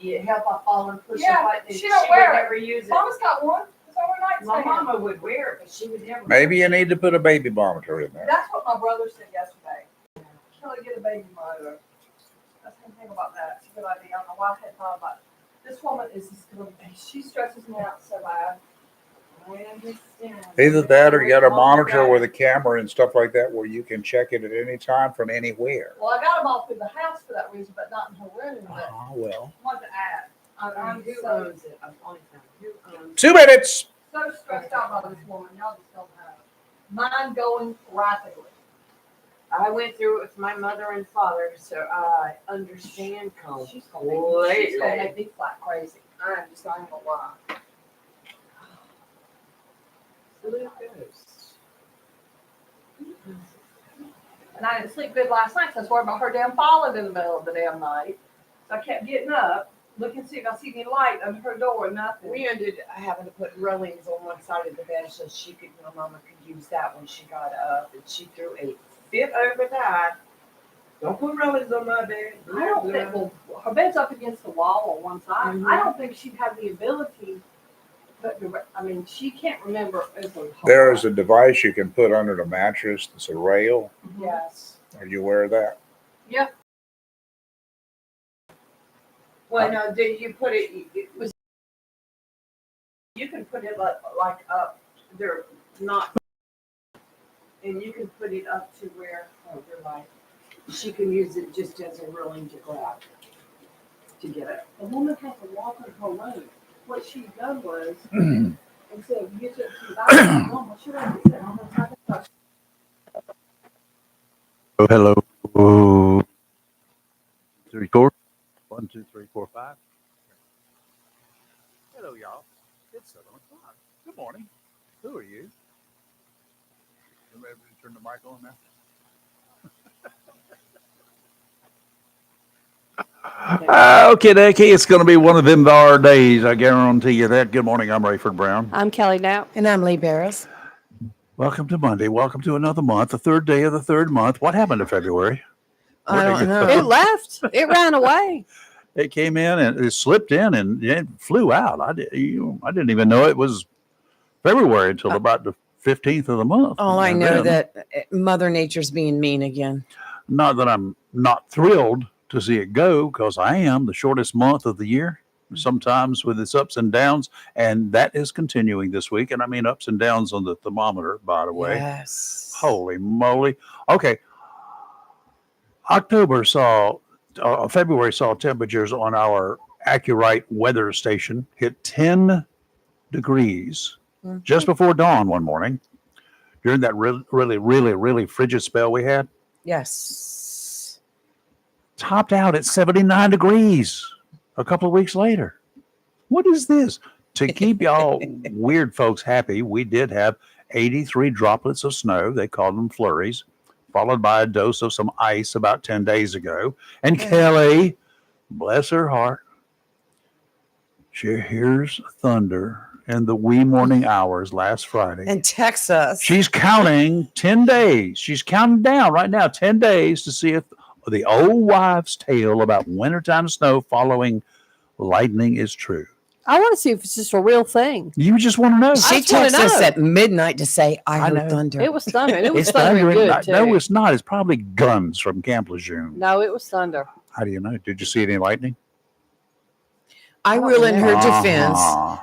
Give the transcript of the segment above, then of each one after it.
get help by falling, pushing Yeah, like this. she don't wear would it. never use it. Mama's got one. It's on her My nightstand. mama would wear it, but she would never. Maybe you need to put a baby monitor in there. That's what my brother said yesterday. Try to get a baby monitor. I was thinking about that. It's a good idea. I don't know why I hadn't thought about it. This woman is just going to, she stresses me out so bad. I understand. Either that or you got a monitor with a camera and stuff like that where you can check it at any time from anywhere. Well, I got them all through the house for that reason, but not in her room. But Well. I wanted to add. I'm Who so, owns it? I'm only who owns 2 minutes. so stressed out by this woman. Y'all just don't know. Mine going rapidly. I went through it with my mother and father, so I understand She's going to completely. make me flat crazy. I'm just not going to lie. Blue ghost. And I didn't sleep good last night because I was worried about her damn falling in the middle of the damn night. So I kept getting up, looking to see if I see any light under her door, nothing. We ended up having to put railings on one side of the bed so she could, my mama could use that when she got up, and she threw a fit over that. Don't put railings on my bed. I don't think, well, her bed's up against the wall on one side. Mhm. I don't think she'd have the ability, but I mean, she can't remember as a whole There is lot. a device you can put under the mattress that's a rail. Yes. Are you aware of that? Yeah. Well, no, did you put it, it was, you can put it like up, they're not, and you can put it up to where, oh, they're like, she can use it just as a railing to grab, to get it. The woman has to walk in her room. What she done was, instead of using it to the bathroom, Mama, she wanted to sit on her side of the Oh, hello. 3, 4. 1, 2, 3, 4, 5. Hello, y'all. It's 7 o'clock. Good morning. Who are you? Remember to turn the mic on now? Okay, Decky, it's going to be one of them our days. I guarantee you that. Good morning. I'm Rayford Brown. I'm Kelly Knapp. And I'm Lee Barris. Welcome to Monday. Welcome to another month, the third day of the third month. What happened to February? I don't know. It left. It ran away. It came in and it slipped in and it flew out. I didn't even know it was February until about the 15th of the month. All I And know then, that Mother Nature's being mean again. not that I'm not thrilled to see it go, because I am the shortest month of the year, sometimes with its ups and downs, and that is continuing this week. And I mean ups and downs on the thermometer, by the way. Yes. Holy moly. Okay. February saw temperatures on our Accurite weather station hit 10 degrees just before dawn one morning during that really frigid spell we had. Yes. Topped out at 79 degrees a couple of weeks later. What is this? To keep y'all weird folks happy, we did have 83 droplets of snow. They called them flurries, followed by a dose of some ice about 10 days ago. And Kelly, bless her heart, she hears thunder in the wee morning hours last Friday. And Texas. She's counting 10 days. She's counting down right now 10 days to see if the old wives' tale about wintertime snow following lightning is true. I want to see if it's just a real thing. You just want to know. She just wanna texted us know. at midnight to say, I I heard know. thunder. It was thunder. And it was It's thundering thundering. good, too. No, it's not. It's probably guns from Camp Lejeune. No, it was thunder. How do you know? Did you see any lightning? I will, in her Uh-huh. defense,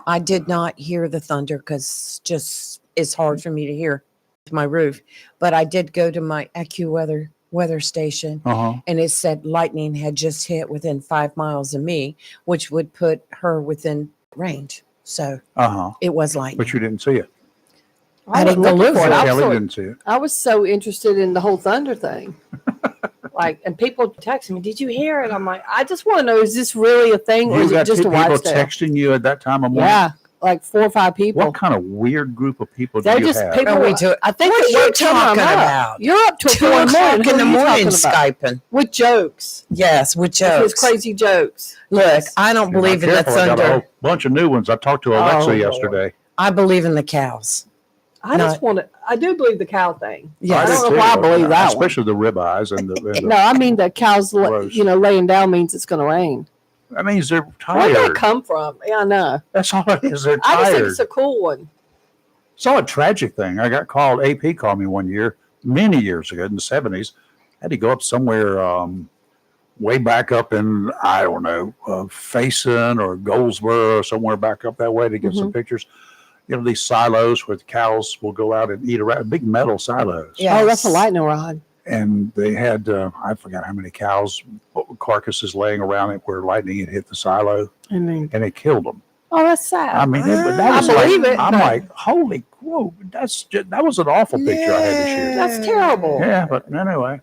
I did not hear the thunder because just it's hard for me to hear with my roof. But I did go to my AccuWeather weather station, and it said lightning had just hit within 5 miles of me, which would put her within range. So it was lightning. But you didn't see it. I didn't go wasn't look looking for it. I was Kelly so- didn't see it. I was so interested in the whole thunder thing. And people texting me, did you hear it? I'm like, I just want to know, is this really a thing or You is it got just a people wives' tale? texting you at that time of morning? Yeah, like 4 or 5 people. What kind of weird group of people do They're you just have? people. Are we to- I think What it are you works when I'm talking up. about? You're up till 2 4 o'clock in in the morning Skyping Skyping. with jokes. Yes, with With jokes. crazy jokes. Look, I don't You're believe not in the careful. I got a thunder. whole bunch of new ones. I talked to Oh, Alexa Lord. yesterday. I believe in the cows. I just want to. I do believe the cow thing. Yes. I do don't know too. why I believe that one. Especially the ribeyes and the No, I mean the cows, Gross. laying down means it's going to rain. That means they're Where'd that tired. come from? Yeah, I know. That's all it is. They're I just think tired. it's a cool one. Saw a tragic thing. I got called. AP called me one year, many years ago in the 70s. Had to go up somewhere way back up in, I don't know, Faison or Goldsboro or somewhere back up that way to get some pictures. You know, these silos where the cows will go out and eat around, big metal silos. Yeah. Oh, that's a lightning rod. And they had, I forgot how many cows, carcasses laying around it where lightning had hit the silo and it killed them. Oh, that's sad. I mean, that I was believe like, it, I'm but- like, holy, whoa, that was an awful picture I had this year. That's terrible. Yeah, but anyway,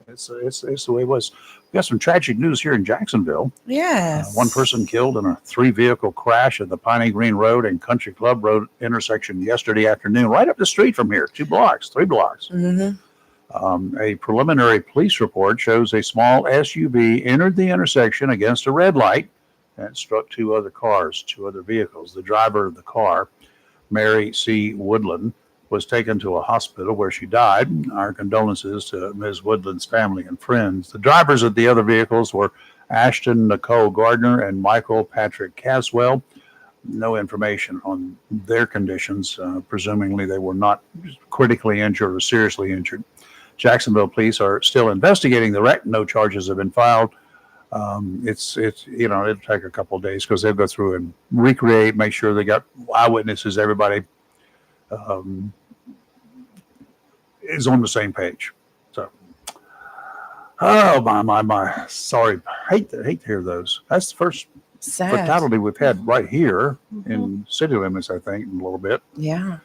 it's the way it was. We got some tragic news here in Jacksonville. Yes. One person killed in a 3-vehicle crash at the Piney Green Road and Country Club Road intersection yesterday afternoon, right up the street from here, 3 blocks. Mm-hmm. A preliminary police report shows a small SUV entered the intersection against a red light and struck 2 other cars, 2 other vehicles. The driver of the car, Mary C. Woodland, was taken to a hospital where she died. Our condolences to Ms. Woodland's family and friends. The drivers of the other vehicles were Ashton Nicole Gardner and Michael Patrick Caswell. No information on their conditions. Presumably they were not critically injured or seriously injured. Jacksonville police are still investigating the wreck. No charges have been filed. It's it'll take a couple of days because they'll go through and recreate, make sure they got eyewitnesses, everybody is on the same page. So, oh my, sorry, hate to hear those. That's the first Sad. fatality we've had right here in city limits, I think, in a little bit. Yeah.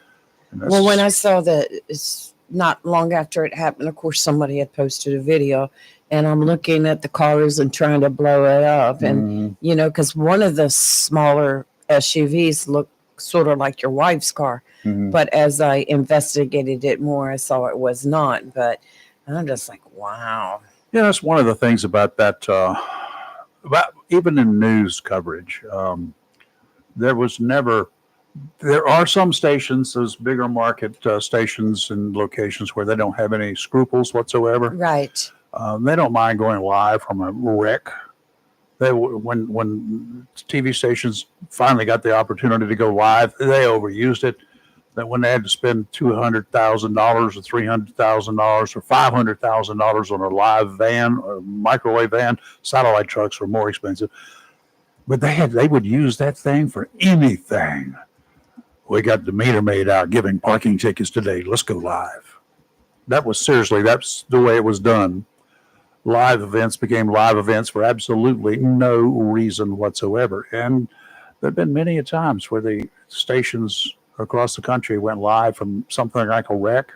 And Well, when I saw that, it's not long after it happened, of course, somebody had posted a video, and I'm looking at the cars and trying to blow it up. And, because one of the smaller SUVs looked sort of like your wife's car. But as I investigated it more, I saw it was not. But I'm just like, wow. Yeah, that's one of the things about that, about even in news coverage, there are some stations, those bigger market stations and locations where they don't have any scruples whatsoever. Right. They don't mind going live from a wreck. When TV stations finally got the opportunity to go live, they overused it. That when they had to spend $200,000 or $300,000 or $500,000 on a live van or microwave van, satellite trucks were more expensive. But they would use that thing for anything. We got the meter maid out giving parking tickets today. Let's go live. That's the way it was done. Live events became live events for absolutely no reason whatsoever. And there have been many a times where the stations across the country went live from something like a wreck.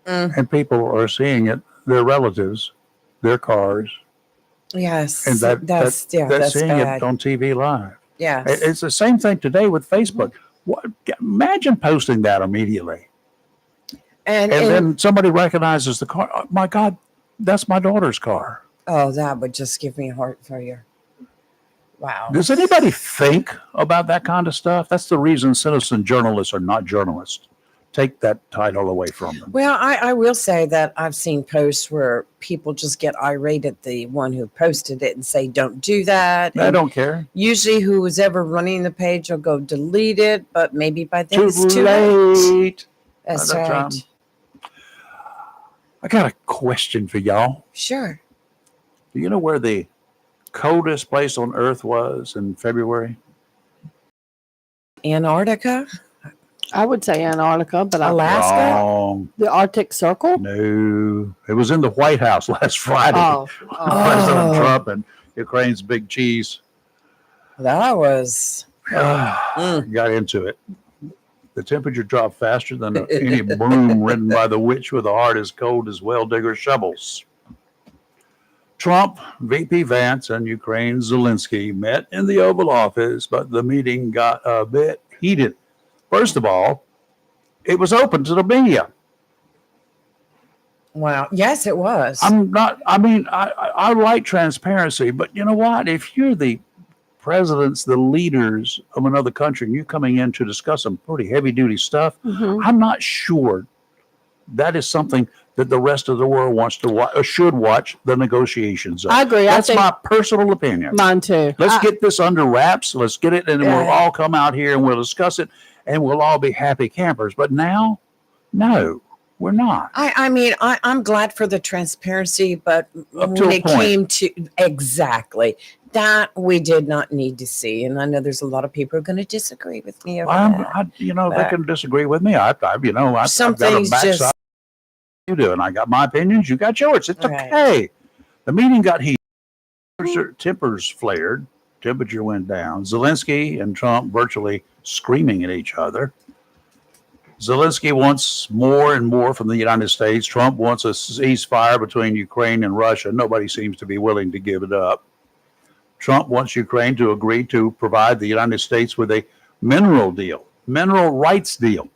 And people are seeing it, their relatives, their cars. Yes. And that's seeing bad. it on TV live. Yes. It's the same thing today with Facebook. Imagine posting that immediately. And Then somebody recognizes the car. Oh, my God, that's my daughter's car. oh, that would just give me a heart failure. Wow. Does anybody think about that kind of stuff? That's the reason citizen journalists are not journalists. Take that title away from them. Well, I will say that I've seen posts where people just get irate at the one who posted it and say, don't do that. I And don't care. usually who was ever running the page will go delete it, but maybe by then Too it's too late. late. That's By that right. time. I got a question for y'all. Sure. Do you know where the coldest place on earth was in February? Antarctica? I would say Antarctica, but Alaska? Wrong. the Arctic Circle. No. It was in the White House last Friday. Oh, President Oh. Trump and Ukraine's big cheese That was. got into it. The temperature dropped faster than any broom ridden by the witch with a heart as cold as well-digger shovels. Trump, VP Vance, and Ukraine's Zelensky met in the Oval Office, but the meeting got a bit heated. First of all, it was open to the media. Wow. Yes, it was. I like transparency, but you know what? If you're the presidents, the leaders of another country, and you're coming in to discuss some pretty heavy duty stuff, I'm not sure that is something that the rest of the world wants to watch, or should watch the negotiations of. I agree. That's I think my personal opinion. mine too. Let's get this under wraps. Let's get it, and then we'll Yeah. all come out here and we'll discuss it, and we'll all be happy campers. But now, no, we're not. I mean, I'm glad for the transparency, but Up to when a it point. came to exactly that, we did not need to see. And I know there's a lot of people who are going to disagree with me over that. They But- can disagree with me. I've Some got a things backside. just- You do, and I got my opinions. You got yours. It's Right. okay. The meeting got heated. Tempers flared. Temperature went down. Zelensky and Trump virtually screaming at each other. Zelensky wants more and more from the United States. Trump wants a ceasefire between Ukraine and Russia. Nobody seems to be willing to give it up. Trump wants Ukraine to agree to provide the United States with a mineral rights deal,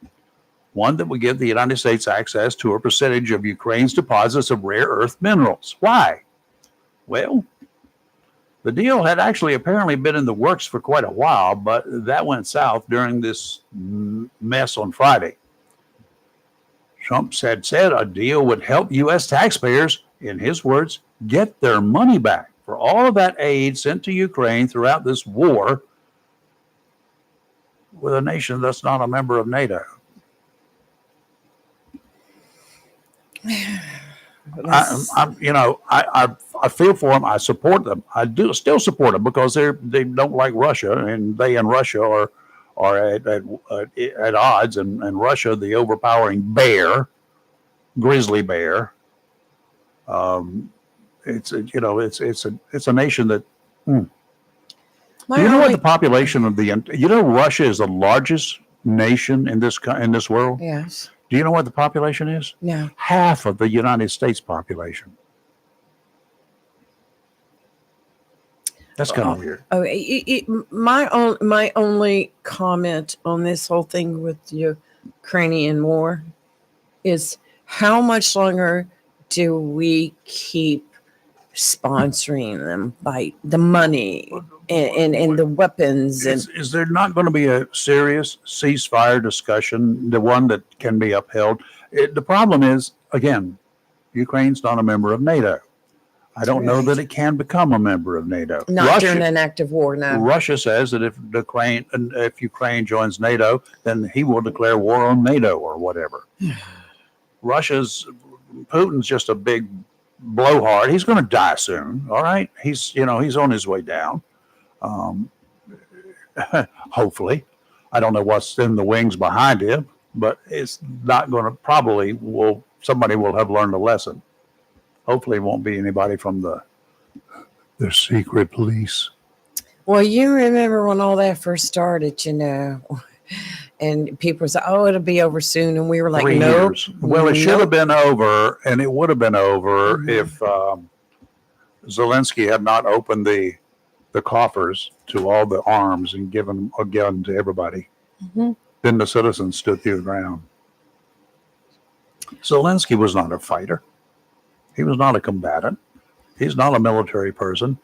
one that would give the United States access to a percentage of Ukraine's deposits of rare earth minerals. Why? Well, the deal had actually apparently been in the works for quite a while, but that went south during this mess on Friday. Trump said a deal would help U.S. taxpayers, in his words, get their money back for all of that aid sent to Ukraine throughout this war with a nation that's not a member of NATO. I feel for them. I support them. I do still support them because they don't like Russia, and they and Russia are at odds. And Russia, the overpowering grizzly bear. It's a nation that. My You know what only- the population of Russia is the largest nation in this world. Yes. Do you know what the population is? No. Half of the United States population. That's kind of weird. Oh, my only comment on this whole thing with the Ukrainian war is how much longer do we keep sponsoring them by the money and the weapons and Is there not going to be a serious ceasefire discussion, the one that can be upheld? The problem is, again, Ukraine's not a member of NATO. I don't know Right. that it can become a member of NATO. not during an active war now? Russia says that if Ukraine joins NATO, then he will declare war on NATO or whatever. Putin's just a big blowhard. He's going to die soon. All right. He's on his way down. Hopefully. I don't know what's in the wings behind him, but it's not going to somebody will have learned a lesson. Hopefully it won't be anybody from the secret police. Well, you remember when all that first started, and people said, "Oh, it'll be over soon," and we were like, 3 "Nope." years. Well, it should have been over, and it would have been over Mhm. if Zelensky had not opened the coffers to all the arms and given a gun to everybody. Mhm. Then the citizens stood their ground. Zelensky was not a fighter. He was not a combatant. He's not a military person.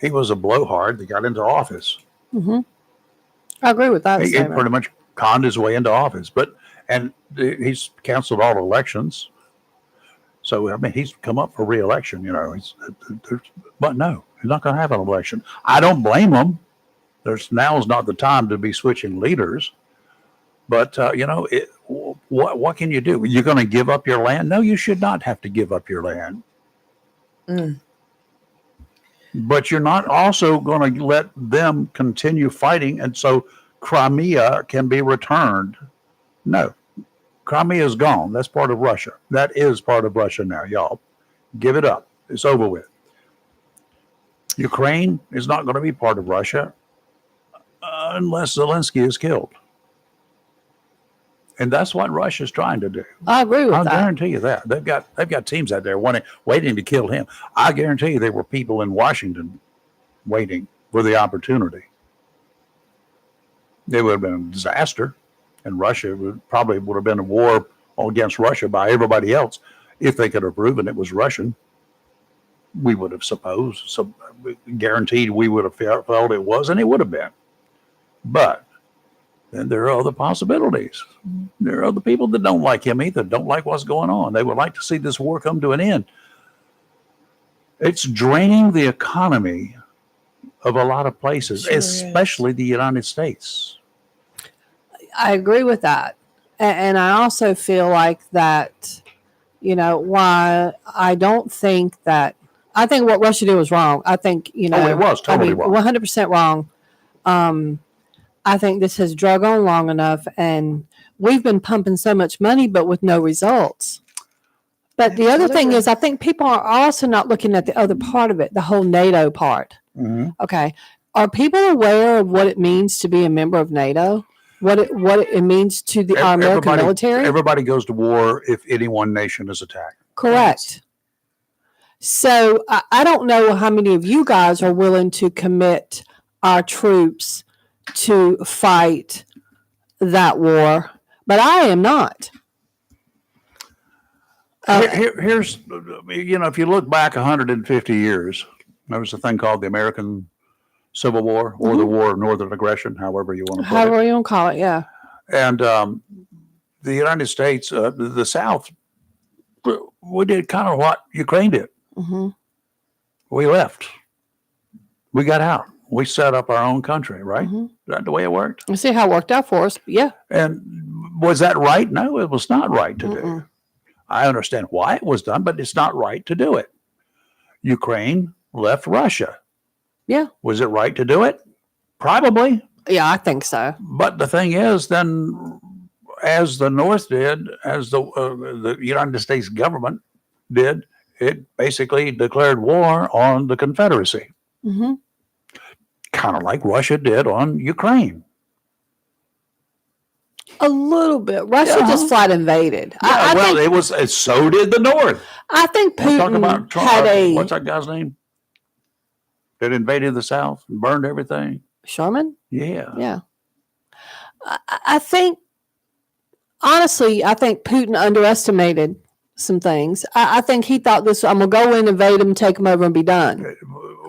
He was a blowhard that got into office. Mm-hmm. I agree with that He statement. pretty much conned his way into office, and he's canceled all elections. So, I mean, he's come up for re-election, but no, he's not going to have an election. I don't blame him. Now is not the time to be switching leaders. But, what can you do? You're going to give up your land? No, you should not have to give up your land. Mm. But you're not also going to let them continue fighting, and so Crimea can be returned. No. Crimea is gone. That's part of Russia. That is part of Russia now, y'all. Give it up. It's over with. Ukraine is not going to be part of Russia unless Zelensky is killed. And that's what Russia's trying to do. I agree with I'll that. guarantee you that. They've got teams out there waiting to kill him. I guarantee you there were people in Washington waiting for the opportunity. It would have been a disaster, and Russia would have been a war against Russia by everybody else if they could have proven it was Russian. We would have guaranteed we would have felt it was, and it would have been. But then there are other possibilities. There are other people that don't like him either, don't like what's going on. They would like to see this war come to an end. It's draining the economy of a lot of places, Sure is. especially the United States. I agree with that. And I also feel like that, why I don't think that, I think what Russia did was wrong. I think, it was totally wrong. 100% wrong. I think this has drug on long enough, and we've been pumping so much money, but with no results. But the other thing is, I think people are also not looking at the other part of it, the whole NATO part. Mm-hmm. Okay. Are people aware of what it means to be a member of NATO? What it means to our American military? Everybody goes to war if any one nation is attacked. Correct. So I don't know how many of you guys are willing to commit our troops to fight that war, but I am not. Here's, if you look back 150 years, there was a thing called the American Civil War or the War of Northern Aggression, however you want to put it. However you want to call it, yeah. And the United States, the South, we did kind of what Ukraine did. Mm-hmm. We left. We got out. We set up our own country, right? Mm-hmm. Is that the way it worked? I see how it worked out for us, but yeah. And was that right? No, it was not right to do. Mm-mm. I understand why it was done, but it's not right to do it. Ukraine left Russia. Yeah. Was it right to do it? Probably. Yeah, I think so. But the thing is, then, as the North did, as the United States government did, it basically declared war on the Confederacy. Mm-hmm. Kind of like Russia did on Ukraine. A little bit. Russia Yeah. just flat invaded. Yeah, I think, it was. So did the North. I think We're talking about Putin had a what's that guy's name? That invaded the South and burned everything. Sherman. Yeah. Yeah. I think, honestly, I think Putin underestimated some things. I think he thought I'm going to go in, invade them, take them over, and be done.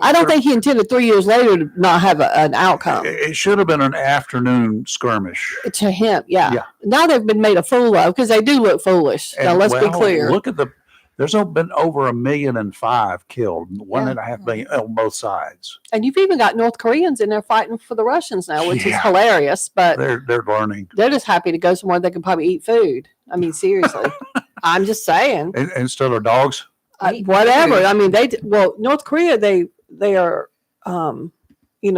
I don't think he intended 3 years later to not have an outcome. It should have been an afternoon skirmish. To him, yeah. Yeah. Now they've been made a fool of because they do look foolish. Now, let's be clear. Look at there's been over 1.5 million killed, 1.5 million on both sides. And you've even got North Koreans in there fighting for the Russians now, which is Yeah. hilarious. But They're learning. they're just happy to go somewhere they can probably eat food. I mean, seriously. I'm just saying. Instead of dogs. Whatever. I mean, North Korea, they are,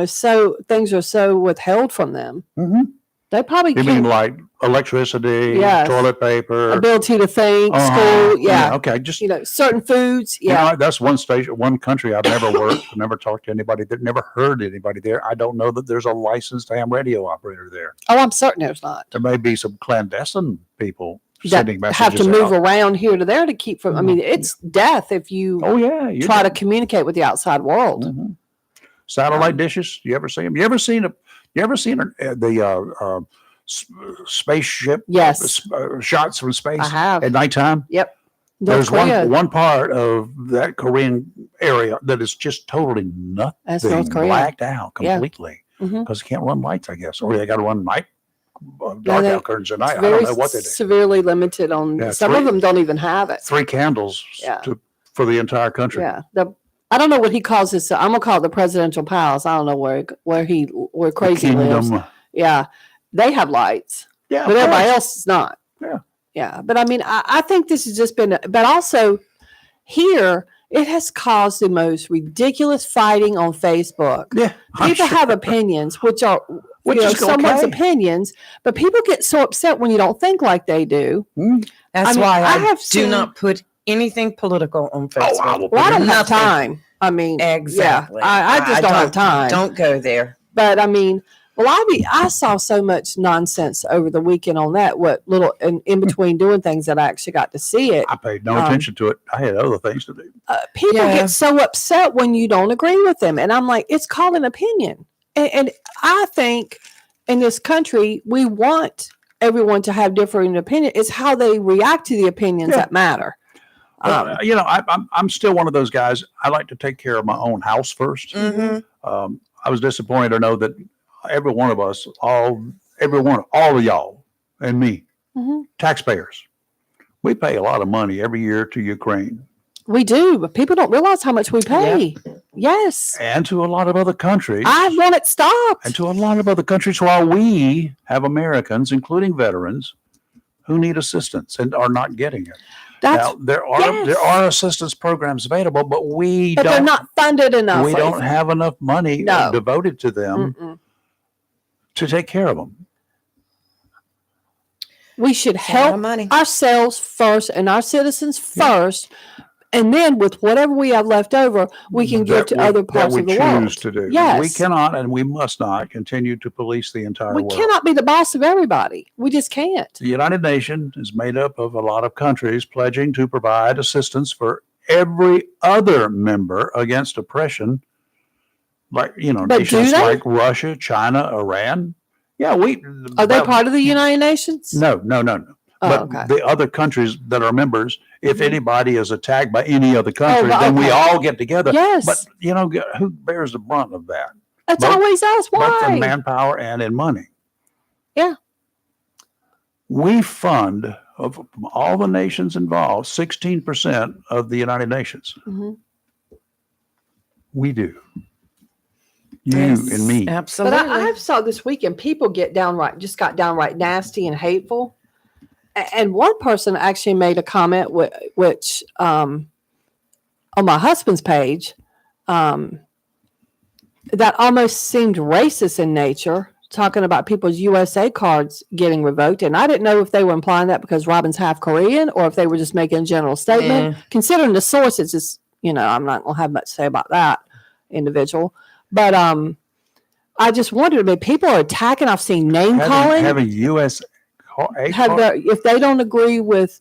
so things are so withheld from them. Mm-hmm. They probably You mean can't like electricity, Yes. toilet paper, ability to think, Uh-huh. school, yeah. Okay, just Certain foods, yeah. that's one country I've never worked, never talked to anybody there, never heard anybody there. I don't know that there's a licensed ham radio operator there. Oh, I'm certain there's not. There may be some clandestine people That sending messages have to move out. around here to there to keep from. I mean, it's death if you Oh yeah, you try do. to communicate with the outside world. Mhm. Satellite dishes. You ever see them? You ever seen the spaceship? Yes. Shots from space I have. at nighttime. North There's Korea. one part of that Korean area that is just totally That's nothing, North Korea. blacked out Yeah. completely Mhm. because they can't run lights, I guess, or they got to run night dark they- out curtains at night. It's I don't very know what they do. severely limited on. Yeah, Some three- of them don't even have it. 3 candles Yeah. for the entire country. Yeah. I don't know what he calls this. I'm gonna call it the presidential palace. I don't know where The crazy lives. kingdom. Yeah, they have lights, Yeah, but of everybody course. else is not. Yeah. Yeah. But I mean, I think this has just been, but also here it has caused the most ridiculous fighting on Facebook. Yeah, I'm People sure. have opinions, which are Which is someone's okay. opinions, but people get so upset when you don't think like they do. That's I mean, why I I have do seen- not put anything political on Facebook. Oh, I will Well, I don't have Nothing. time. I mean, Exactly. Yeah, I just don't have time. Don't go there. But I mean, well, I saw so much nonsense over the weekend on that. What little in between doing things that I actually got to see it. I paid no Um, attention to it. I had other things to do. People Yeah. get so upset when you don't agree with them, and I'm like, it's called an opinion. And I think in this country we want everyone to have different opinions. It's how they react to the opinions Yeah. that matter. I'm still one of those guys. I like to take care of my own house first. Mm-hmm. I was disappointed to know that every one of us, all everyone, all of y'all and me, Mhm. taxpayers, we pay a lot of money every year to Ukraine We do, but people don't realize how much we pay. Yes. and to a lot of other countries. I want it stopped. And to a lot of other countries, while we have Americans, including veterans, who need assistance and are not getting it. That's, Now, there yes. are assistance programs available, but but they're don't not funded enough. we don't have enough money No. devoted to them Mm-mm. to take care of them. We should It's a lot of help money. ourselves first and our citizens first. And then with whatever we have left over, we can give to other parts that of we the choose world. to do. Yes. We cannot and we must not continue to police the entire We world. cannot be the boss of everybody. We just can't. The United Nations is made up of a lot of countries pledging to provide assistance for every other member against oppression, like, But do nations they? like Russia, China, Iran. Yeah, Are they part of the United Nations? No. Oh, But okay. the other countries that are members, if anybody is attacked by any other country, but then we okay. all get together. Yes. But who bears the brunt of that? That's both- always us. Both in Why? manpower and in money. Yeah. We fund of all the nations involved 16% of the United Nations. Mhm. We do. You Yes, and me. Absolutely. But I saw this weekend people got downright nasty and hateful. And one person actually made a comment which on my husband's page that almost seemed racist in nature, talking about people's USA cards getting revoked. And I didn't know if they were implying that because Robin's half Korean or if they were just making a general statement. Considering the source, it's just, I'm not going to have much to say about that individual. But I just wondered, people are attacking. I've seen name calling. Having US If they don't agree with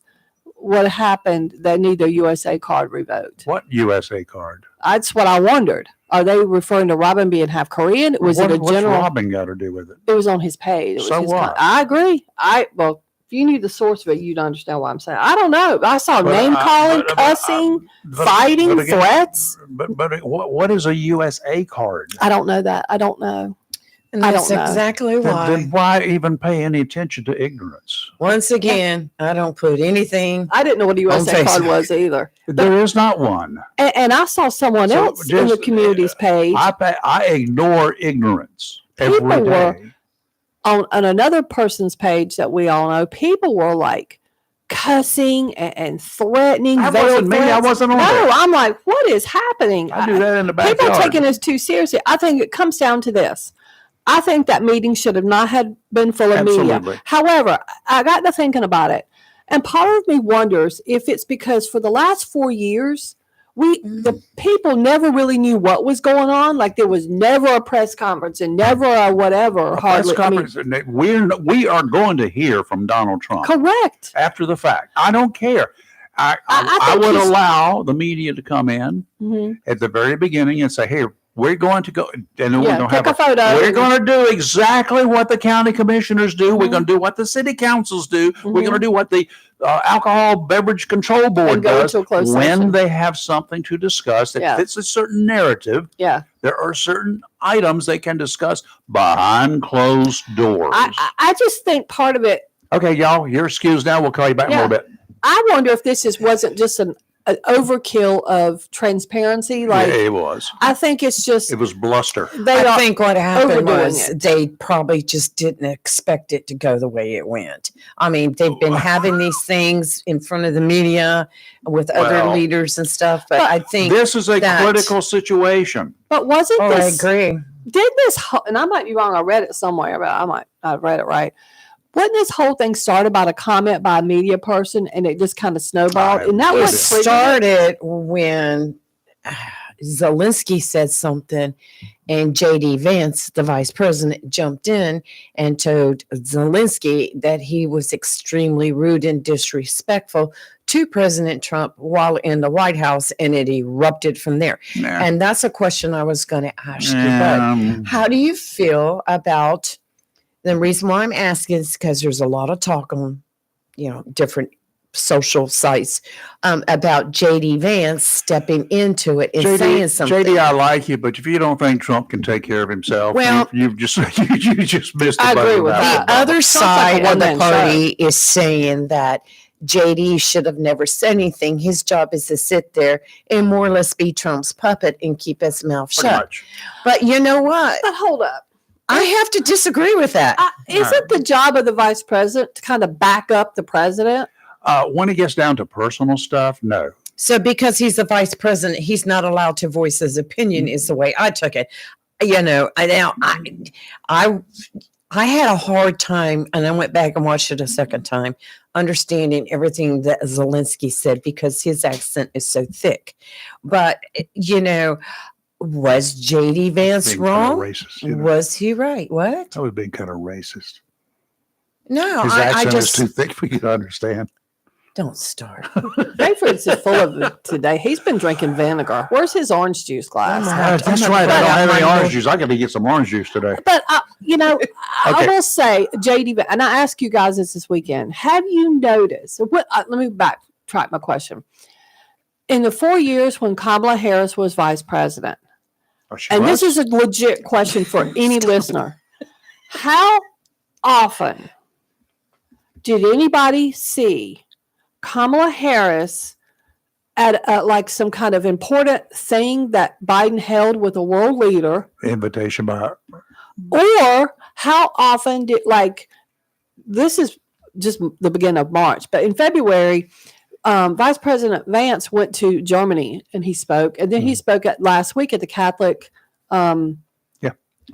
what happened, they need their USA card revoked. What USA card? That's what I wondered. Are they referring to Robin being half Korean? Was it a What's general? Robin got to do with it? It was on his page. It was So his what? I agree. Well, if you knew the source of it, you'd understand what I'm saying. I don't know. I saw But, name calling, but, cussing, but fighting, again, threats. But what is a USA card? I don't know that. I don't know. And I that's don't know. exactly why. Then why even pay any attention to ignorance? Once again, I don't put anything. I didn't know what a USA card Facebook. was either. There is not one. And I saw someone So else in the just, community's page. I ignore ignorance every People were- day. on another person's page that we all know, people were like cussing and threatening. That veiled wasn't me. I threats. wasn't on No, there. I'm like, what is happening? I do that in the People backyard. taking this too seriously. I think it comes down to this. I think that meeting should have not had been full of media. Absolutely. However, I got to thinking about it, and part of me wonders if it's because for the last 4 years, the people never really knew what was going on. Like there was never a press conference and never a whatever. A hardly. press conference, we are going to hear from Donald Trump Correct. after the fact. I don't care. I think would he's- allow the media to come in Mhm. at the very beginning and say, "Hey, we're going to go," and then we're Yeah, going to take have a photo. We're going to do exactly what the county commissioners do. We're Mhm. going to do what the city councils do. We're Mhm. going to do what the alcohol beverage control board And go does into a closed when session. they have something to discuss that Yeah. fits a certain narrative. Yeah. There are certain items they can discuss behind closed doors. I just think part of it, Okay, y'all, you're excused now. We'll call you back in a little bit. I wonder if this wasn't just an overkill of transparency. Like, Yeah, it was. I think it's just, It was bluster. I think what happened overdoing was it. they probably just didn't expect it to go the way it went. I mean, they've been having these things in front of the media with other Well, leaders and stuff, but I think, This is a that- critical situation. but wasn't oh, I this, agree. did this, and I might be wrong, I read it somewhere, but I've read it right. Wasn't this whole thing start about a comment by a media person and it just kind of snowballed? And that It was started when Zelensky said something, and JD Vance, the vice president, jumped in and told Zelensky that he was extremely rude and disrespectful to President Trump while in the White House, and it erupted from there. Yeah. And that's a question I was going to ask you. But how do you feel about the reason why I'm asking is because there's a lot of talk on, different social sites about JD Vance stepping into it and saying something. JD, I like you, but if you don't think Trump can take care of himself, Well, you've just you just missed. I agree with The that. other like side a of the one-man party is saying that JD should have never said anything. His job is to sit there and more or less be Trump's puppet and keep his mouth Pretty shut. much. But you know what? But hold up. I have to disagree with that. Isn't the job of the vice president to kind of back up the president? When it gets down to personal stuff, no. So because he's the vice president, he's not allowed to voice his opinion is the way I took it. You know, I had a hard time, and I went back and watched it a second time, understanding everything that Zelensky said because his accent is so thick. But, you know, was JD Vance Being kind of wrong? racist, you know. Was he right? What? That was being kind of racist. No, His I accent just is too thick for you to understand. don't start. Rayford's is full of it today. He's been drinking vinegar. Where's his orange juice glass? That's I'm right. I gonna don't have put any out my orange juice. I got to get some orange juice today. But you know, I Okay. will say, JD, and I ask you guys this weekend. Have you noticed? What? Let me backtrack my question. In the 4 years when Kamala Harris was vice president, Oh, she and was? this is a legit question for any listener, how often did anybody see Kamala Harris at like some kind of important thing that Biden held with a world leader? Invitation by Or how often did, like, this is just the beginning of March, but in February, Vice President Vance went to Germany and he spoke, and then he spoke last week at the Catholic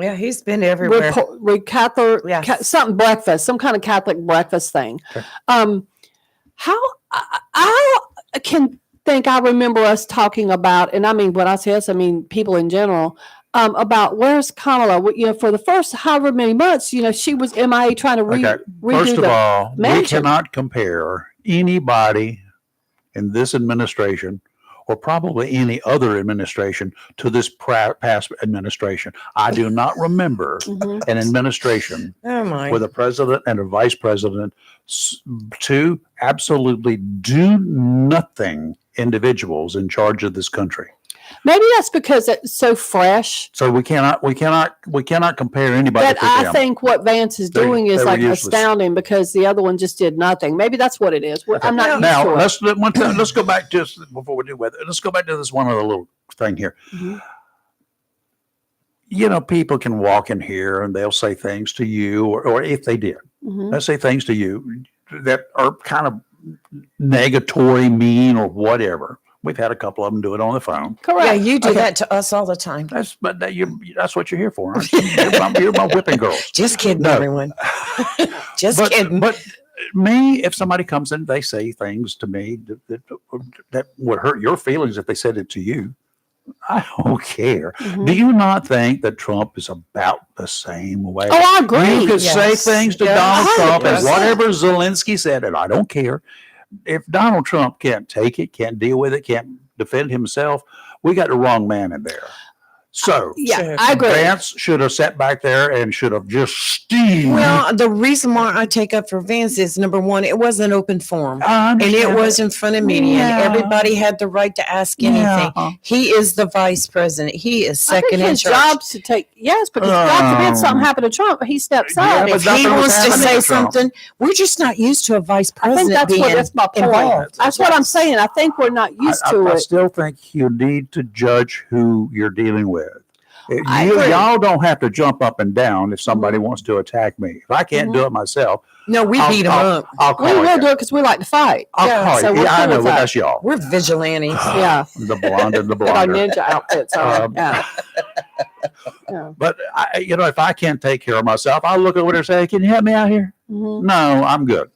Yeah, he's been everywhere. Catholic Yes. something breakfast, some kind of Catholic breakfast thing. Okay. How I can think I remember us talking about, and I mean when I say us, I mean people in general. About where's Kamala? You know, for the first however many months, you know, she was MIA trying to Okay. redo First of the all, we mansion. cannot compare anybody in this administration or probably any other administration to this past administration. I do not remember Mhm. an administration Oh my. with a president and a vice president, two absolutely do nothing individuals in charge of this country. Maybe that's because it's so fresh. So we cannot compare anybody But to I them. think what Vance is They- doing is they were like useless. astounding because the other one just did nothing. Maybe that's what it is. I'm not used Now to it. let's go back to before we do weather. Let's go back to this one other little thing here. Mhm. You know, people can walk in here and they'll say things to you, or if they did, Mhm. they'll say things to you that are kind of negatory, mean, or whatever. We've had a couple of them do it on the phone. Correct. Yeah, you do Okay. that to us all the time. That's what you're here for. Aren't you? You're my whipping girls. Just kidding, No. everyone. Just kidding. But me, if somebody comes in, they say things to me that would hurt your feelings if they said it to you. I don't care. Mhm. Do you not think that Trump is about the same way? Oh, I agree. You could say Yes. things to Yes. Donald Trump and 100%. whatever Zelensky said, and I don't care. If Donald Trump can't take it, can't deal with it, can't defend himself, we got the wrong man in there. So Yeah, Sure. I agree. Vance should have sat back there and should have just steamed. Well, the reason why I take up for Vance is number one, it was an open forum. I And it understand was in front of media, Yeah. and everybody had the right to ask anything. Yeah. He is the vice president. He is I think second in his charge. job's to take, yes, because God forbid something happened to Trump, he steps Yeah, up. but If he nothing was wants to happening say to Trump. something, we're just not used to a vice I think president that's being that's my point. involved. That's what I'm saying. I think we're not used to I it. still think you need to judge who you're dealing with. I agree. Y'all don't have to jump up and down if somebody wants to attack me. If I can't do it myself, No, we beat him up. I'll call We will you. do it because we like to fight. I'll Yeah, call so you. we're Yeah, I cool know, with but that. that's y'all. We're vigilantes. Yeah. The blonde and the With our blonder. ninja outfits on. Yeah. But if I can't take care of myself, I'll look over there and say, "Can you help me out here?" Mhm. No, I'm good.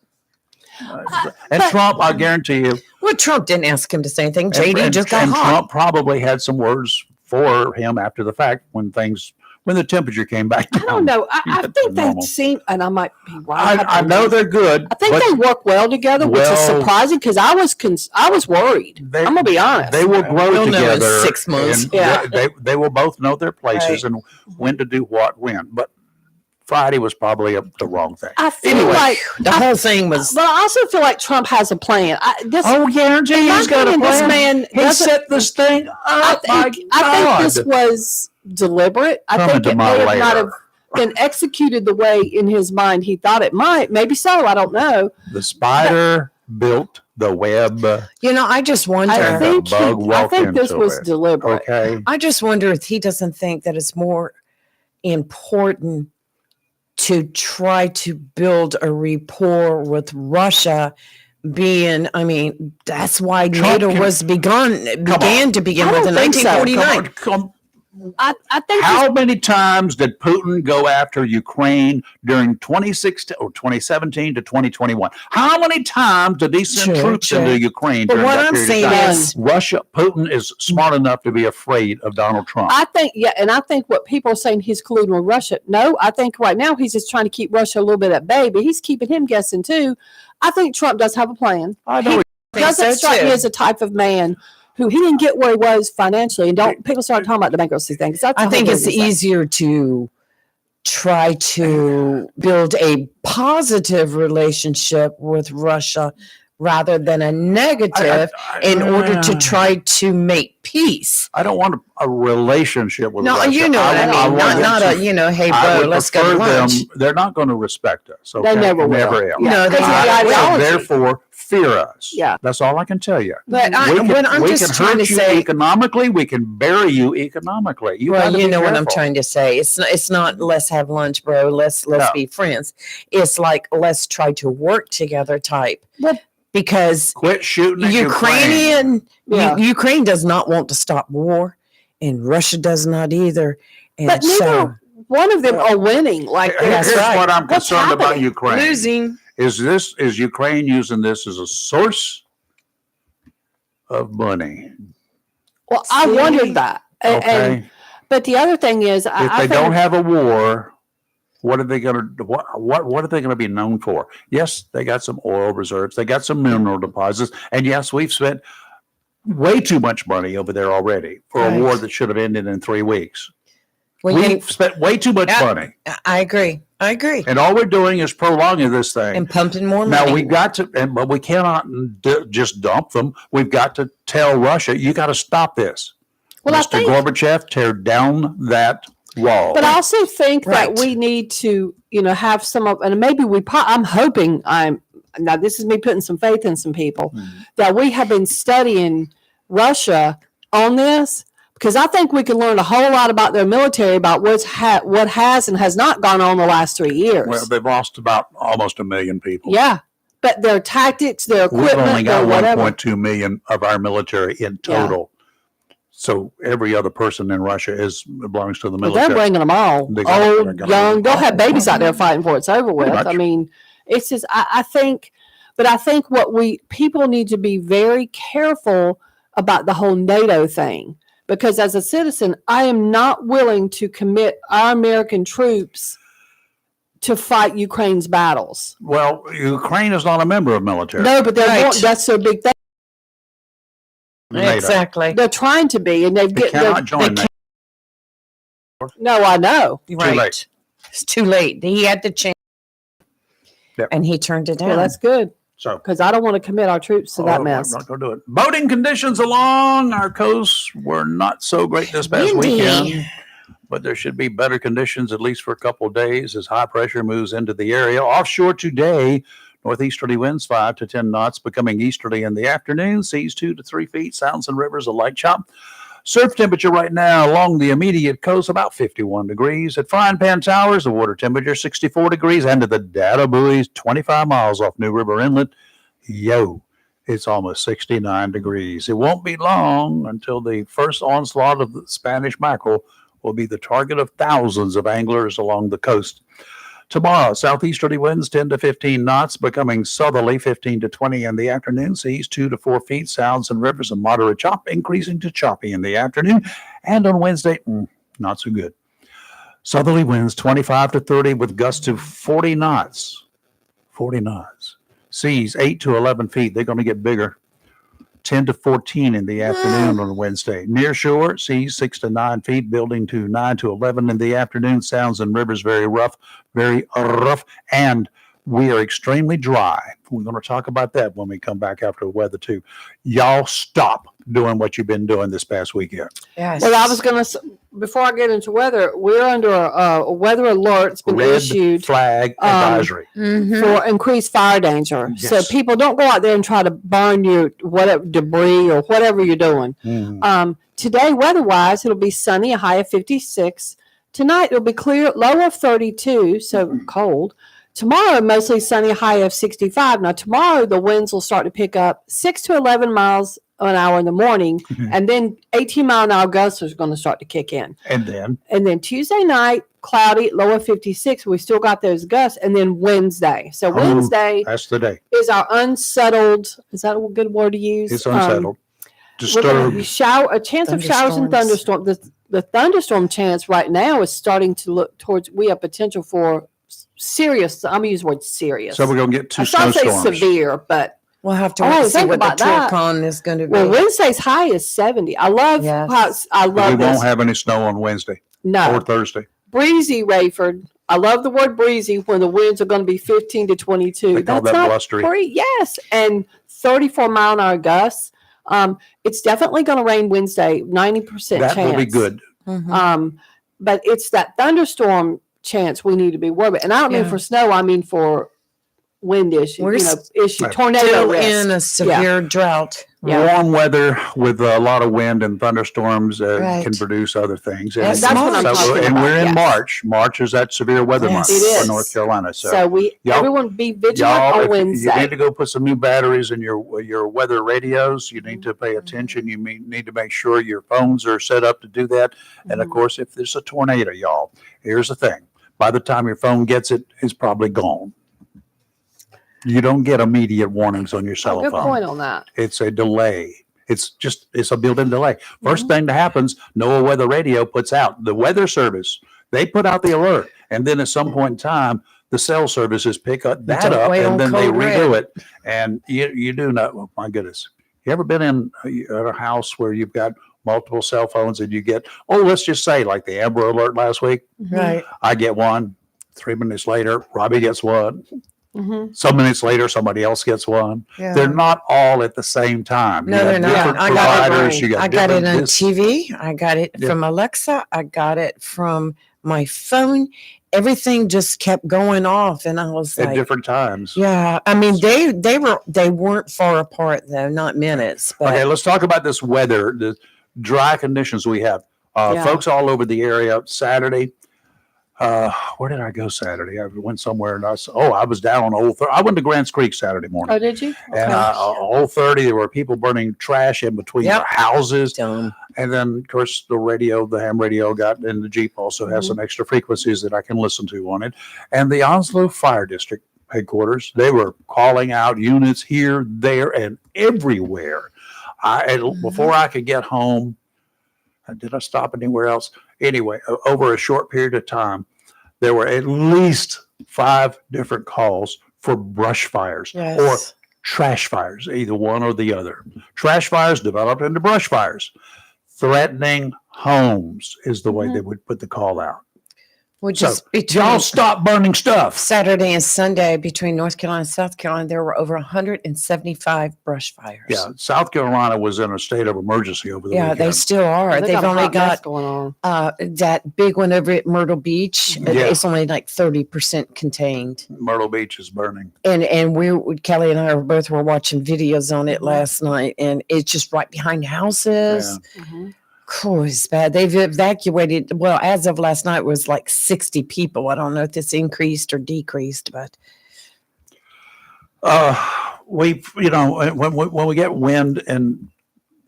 And but- Trump, I guarantee you, Well, Trump didn't ask him to say anything. and- JD and- just got and hot. Trump probably had some words for him after the fact when the temperature came back I down. don't know. I That's think they normal. seem, and I might be right. I know they're good. I think but they work well together, which is Well- surprising because I was worried. They- I'm gonna be honest. They will grow We'll know in together. 6 months. and Yeah. they will both know their places Right. and when to do what when. But Friday was probably the wrong thing. I feel Anyway, like, The whole thing was. but I also feel like Trump has a plan. Oh, guarantee in my he's got a opinion, this plan. man He doesn't- set this thing up. I think this was deliberate. I Come think into it my may have lair. not have been executed the way in his mind he thought it might. Maybe so. I don't know. The spider built the web. I just wonder. I think bug walked this into was it. deliberate. Okay. I just wonder if he doesn't think that it's more important to try to build a rapport with Russia. That's why Trump NATO can- was began to begin I with don't in think so. 1949. Come I think How many times did Putin go after Ukraine during 2016 or 2017 to 2021? How many times did he send Sure, troops sure. into Ukraine? But during what that I'm period of saying time? is, Putin is smart enough to be afraid of Donald Trump. I think, and I think what people are saying he's colluding with Russia. No, I think right now he's just trying to keep Russia a little bit at bay, but he's keeping him guessing too. I think Trump does have a plan. I know. He doesn't strike me as a type of man who he didn't get where he was financially. And don't people start talking about the bankruptcy thing? 'Cause that's I a think whole it's business thing. easier to try to build a positive relationship with Russia rather than a negative in order to try to make peace. I don't want a relationship with No, Russia. you know what I mean. want Not them to- a, hey, I bro, would let's go to prefer lunch. They're not going to respect us. Okay? They never will. have. No, they Because of the never will. So ideology. therefore, fear us. Yeah. That's all I can tell you. But what I'm we just can trying hurt to you say, economically. We can bury you economically. You well, gotta you be know what I'm careful. trying to say. It's not let's have lunch, bro. Let's No. be friends. It's like let's try to work together type. But- Because Quit shooting at Ukraine. Ukraine does not want to stop war, and Russia does not either. And But neither one of them are winning. Like That's Here's right. what I'm What's concerned about happening? Ukraine. losing. Is Ukraine using this as a source of money? well, I See? wondered that. Okay. But the other thing is, If I they think don't have a war, what are they going to what are they going to be known for? Yes, they got some oil reserves, they got some mineral deposits, and yes, we've spent way too much money over there already for Right. a war that should have ended in 3 weeks. Well, We've spent way too much Yeah. money, I agree. and all we're doing is prolonging this thing. And pumping more money. Now we've got to, but we cannot just dump them. We've got to tell Russia, you got to stop this. Well, I Mr. think- Gorbachev, tear down that wall. But I also think Right. that we need to, have some of, and maybe I'm hoping now this is me putting some faith in some people, that we have been studying Russia on this, because I think we can learn a whole lot about their military, about what has and has not gone on the last 3 years. Well, they've lost about almost 1 million people. Yeah. But their tactics, their We've equipment, only their got whatever. 1.2 million of our military in total. So every other person in Russia belongs to the Well, military. they're bringing them all. They got- they're Old, gonna- young. They'll have babies out there fighting for it. It's over with. Pretty much. I mean, it's just, I think what people need to be very careful about the whole NATO thing. Because as a citizen, I am not willing to commit our American troops to fight Ukraine's battles. Well, Ukraine is not a member of military. No, but Right. that's their big thing. NATO. Exactly. They're trying to be, and They cannot join they NATO. No, I know. Right. late. It's too late. He had the chance. Yep. And he turned it down. Well, that's good, So because I don't want to commit our troops to that mess. I'm not going to do it. Boating conditions along our coast were not so great this past Windy. weekend, but there should be better conditions at least for a couple of days as high pressure moves into the area. Offshore today, northeasterly winds 5 to 10 knots, becoming easterly in the afternoon. Seas 2 to 3 feet. Sounds and rivers a light chop. Surf temperature right now along the immediate coast about 51 degrees. At Frying Pan Towers, the water temperature 64 degrees. And to the data buoys 25 miles off New River Inlet. It's almost 69 degrees. It won't be long until the first onslaught of the Spanish mackerel will be the target of thousands of anglers along the coast. Tomorrow, southeasterly winds 10 to 15 knots, becoming southerly 15 to 20 in the afternoon. Seas 2 to 4 feet. Sounds and rivers a moderate chop, increasing to choppy in the afternoon. And on Wednesday, not so good. Southerly winds 25 to 30 with gusts to 40 knots. 40 knots. Seas 8 to 11 feet. They're going to get bigger. 10 to 14 in the afternoon on Wednesday. Near shore, seas 6 to 9 feet, building to 9 to 11 in the afternoon. Sounds and rivers very rough, and we are extremely dry. We're going to talk about that when we come back after the weather too. Y'all stop doing what you've been doing this past weekend. Yes. Well, I was going to, before I get into weather, we're under a weather alert. It's been Red issued flag advisory. for increased fire danger. So Yes. people don't go out there and try to burn your whatever debris or whatever you're doing. Today, weather-wise, it'll be sunny, a high of 56. Tonight, it'll be clear, low of 32, so cold. Tomorrow, mostly sunny, high of 65. Now, tomorrow, the winds will start to pick up 6 to 11 miles an hour in the morning, and then 18-mile-an-hour gusts are going to start to kick in. And then Tuesday night, cloudy, low of 56. We still got those gusts. And then Wednesday. So Wednesday that's the day. is our unsettled. Is that a good word to use? It's unsettled. We're gonna Disturbed. a chance of showers and thunderstorms. The thunderstorm chance right now is starting to look towards. We have potential for serious. I'm gonna use the word serious. So we're going to get 2 I shall say snowstorms. severe, but We'll have to Oh, wait and see think what the about that. Turcon is going to be. well, Wednesday's high is 70. I love Yes. how I We love this. won't have any snow on Wednesday No, or Thursday. breezy, Rayford. I love the word breezy when the winds are going to be 15 to 22. They call That's that not blustery. yes, and 34-mile-an-hour gusts. It's definitely going to rain Wednesday, 90% That chance. will be good. Mhm. But it's that thunderstorm chance we need to be worried about. And I don't mean Yeah. for snow, I mean for wind issue, We're issue, tornado Still risk. in a severe drought. Yeah. Warm weather with a lot of wind and thunderstorms Right. can produce other things. That's what I'm talking and about, we're in yes. March. March is that severe weather month Yes. It for is. North Carolina. So, So y'all- everyone be vigilant y'all, on if you Wednesday. need to go put some new batteries in your weather radios. You need to pay attention. You need to make sure your phones are set up to do that. And of course, if there's a tornado, y'all, here's the thing. By the time your phone gets it, it's probably gone. You don't get immediate warnings on your cell Good phone. point on that. It's a delay. It's a built-in delay. First thing that happens, NOAA Weather Radio puts out the weather service. They put out the alert, and then at some point in time, the cell services pick up that Don't up, wait and on then they code redo red. it. And you do know. Oh my goodness, you ever been in a house where you've got multiple cell phones and you get, let's just say like the Amber Alert last week. Right. I get one. 3 minutes later, Robbie gets one. Mm-hmm. Some minutes later, somebody else gets one. Yeah. They're not all at the same time. No, You got they're not. different I got it providers. You got I got it different on this- TV. I got it Yeah. from Alexa. I got it from my phone. Everything just kept going off, and I was at like, different times. "Yeah." I mean, they weren't far apart though, not minutes. But Okay, let's talk about this weather, the dry conditions we have. Yeah. Folks all over the area Saturday. Where did I go Saturday? I went somewhere and I was down on Old 30. I went to Grants Creek Saturday morning. Oh, did you? And Old 30, there were people burning trash in between Yep. their houses. dumb. And then, of course, the ham radio got in the Jeep also has some extra frequencies that I can listen to on it. And the Onslow Fire District headquarters, they were calling out units here, there, and everywhere. Before I could get home, did I stop anywhere else? Anyway, over a short period of time, there were at least 5 different calls for brush fires or Yes. trash fires, either one or the other. Trash fires developed into brush fires. Threatening homes is the way they would put the call out. Which So, is between y'all stop burning stuff. Saturday and Sunday between North Carolina and South Carolina, there were over 175 brush fires. Yeah, South Carolina was in a state of emergency over the Yeah, weekend. they still are. They They've got a only hot mess got going on. that big one over at Myrtle Beach. Yeah. It's only like 30% contained. Myrtle Beach is burning. And Kelly and I were watching videos on it last night, and it's just right behind houses. Mhm. Oh, it's bad. They've evacuated. Well, as of last night, it was like 60 people. I don't know if this increased or decreased, but When we get wind and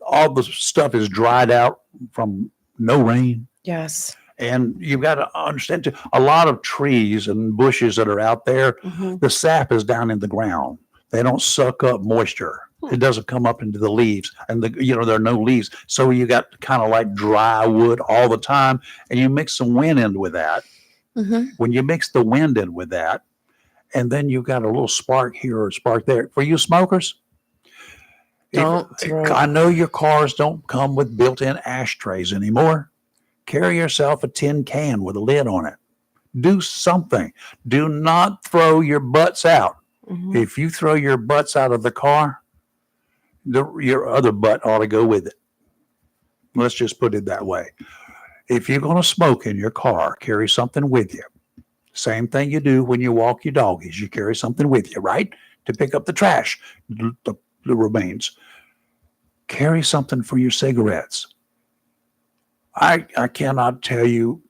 all the stuff is dried out from no rain, yes. and you've got to understand too, a lot of trees and bushes that are out there, Mhm. the sap is down in the ground. They don't suck up moisture. It doesn't come up into the leaves, and there are no leaves. So you got kind of like dry wood all the time, and you mix some wind in with that. Mm-hmm. When you mix the wind in with that, and then you've got a little spark here or a spark there. For you smokers, Don't throw. I know your cars don't come with built-in ashtrays anymore. Carry yourself a tin can with a lid on it. Do something. Do not throw your butts out. Mhm. If you throw your butts out of the car, your other butt ought to go with it. Let's just put it that way. If you're going to smoke in your car, carry something with you. Same thing you do when you walk your doggies. You carry something with you, right? To pick up the trash, the remains. Carry something for your cigarettes. I cannot tell you.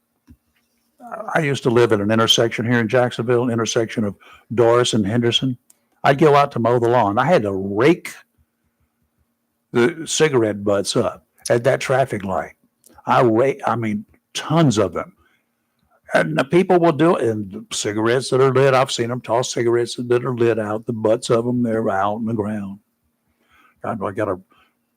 I used to live at an intersection here in Jacksonville, intersection of Doris and Henderson. I'd go out to mow the lawn. I had to rake the cigarette butts up at that traffic light. I mean, tons of them. And the people will do it. And cigarettes that are lit, I've seen them toss cigarettes that are lit out. The butts of them, they're out on the ground. I got a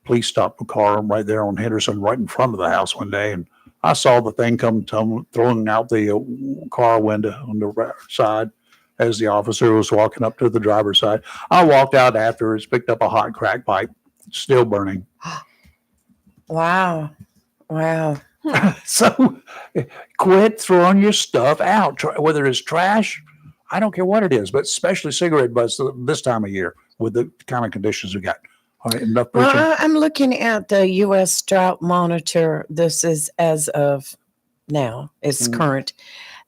police stop a car right there on Henderson, right in front of the house one day. And I saw the thing come throwing out the car window on the side as the officer was walking up to the driver's side. I walked out afterwards, picked up a hot crack pipe, still burning. Wow. Wow. So quit throwing your stuff out, whether it's trash. I don't care what it is, but especially cigarette butts this time of year with the kind of conditions we got. All right, enough preaching. Well, I'm looking at the U.S. Drought Monitor. This is as of now. It's current.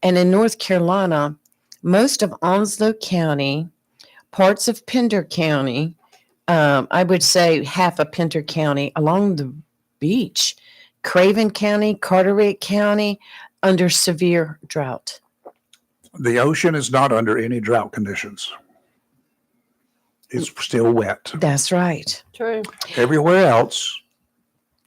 And in North Carolina, most of Onslow County, parts of Pender County, I would say half of Pender County along the beach, Craven County, Carteret County, under severe drought. The ocean is not under any drought conditions. It's still wet. That's right. True. Everywhere else,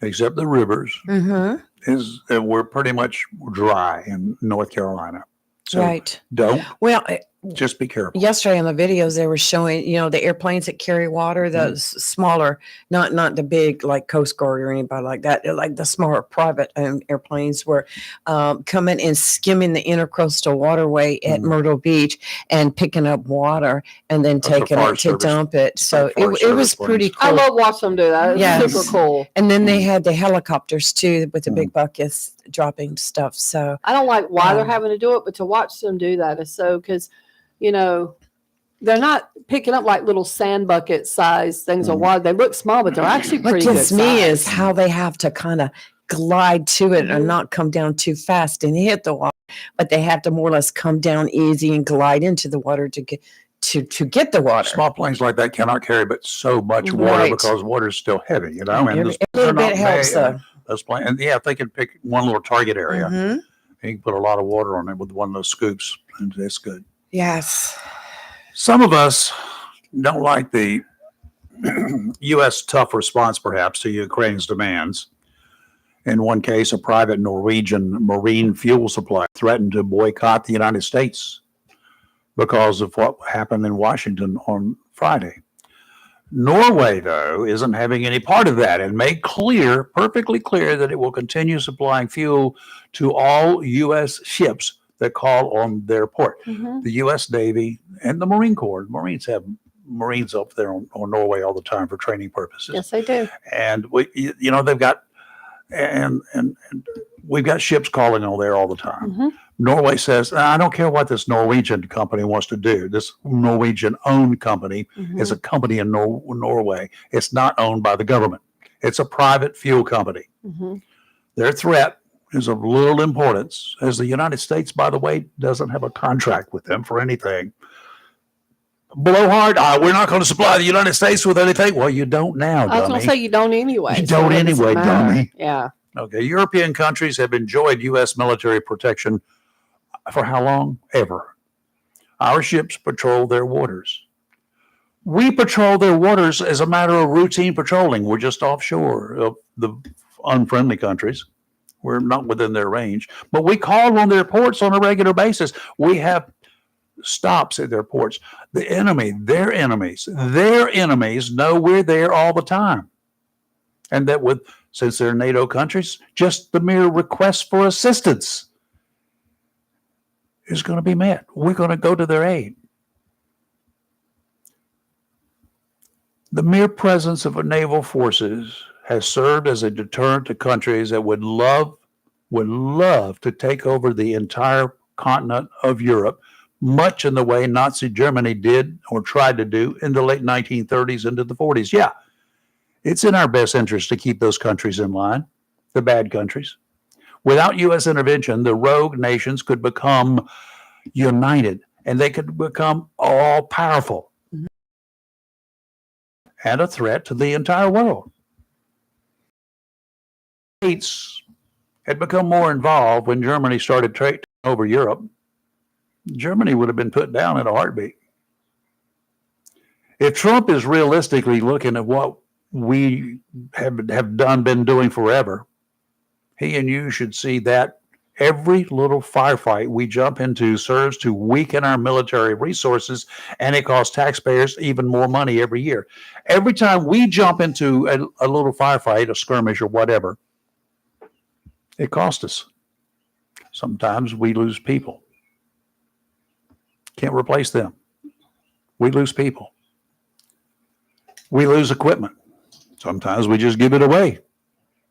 except the rivers, Mm-hmm. we're pretty much dry in North Carolina. So Right. don't, Well, just be careful. yesterday on the videos they were showing, the airplanes that carry water, the smaller, not the big like Coast Guard or anybody like that, like the smaller private owned airplanes were coming and skimming the intercoastal waterway at Myrtle Beach and picking up water and then That's the taking Forest it to Service. dump it. So Forest it was Service pretty planes. cool. I love watching them do that. It's Yes. super cool. And then they had the helicopters too with the big buckets dropping stuff. So I don't like why they're Um, having to do it, but to watch them do that is so because, they're not picking up like little sand bucket size things of water. They look small, but they're actually what pretty good gets me size. is how they have to kind of glide to it Mhm. and not come down too fast and hit the water, but they have to more or less come down easy and glide into the water to get get the water. Small planes like that cannot carry but so much water Right. because water is still heavy, and Every those little they're not bit helps made- though. Those planes, and if they can pick one little target area, Mhm. you can put a lot of water on it with one of those scoops, and it's good. Yes. Some of us don't like the U.S. tough response, perhaps, to Ukraine's demands. In one case, a private Norwegian marine fuel supply threatened to boycott the United States because of what happened in Washington on Friday. Norway, though, isn't having any part of that and made clear, perfectly clear, that it will continue supplying fuel to all U.S. ships that call on their port. Mhm. The U.S. Navy and the Marine Corps. Marines have Marines up there on Norway all the time for training purposes. Yes, they do. And they've got and we've got ships calling on there all the time. Mhm. Norway says, I don't care what this Norwegian company wants to do. This Norwegian-owned company is a company in Norway. It's not owned by the government. It's a private fuel company. Mhm. Their threat is of little importance, as the United States, by the way, doesn't have a contract with them for anything. Blowhard, we're not going to supply the United States with anything. Well, you don't now, I was going dummy. to say you don't anyway. You so don't it doesn't anyway, matter. dummy. Yeah. Okay, European countries have enjoyed U.S. military protection for how long? Ever. Our ships patrol their waters. We patrol their waters as a matter of routine patrolling. We're just offshore of the unfriendly countries. We're not within their range, but we call on their ports on a regular basis. We have stops at their ports. The enemy, their enemies know we're there all the time. And that since they're NATO countries, just the mere request for assistance is going to be met. We're going to go to their aid. The mere presence of naval forces has served as a deterrent to countries that would love to take over the entire continent of Europe, much in the way Nazi Germany did or tried to do in the late 1930s into the 40s. Yeah, it's in our best interest to keep those countries in line, the bad countries. Without U.S. intervention, the rogue nations could become united and they could become all powerful and a threat to the entire world. States had become more involved when Germany started taking over Europe. Germany would have been put down in a heartbeat. If Trump is realistically looking at what we been doing forever, he and you should see that every little firefight we jump into serves to weaken our military resources, and it costs taxpayers even more money every year. Every time we jump into a little firefight, a skirmish or whatever, it costs us. Sometimes we lose people. Can't replace them. We lose people. We lose equipment. Sometimes we just give it away.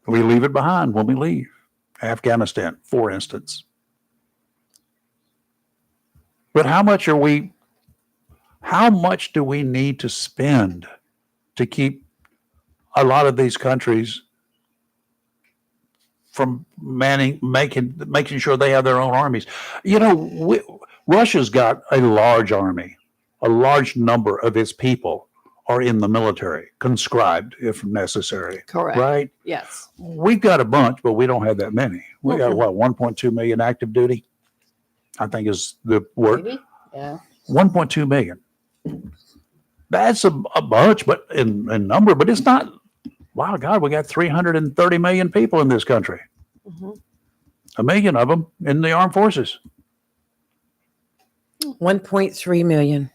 We leave it behind when we leave. Afghanistan, for instance. But how much do we need to spend to keep a lot of these countries from making sure they have their own armies? You know, Russia's got a large army. A large number of its people are in the military, conscribed if necessary. Correct. Right? Yes. We've got a bunch, but we don't have that many. We got 1.2 million active duty, I think is the word. Maybe? Yeah. 1.2 million. That's a bunch, but in number, but it's not. Wow, God, we got 330 million people in this country. Mm-hmm. 1 million of them in the armed forces. 1.3 million.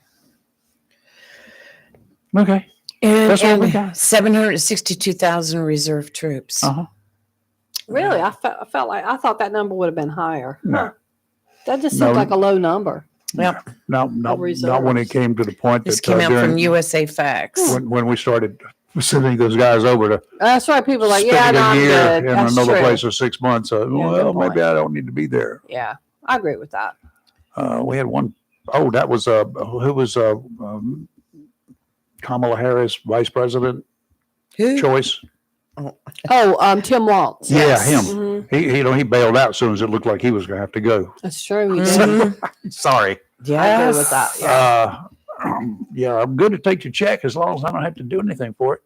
Okay. That's what we got. 762,000 reserve troops. Uh-huh. Really? I thought that number would have been higher. No. That just No. seems like a low number. Yep. Not when it came to the point This that came out from USA Facts. when we started sending those guys over to That's right. People are like, yeah, spending no, a I'm year good. in That's another true. place for 6 months. good Well, point. maybe I don't need to be there. Yeah, I agree with that. We had one. Oh, that was who was Kamala Harris vice president Who? choice? Oh, Tim Walz. Yeah, him. Mhm. He bailed out as soon as it looked like he was going to have to go. That's true. He did. Mhm. Sorry. I agree with that. Yeah. Yeah, I'm good to take your check as long as I don't have to do anything for it.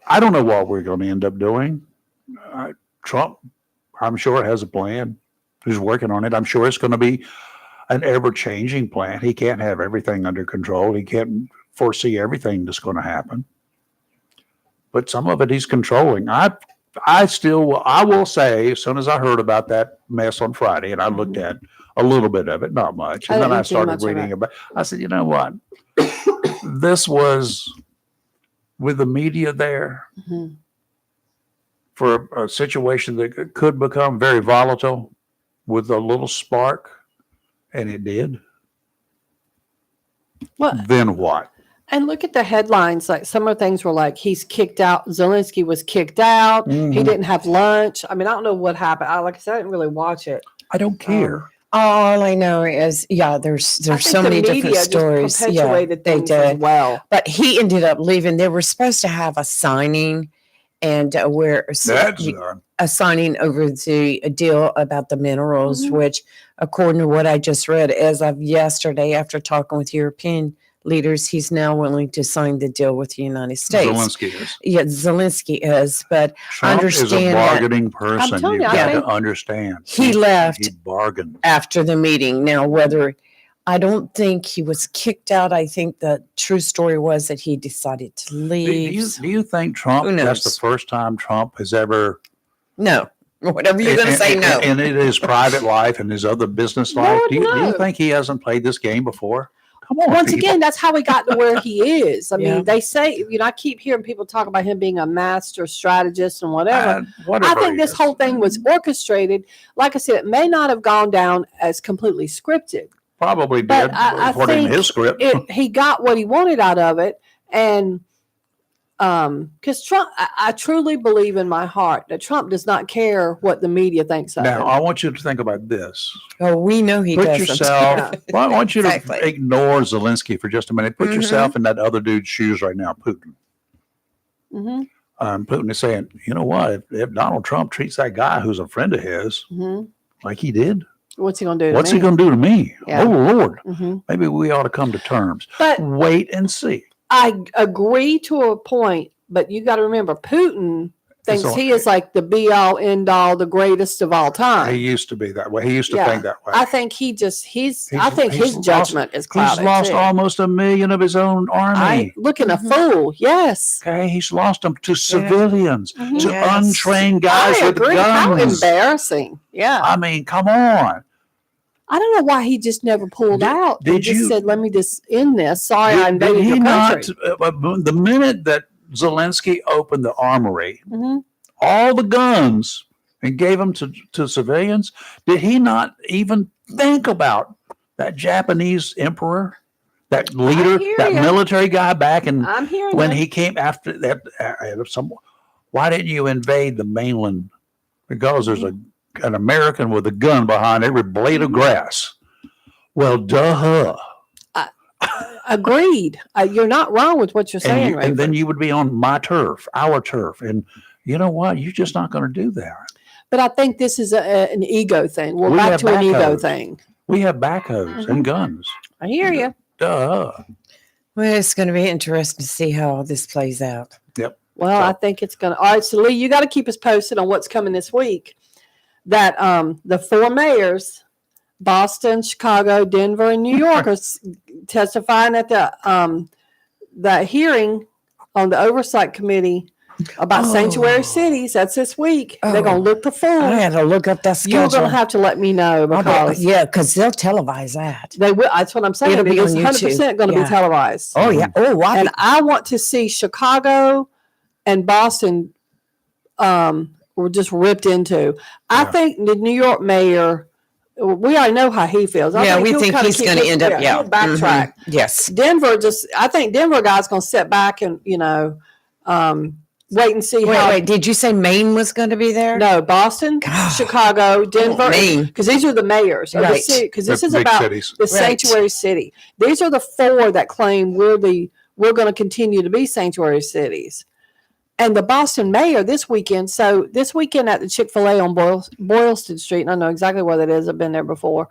I don't know what we're going to end up doing. Trump, I'm sure, has a plan. He's working on it. I'm sure it's going to be an ever-changing plan. He can't have everything under control. He can't foresee everything that's going to happen. But some of it he's controlling. I will say, as soon as I heard about that mess on Friday, and I looked at a little bit of it, not much, I and then didn't I see started much of reading it. about. I said, you know what? This was with the media there Mhm. for a situation that could become very volatile with a little spark, and it did. Well, Then what? and look at the headlines. Like some of the things were like, he's kicked out. Zelensky was kicked out. He Mhm. didn't have lunch. I mean, I don't know what happened. Like I said, I didn't really watch it. I don't care. All I know is, there's I think so the many different media just stories. perpetuated they things as did. well. But he ended up leaving. They were supposed to have a signing, and That's done. a signing over a deal about the minerals, Mhm. which, according to what I just read, as of yesterday, after talking with European leaders, he's now willing to sign the deal with the United States. Zelensky is. Yeah, Zelensky is, but Trump is a understand that- bargaining person. telling You've you, I got to think understand. he left He bargained. after the meeting. Now, I don't think he was kicked out. I think the true story was that he decided to Do leave. you think Trump? Who That's the knows? first time Trump has ever. No, whatever you're going to say, no. And in his private life and his other business life, Lord, do you no. think he hasn't played this game before? Come on. Once people. again, that's how he got to where he is. I Yeah. mean, they say, I keep hearing people talk about him being a master strategist and whatever. Whatever I think he this is. whole thing was orchestrated. Like I said, it may not have gone down as completely scripted, probably But did, I according to think his script. he got what he wanted out of it. And because Trump, I truly believe in my heart that Trump does not care what the media thinks of Now, him. I want you to think about this. Oh, we know he Put doesn't. yourself, well, I want you Exactly. to ignore Zelensky for just a minute. Put Mhm. yourself in that other dude's shoes right now, Putin. Mm-hmm, Putin is saying, you know what? If Donald Trump treats that guy who's a friend of his mm-hmm. like he did, What's he going to do? what's to he me? going to do to me? Yeah. Oh, Lord. Mm-hmm. Maybe we ought to come to terms. But Wait and see. I agree to a point, but you got to remember, Putin thinks So- he is like the be all, end all, the greatest of all He time. used to be that way. He used to Yeah. think that way. I think I think he's his lost- judgment is clouded. He's lost too. almost 1 million of his own army. Looking a Mhm. fool. Yes. Okay, he's lost them to civilians, Mhm. to Yes. untrained guys I with agree. How guns. embarrassing. Yeah. I mean, come on. I don't know why he just never pulled Did- out. did and just you- said, let me just end this. Sorry, I Did invaded he your not? country. The minute that Zelensky opened the armory, Hmm. all the guns, and gave them to civilians, did he not even think about that Japanese emperor, that leader, hear that ya. military guy back in I'm hearing when you. he came after that? Why didn't you invade the mainland? Because there's an American with a gun behind every blade of grass. Well, duh. Agreed. You're not wrong with what you're saying, And then Rayford. you would be on my turf, our turf. And you know what? You're just not going to do that. But I think this is an ego thing. We're We back have to an ego backhoes. thing. We have backhoes and guns. I hear you. Duh. Well, it's going to be interesting to see how all this plays out. Well, So- I think it's going to. All right, so Lee, you got to keep us posted on what's coming this week. That the 4 mayors, Boston, Chicago, Denver, and New York, are testifying at the hearing on the oversight committee about sanctuary cities. That's this week. They're Oh. going to look the fool. I had to look up that You're schedule. going to have to let me know because Yeah, because they'll televise that. they will. That's what I'm saying. It'll be It's on 100% going to YouTube. be televised. Oh, yeah. Oh, wow. And I want to see Chicago and Boston were just ripped into. I Yeah. think the New York mayor, we already know how he feels. I Yeah, we he'll think kinda he's keep going to this- end up, yeah. he'll backtrack. Mhm. Yes. Denver I think Denver guy's going to sit back and, wait and see how. Wait. Did you say Maine was going to be there? No, Boston, God. Chicago, Denver, Maine. because these are the mayors of the Right. city. Because this The is big about cities. the Right. sanctuary city. These are the 4 that claim we're going to continue to be sanctuary cities. And the Boston mayor this weekend. So this weekend at the Chick-fil-A on Boylston Street, and I know exactly where that is. I've been there before.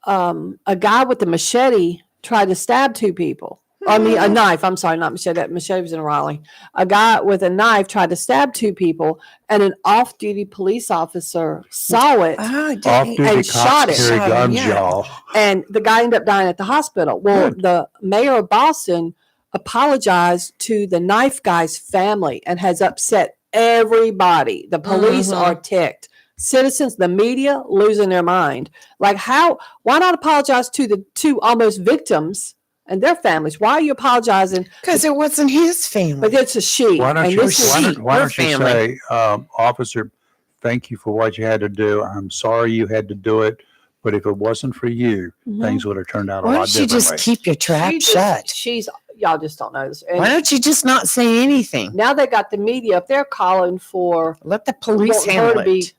A guy with a machete tried to stab 2 people. I mean, a knife. I'm sorry, not machete. That machete was in Raleigh. A guy with a knife tried to stab 2 people, and an off-duty police officer saw it. Off-duty And cops shot him. carry Shot him, guns, yeah. y'all. And the guy ended up dying at the hospital. Well, the mayor of Boston apologized to the knife guy's family and has upset everybody. The police Mhm. are ticked. Citizens, the media losing their mind. Like why not apologize to the 2 almost victims and their families? Why are you apologizing? Because it wasn't his family. But it's a she. Why don't and you, this is- why your don't you family. say, officer, thank you for what you had to do. I'm sorry you had to do it. But if it wasn't for you, Mhm. things would have turned out a Why lot don't you differently. just keep your trap She just- shut? y'all just don't know this. And Why don't you just not say anything? now they got the media up there calling for Let the police wanting her handle to be, it.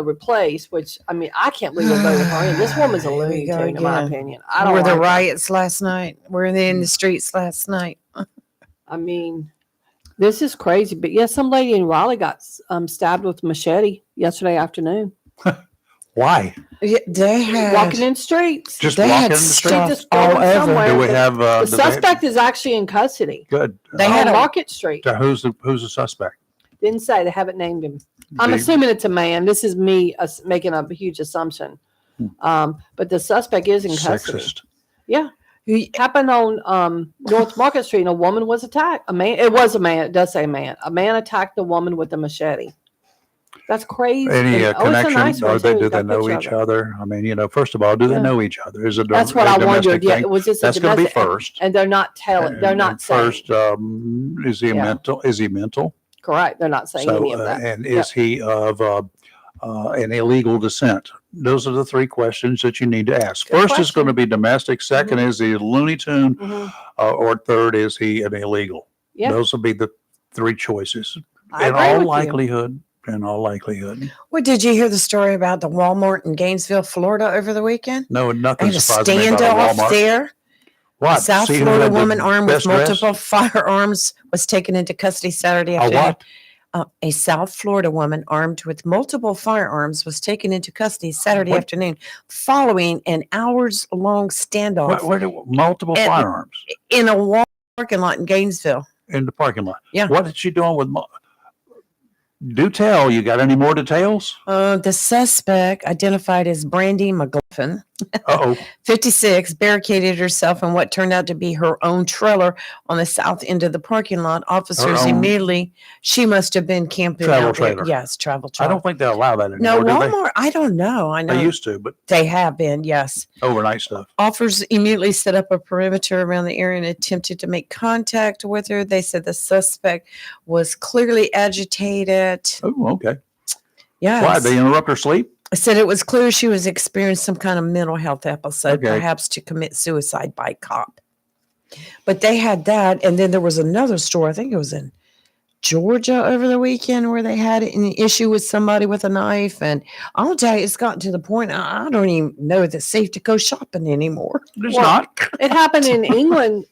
replaced, which I mean, I can't believe they voted her in. This woman's a Here we loony go tune, in my again. opinion. I don't Were there like her. riots last night? Were they in the streets last night? I mean, this is crazy. But yeah, some lady in Raleigh got stabbed with a machete yesterday afternoon. Why? Yeah, they had Walking in the streets. Just They walking had in the street? stuff Just all going over. somewhere. Do we have, The do they- suspect is actually in custody Good. They on had a- Market Street. Who's the suspect? Didn't say. They haven't named him. I'm The- assuming it's a man. This is me making a huge assumption. But the suspect is in custody. Sexist. Yeah. Happened on North Market Street, and a woman was attacked. A man. It was a man. It does say man. A man attacked a woman with a machete. That's crazy. Any And- it's a connection? nice one, Or they, too. do Got they a know picture of each it. other? I mean, first of all, do they Yeah. know each other? Is it That's what I domestic wondered. Yeah, thing? was this a That's going to be domestic? first. And they're not telling. They're not saying. First, is he Yeah. mental? Is he mental? Correct. They're not saying any of that. And Yep. is he of and illegal descent? Those are the three questions that you need to ask. Good First is going to question. be domestic. 2nd is he a Looney Tune, Mhm. or third is he an illegal? Yeah. Those will be the three choices. I In agree all with you. likelihood, in all likelihood. Well, did you hear the story about the Walmart in Gainesville, Florida over the weekend? No, They nothing had a surprises me about a standoff Walmart. there. A What? South See who Florida had the woman armed with best dress? multiple firearms was taken into custody Saturday A afternoon. what? A South Florida woman armed with multiple firearms was taken into custody Saturday What? afternoon following an hours-long standoff Where do multiple And- firearms in a Walmart parking lot in Gainesville. in the parking lot? Yeah. What is she doing with? Do tell. You got any more details? The suspect, identified as Brandy McGuffin, Uh-oh. 56, barricaded herself in what turned out to be her own trailer on the south end of the parking lot. Officers own immediately, she must have been camping travel out there. trailer. Yes, travel I trailer. don't think they allow that No, anymore, do Walmart, I don't know. I they? know They used to, but they have been, yes. overnight stuff. Officers immediately set up a perimeter around the area and attempted to make contact with her. They said the suspect was clearly agitated. Oh, okay. Yes. Why? They interrupt her sleep? Said it was clear she was experiencing some kind of mental health episode, Okay. perhaps to commit suicide by cop. But they had that. And then there was another store, I think it was in Georgia over the weekend, where they had an issue with somebody with a knife. And I'll tell you, it's gotten to the point I don't even know if it's safe to go shopping anymore. It's Well, not. It happened in England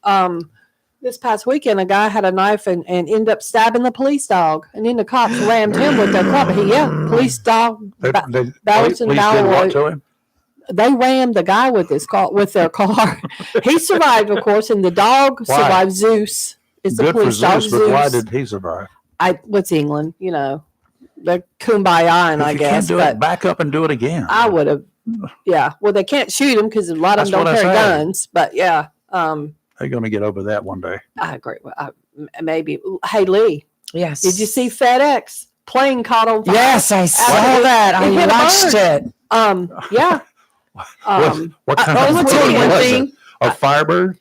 this past weekend. A guy had a knife and ended up stabbing the police dog. And then the cops rammed him with their club. Police dog. They, Balance and police did what Ballard. to him? They rammed the guy with their car. He survived, of course, and the dog Why? survived. Zeus is the Good for police dog. Zeus, but why did he survive? What's England? You know, they're kumbaya, and If I you guess. can't do But it, back up and do it again. I would have. Yeah. Well, they can't shoot him because a lot of That's them don't what I carry said. guns. But yeah. They're going to get over that one day. I agree. Maybe. Hey, Lee, Yes. did you see FedEx plane caught on fire? Yes, I saw After that. it hit I a watched bird. it. Yeah. What kind I of will bird tell you one was thing. it? A firebird?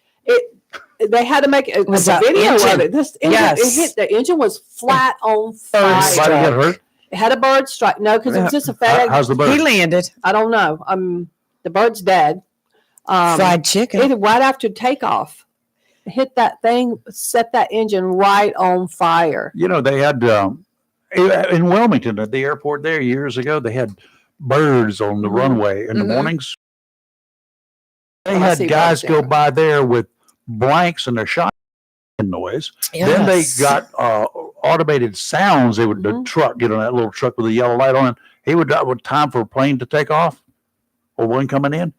They had to make it Was was a that video of engine? it. This engine, Yes. it hit the engine was flat on Bird fire. Anybody get hurt? It had a bird strike. No, because it was just a FedEx. How's the He bird? landed. I don't know. The bird's dead. Fried chicken. It right after takeoff. Hit that thing, set that engine right on fire. You know, they had in Wilmington at the airport there years ago, they had birds on the Mhm. runway in the Mhm. mornings. They Oh, I had see guys birds, go yeah. by there with blanks and their shot noise. Then they Yes. got automated sounds. They would the Mhm. truck, that little truck with the yellow light on it. He would time for a plane to take off or one coming in.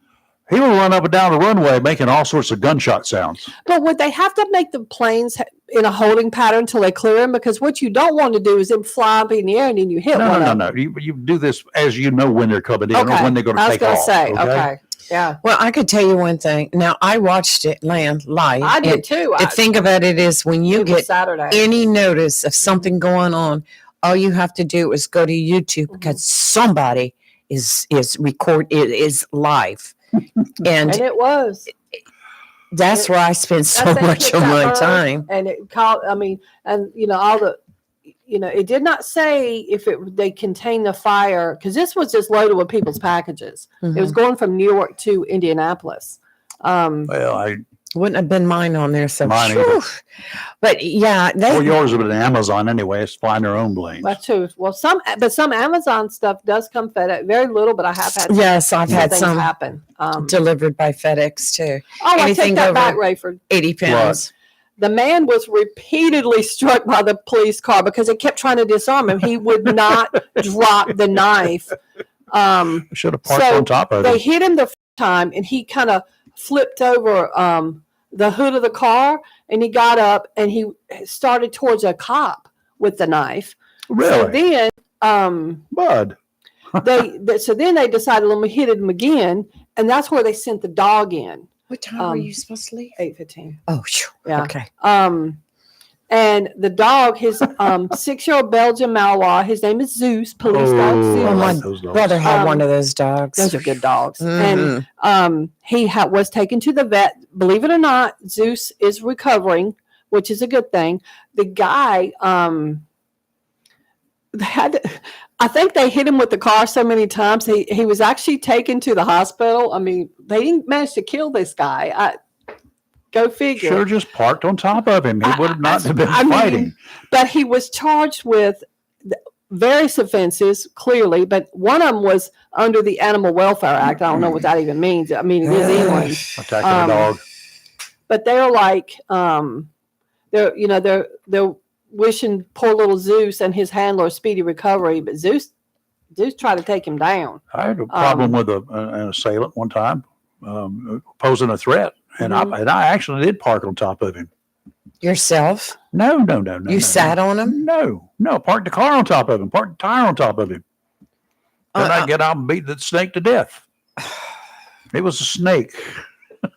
He would run up and down the runway making all sorts of gunshot sounds. But would they have to make the planes in a holding pattern until they clear them? Because what you don't want to do is them fly up in the air and then you hit one of them. No. You do this as you know when they're coming in or Okay. when they're going to I was take going to off. say, okay. Yeah. Well, I could tell you one thing. Now, I watched it land live. I did and too. the thing about it is when you It was get Saturday. any notice of something going on, all you have to do is go to YouTube because somebody is live. And And it was. that's where I spend so That's much hit of that my bird, time. And it called, and all the, it did not say if they contained the fire, because this was just loaded with people's packages. It was going from New York to Indianapolis. Well, Wouldn't have been mine on there. So, Mine either. phew. But yeah, well, yours would have been Amazon anyway. It's flying their own planes. That's true. Well, some Amazon stuff does come FedEx. Very little, but I have had yes, I've had things some happen. delivered by FedEx too. I take anything that over back, Rayford. 80 pounds. The man was repeatedly struck by the police car because it kept trying to disarm him. He would not drop the knife. Should have parked So on top of They it. hit him the first time, and he kind of flipped over the hood of the car, and he got up and he started towards a cop with the knife. So Really? then Bud. so then they decided, let me hit him again, and that's where they sent the dog in. What time were Um, you supposed to leave? 8:15. Oh, phew. Yeah. Okay. And the dog, his 6-year-old Belgian Malinois, his name is Zeus, police dog Zeus. Oh, I my like those dogs. Brother had Um, one of those dogs. Those are good dogs. Mhm. And he was taken to the vet. Believe it or not, Zeus is recovering, which is a good thing. The guy I think they hit him with the car so many times. He was actually taken to the hospital. I mean, they didn't manage to kill this guy. Go figure. Sure, just parked on top of him. He would have not have been I mean, fighting. but he was charged with various offenses, clearly, but one of them was under the Animal Welfare Act. I don't know what that even means. I mean, it is England. Attacking a dog. But they're like, they're wishing poor little Zeus and his handler a speedy recovery, but Zeus tried to take him down. I had a problem with an assailant one time, posing a threat, and I actually did park on top of him. Yourself? No. You sat on him? No. Parked the car on top of him. Parked the tire on top of him. Then I get out and beat the snake to death. It was a snake.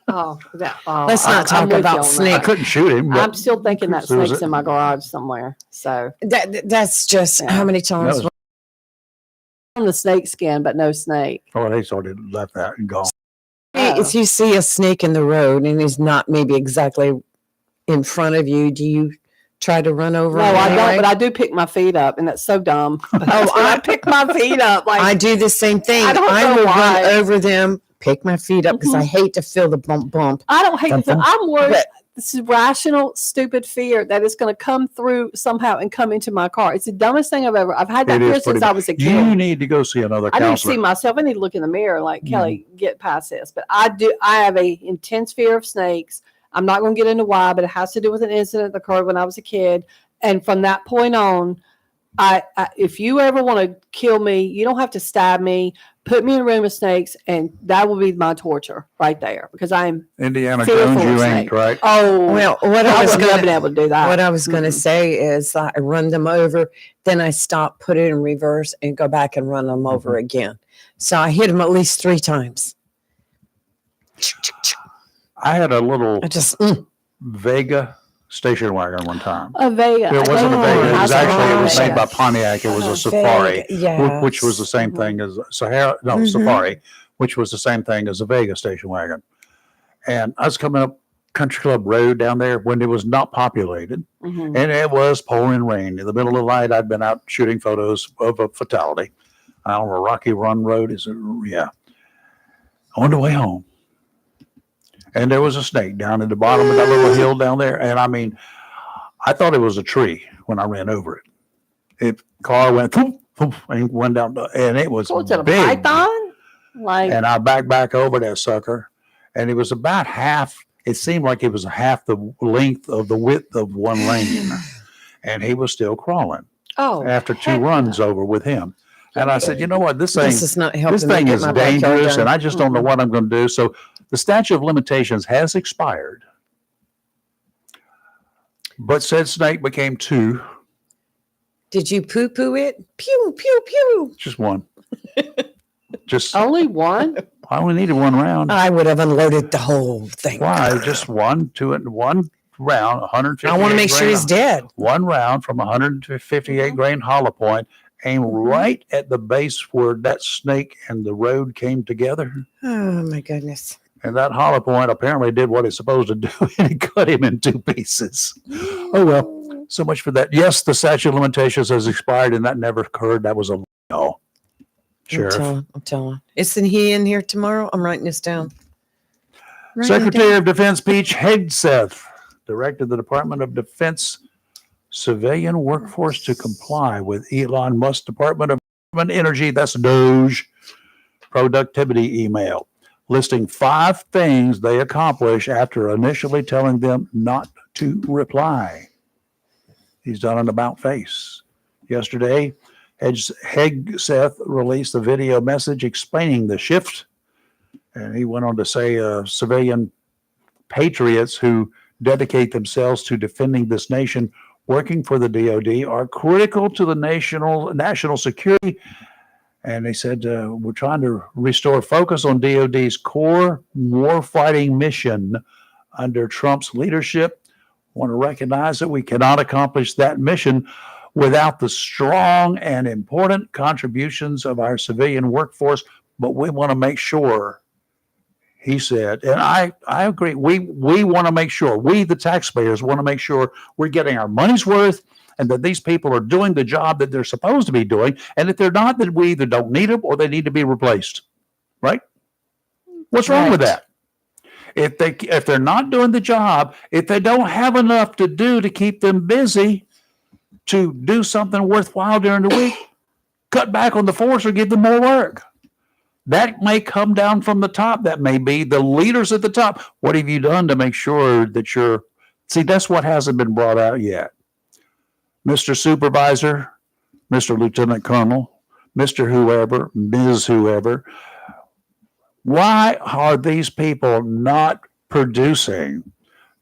Let's not talk about I snake. couldn't shoot him. I'm still thinking that snake's in my garage somewhere. So That's just how many times? on the snake skin, but no snake. Oh, they sort of left that and gone. If you see a snake in the road and he's not maybe exactly in front of you, do you try to run over No, him I don't, anyway? but I do pick my feet up, and that's so dumb. I pick my feet up. Like I do the same thing. I don't know will why. run over them, pick my feet up because I hate to feel the bump. I don't hate Something. it. I'm worried. But- This is rational, stupid fear that it's going to come through somehow and come into my car. It's the dumbest thing I've had that It is fear since pretty I bad. was a kid. You need to go see another I need to counselor. see myself. I need to look in the mirror like, Kelly, get past this. But I have a intense fear of snakes. I'm not going to get into why, but it has to do with an incident that occurred when I was a kid. And from that point on, if you ever want to kill me, you don't have to stab me. Put me in a room of snakes, and that will be my torture right there because I'm Indiana fearful Jones, of you snakes. ain't, right? Oh, Well, what I I was would never been going able to do that. what I was going to say is I run them over, then I stop, put it in reverse, and go back and run them over again. So I hit them at least 3 times. I had a little I just Vega station wagon one time. A Vega. It wasn't a Oh, Vega. It was I actually, it was saw made by Vega. Pontiac. It was a Vega, Safari, yes. which was the same thing as Sahara. No, Mhm. Safari, which was the same thing as a Vega station wagon. And I was coming up Country Club Road down there when it was not populated, Mhm. and it was pouring rain. In the middle of the night, I'd been out shooting photos of a fatality on a Rocky Run Road. On the way home. And there was a snake down at the bottom of that little hill down there. And I mean, I thought it was a tree when I ran over it. Car went thump, thump, and went down, and it was What's it, a big. python? Like, And I back over that sucker, and it was about half. It seemed like it was half the length of the width of one lane, and he was still crawling after 2 heck runs over with him. And I said, you know what, this this is not helping. thing me get is my backyard dangerous, done. and I just don't know what I'm going to do. So the statute of limitations has expired, but said snake became 2, Did you poo it? Pew pew pew. just 1. Just only one? I only needed 1 round. I would have unloaded the whole thing. Why? Just 1, 2, and 1 round. 150. I want to make sure he's dead. 1 round from 158 grain hollow point, aimed right at the base where that snake and the road came together. Oh my goodness. And that hollow point apparently did what it's supposed to do, and it cut him in 2 pieces. Oh, well, so much for that. Yes, the statute of limitations has expired, and that never occurred. That was a no. Sheriff. I'm telling. Isn't he in here tomorrow? I'm writing this down. Secretary of Defense Pete Hegseth directed the Department of Defense civilian workforce to comply with Elon Musk's Department of Energy, that's Doge, productivity email, listing 5 things they accomplish after initially telling them not to reply. He's done an about face. Yesterday, Hegseth released a video message explaining the shift, and he went on to say civilian patriots who dedicate themselves to defending this nation working for the DOD are critical to the national security. And they said, we're trying to restore focus on DOD's core warfighting mission under Trump's leadership. Want to recognize that we cannot accomplish that mission without the strong and important contributions of our civilian workforce. But we want to make sure, he said, and I agree, we want to make sure, we the taxpayers want to make sure we're getting our money's worth and that these people are doing the job that they're supposed to be doing. And if they're not, then we either don't need them or they need to be replaced. Right? What's wrong with Right. that? If they're not doing the job, if they don't have enough to do to keep them busy to do something worthwhile during the week, cut back on the force or give them more work. That may come down from the top. That may be the leaders at the top. What have you done to make sure that see, that's what hasn't been brought out yet. Mr. Supervisor, Mr. Lieutenant Colonel, Mr. Whoever, Ms. Whoever, why are these people not producing?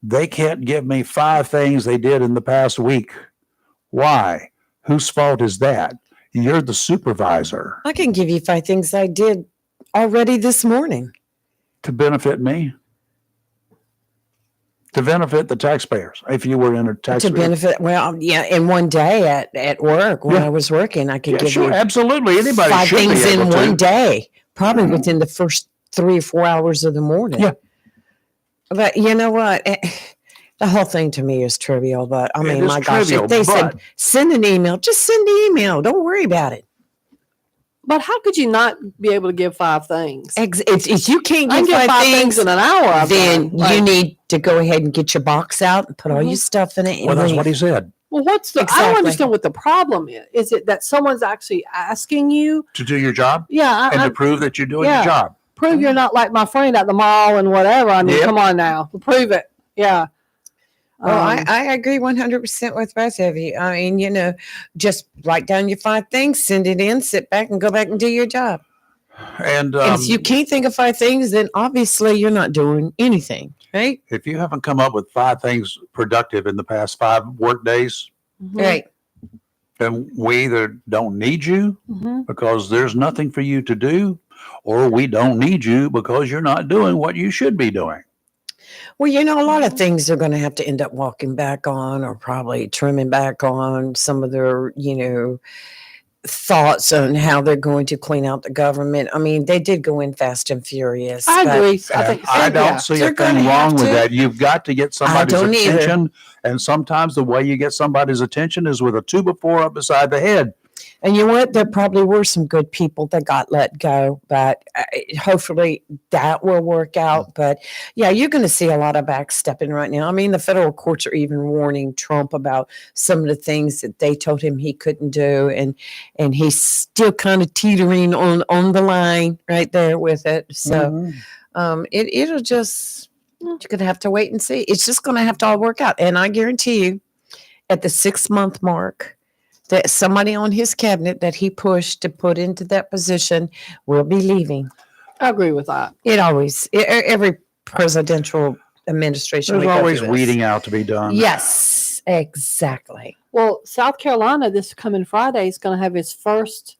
They can't give me 5 things they did in the past week. Why? Whose fault is that? You're the supervisor. I can give you 5 things I did already this morning. To benefit me? To benefit the taxpayers, if you were in a taxpayer. To benefit, well, yeah, in one day at work when Yeah. I was working, I could Yeah, give sure, you absolutely. Anybody 5 should things be able in to. one day, probably within the first 3 or 4 hours of the morning. Yeah. But you know what? The whole thing to me is trivial, but I It mean, is my gosh, trivial, if they said, but- send an email, just send the email. Don't worry about it. But how could you not be able to give 5 things? If you can't I can get give 5 things things, in an hour. I then bet. Like, you need to go ahead and get your box out and put all your stuff in it. And Well, that's leave. what he said. well, what's the? I Exactly. don't understand what the problem is. Is it that someone's actually asking you? To do your job Yeah, and I to prove that you're doing yeah. your job. prove you're not like my friend at the mall and whatever. I mean, Yep. come on now, prove it. Yeah. Well, Um, I agree 100% with both of you. I mean, just write down your 5 things, send it in, sit back and go back and do your job. And And if you can't think of 5 things, then obviously you're not doing anything, right? if you haven't come up with 5 things productive in the past 5 work days, mhm, Right. then we either don't need you mhm. because there's nothing for you to do, or we don't need you because you're not doing what you should be doing. Well, a lot of things they're going to have to end up walking back on or probably trimming back on some of their, thoughts on how they're going to clean out the government. I mean, they did go in fast and furious. I but- agree. I And think I don't yeah. see They're a gonna thing have wrong with to. that. You've got to get somebody's don't either. attention. And sometimes the way you get somebody's attention is with a 2x4 up beside the head. And you know what? There probably were some good people that got let go, but hopefully that will work out. But yeah, you're going to see a lot of backstepping right now. I mean, the federal courts are even warning Trump about some of the things that they told him he couldn't do, and he's still kind of teetering on the line right there with it. So it'll just you're going to have to wait and see. It's just going to have to all work out, and I guarantee you, at the 6-month mark, that somebody on his cabinet that he pushed to put into that position will be leaving. I agree with that. Every presidential administration. There's we go always through this. weeding out to be done. Yes, exactly. Well, South Carolina this coming Friday is going to have his first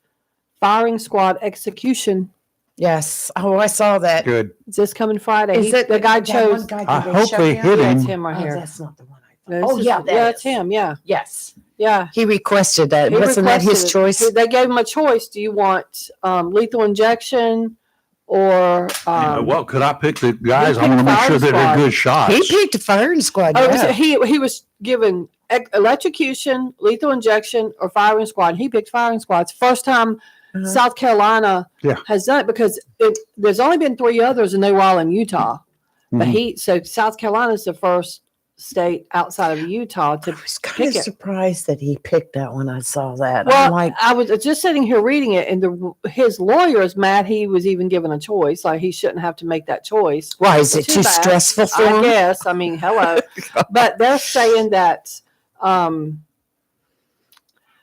firing squad execution. Yes. Oh, I saw that. Good. It's this coming Friday. Is it The guy that chose. one guy I that hope shut they down? hit Yeah, it's him. him right Oh, here. that's not the one I No, thought. this Oh, is- yeah, that yeah, it's is. him. Yeah, Yes. yeah. He requested that. He Wasn't that his requested it. choice? They gave him a choice. Do you want lethal injection or? Well, could I pick the guys? I picked want to make sure fire that they're squad. good shots. He picked a firing squad. Oh, Yeah. he was given electrocution, lethal injection, or firing squad. He picked firing squads. First time Uh-huh. South Carolina Yeah. has done it because there's only been 3 others and they were all in Utah. But Mhm. so South Carolina is the first state outside of Utah to I was kind pick of it. surprised that he picked that when I saw that. Well, I'm like, I was just sitting here reading it, and his lawyer is mad he was even given a choice. Like he shouldn't have to make that choice. why is it Too too bad. stressful for I him? guess. I mean, hello. But they're saying that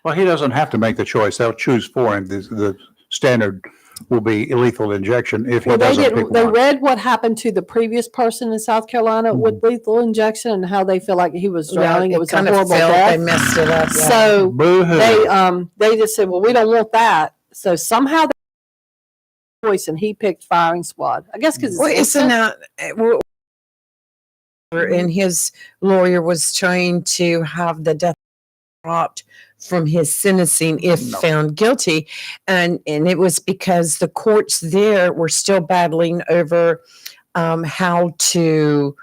Well, he doesn't have to make the choice. They'll choose for him. The standard will be lethal injection if he well, they doesn't did. pick They one. read what happened to the previous person in South Carolina with lethal injection and how they feel like he was drowning. Yeah, it was a kind of horrible felt death. they messed it up. Yeah. So Boo-hoo. they just said, well, we don't want that. So somehow they choice, and he picked firing squad. I guess because Well, isn't that and his lawyer was trying to have the death dropped from his sentencing if No. found guilty, and it was because the courts there were still battling over how to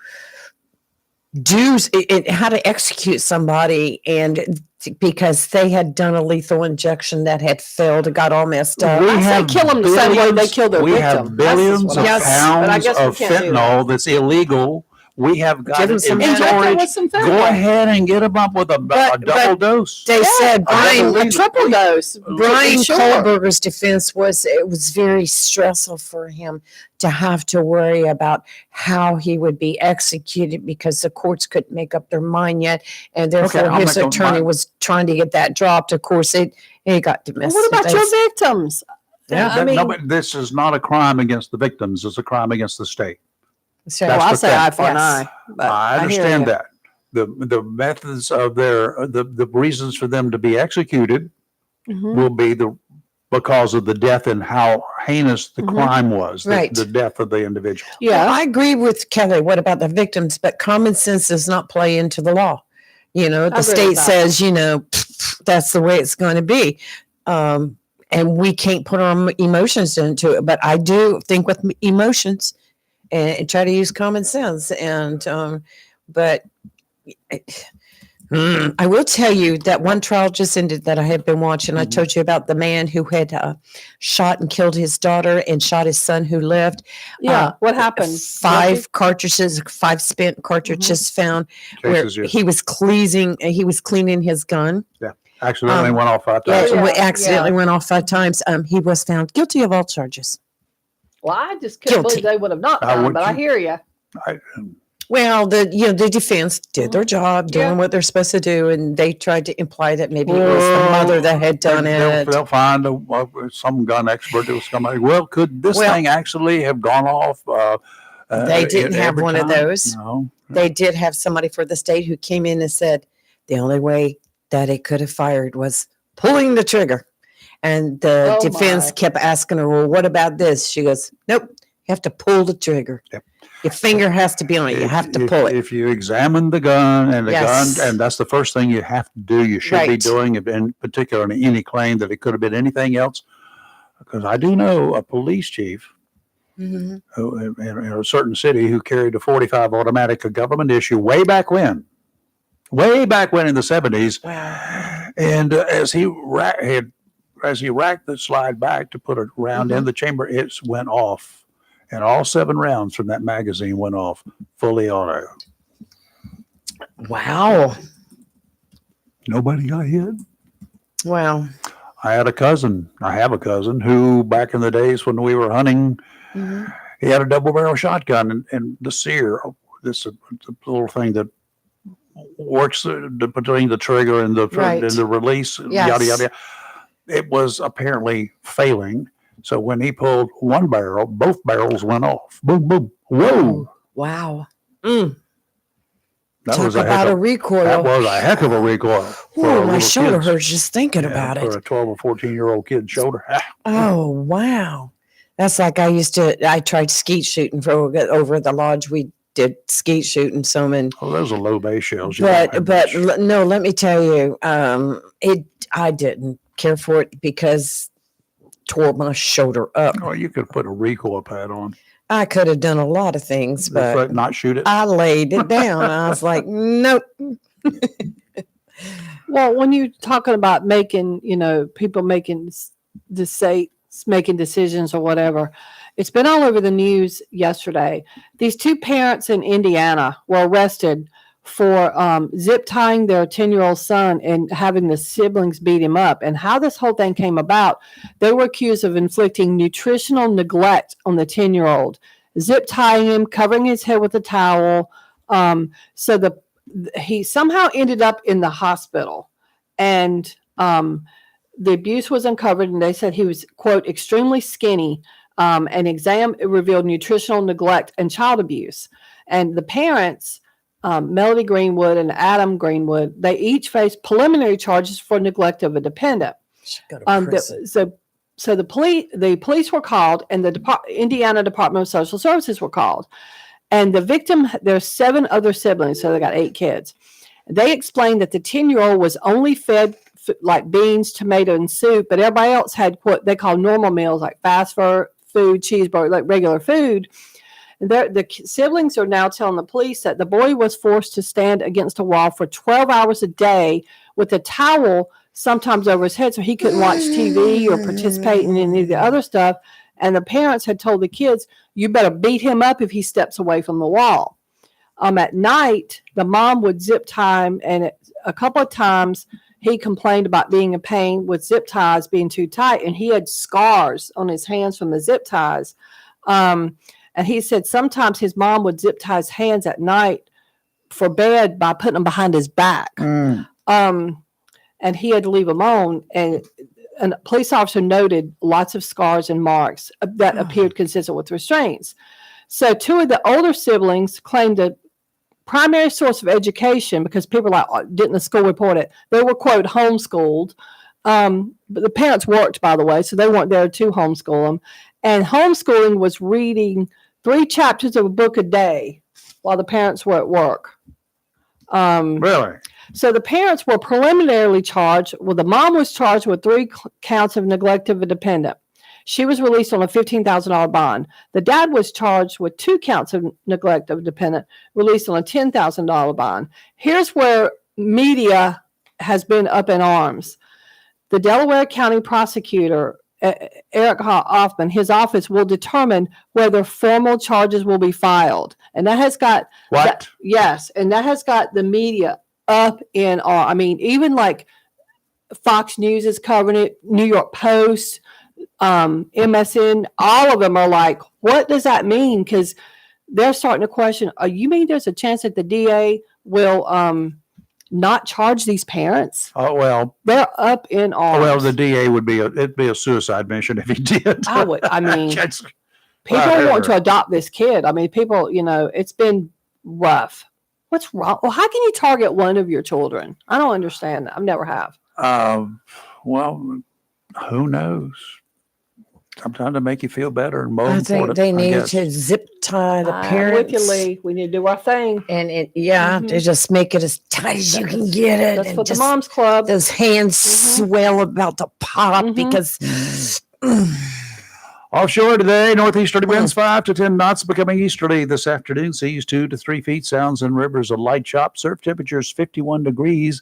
how to execute somebody, and because they had done a lethal injection that had failed and got all messed up. We I say have kill them the same way they kill their we victim. have billions of Yes, but I pounds guess we of can't do that. fentanyl that's illegal. We have got Give 'em it some in fentanyl. Inject them storage. with some Go fentanyl. ahead and get them up with a But- double dose. They said I Brian, believe A triple dose. to be Brian sure. Kohlberger's defense was it was very stressful for him to have to worry about how he would be executed because the courts couldn't make up their mind yet, and therefore I'll his make up attorney mine. was trying to get that dropped. Of course, it got Well, dismissed. what about your victims? Yeah, I mean, no, but this is not a crime against the victims. It's a crime against the state. So, That's well, I the say thing. eye for an Yes. eye. But I hear understand you. that. The methods of the reasons for them to be executed Mhm. will be because of the death and how heinous the Mhm. crime was, Right. the death of the individual. Yeah. Well, I agree with Kelly. What about the victims? But common sense does not play into the law. The agree with state that. says, that's the way it's going to be. And we can't put our emotions into it. But I do think with emotions and try to use common sense. And, but I will tell you that one trial just ended that I have been watching. I Mhm. told you about the man who had shot and killed his daughter and shot his son who lived. Yeah. What happened? Five spent cartridges found where Cases, yes. he was cleaning his gun. Accidentally went off 5 Yeah, times. Yeah, accidentally went off 5 times. He was found guilty of all charges. Well, I just couldn't Guilty. believe they would have not I done, would but I too. hear you. Well, the defense did their job, doing Yeah. what they're supposed to do, and they tried to imply that maybe it was the mother that had done it. They'll find some gun expert that was somebody. Well, could this Well, thing actually have gone off? They didn't have every one of time? those. No. They did have somebody for the state who came in and said the only way that it could have fired was pulling the trigger. And the Oh, defense my. kept asking her, well, what about this? She goes, nope, you have to pull the trigger. Yep. Your finger has to be on it. You have to pull it. If you examine the gun and Yes. and that's the first thing you have to do. You should be Right. doing, in particular, on any claim that it could have been anything else. Because I do know a police chief Mhm. who, in a certain city who carried a 45 automatic, a government issue way back when in the 70s. Wow. And as he racked the slide back to put a round in the chamber, it went off. And all 7 rounds from that magazine went off fully auto. Wow. Nobody got hit. Wow. I have a cousin who, back in the days when we were hunting, Mhm. he had a double barrel shotgun, and the sear, this little thing that works between the trigger and the Right. and the release, Yes. yada yada. It was apparently failing. So when he pulled one barrel, both barrels went off. Boom, boom. Whoa! Wow. That Talk was a about heck a of, recoil. that was a heck of a recoil. for Oh, a my little shoulder kid's- hurts just thinking yeah, about for it. a 12 or 14-year-old kid's shoulder. Oh, wow. That's like I tried skeet shooting over the lodge. We did skeet shooting some, and Well, those are low base shells. You don't have but much. no, let me tell you, I didn't care for it because it tore my shoulder up. Oh, you could put a recoil pad on, I could have done a lot of things, but not shoot it. I laid it down. I was like, nope. Well, when you're talking about making, people making making decisions or whatever, it's been all over the news yesterday. These 2 parents in Indiana were arrested for zip tying their 10-year-old son and having the siblings beat him up. And how this whole thing came about, they were accused of inflicting nutritional neglect on the 10-year-old, zip tying him, covering his head with a towel. So he somehow ended up in the hospital, and the abuse was uncovered, and they said he was, quote, extremely skinny. An exam revealed nutritional neglect and child abuse. And the parents, Melody Greenwood and Adam Greenwood, they each faced preliminary charges for neglect of a dependent. Should go to prison. So the police were called, and the Indiana Department of Social Services were called. And the victim, there's 7 other siblings, so they got 8 kids. They explained that the 10-year-old was only fed like beans, tomato, and soup, but everybody else had what they call normal meals, like fast food, cheeseburger, like regular food. The siblings are now telling the police that the boy was forced to stand against a wall for 12 hours a day with a towel sometimes over his head so he couldn't watch TV or participate in any of the other stuff. And the parents had told the kids, you better beat him up if he steps away from the wall. At night, the mom would zip tie him, and a couple of times he complained about being in pain with zip ties being too tight, and he had scars on his hands from the zip ties. And he said sometimes his mom would zip tie his hands at night for bed by putting them behind his back. And he had to leave them on. And a police officer noted lots of scars and marks that appeared consistent with restraints. So 2 of the older siblings claimed the primary source of education, because people are like, didn't the school report it? They were, quote, homeschooled. But the parents worked, by the way, so they weren't there to homeschool them. And homeschooling was reading 3 chapters of a book a day while the parents were at work. Really? So the parents were preliminarily charged. Well, the mom was charged with 3 counts of neglect of a dependent. She was released on a $15,000 bond. The dad was charged with 2 counts of neglect of a dependent, released on a $10,000 bond. Here's where media has been up in arms. The Delaware County prosecutor, Eric Hoffman, his office will determine whether formal charges will be filed. And that has got What? yes, and that has got the media up in arms. I mean, even like Fox News is covering it, New York Post, MSN, all of them are like, what does that mean? Because they're starting to question, you mean there's a chance that the DA will not charge these parents? Oh, well. They're up in arms. Well, the DA it'd be a suicide mission if he did. I mean, Just- people whatever. want to adopt this kid. I mean, people, it's been rough. What's wrong? Well, how can you target one of your children? I don't understand that. I've never have. Well, who knows? Sometimes to make you feel better and more I think important. they I need guess. to zip tie the I'm parents. with you, Lee. We need to do our thing. And to Mhm. just make it as tight as you can get it. That's and what the just Moms Club. those hands Mhm. swell about to pop Mhm. because Offshore today, northeasterly winds 5 to 10 knots, becoming easterly this afternoon. Seas 2 to 3 feet. Sounds and rivers a light chop. Surf temperatures 51 degrees.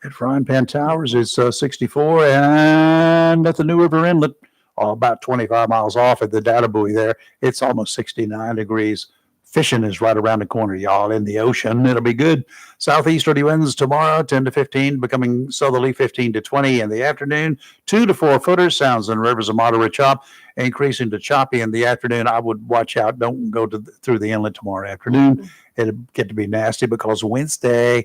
At Frying Pan Towers, it's 64. And at the New River Inlet, about 25 miles off at the data buoy there, it's almost 69 degrees. Fishing is right around the corner, y'all, in the ocean. It'll be good. Southeasterly winds tomorrow, 10 to 15, becoming southerly 15 to 20 in the afternoon. 2 to 4 footers, sounds and rivers a moderate chop, increasing to choppy in the afternoon. I would watch out. Don't go through the inlet tomorrow afternoon. It'll get to be nasty because Wednesday,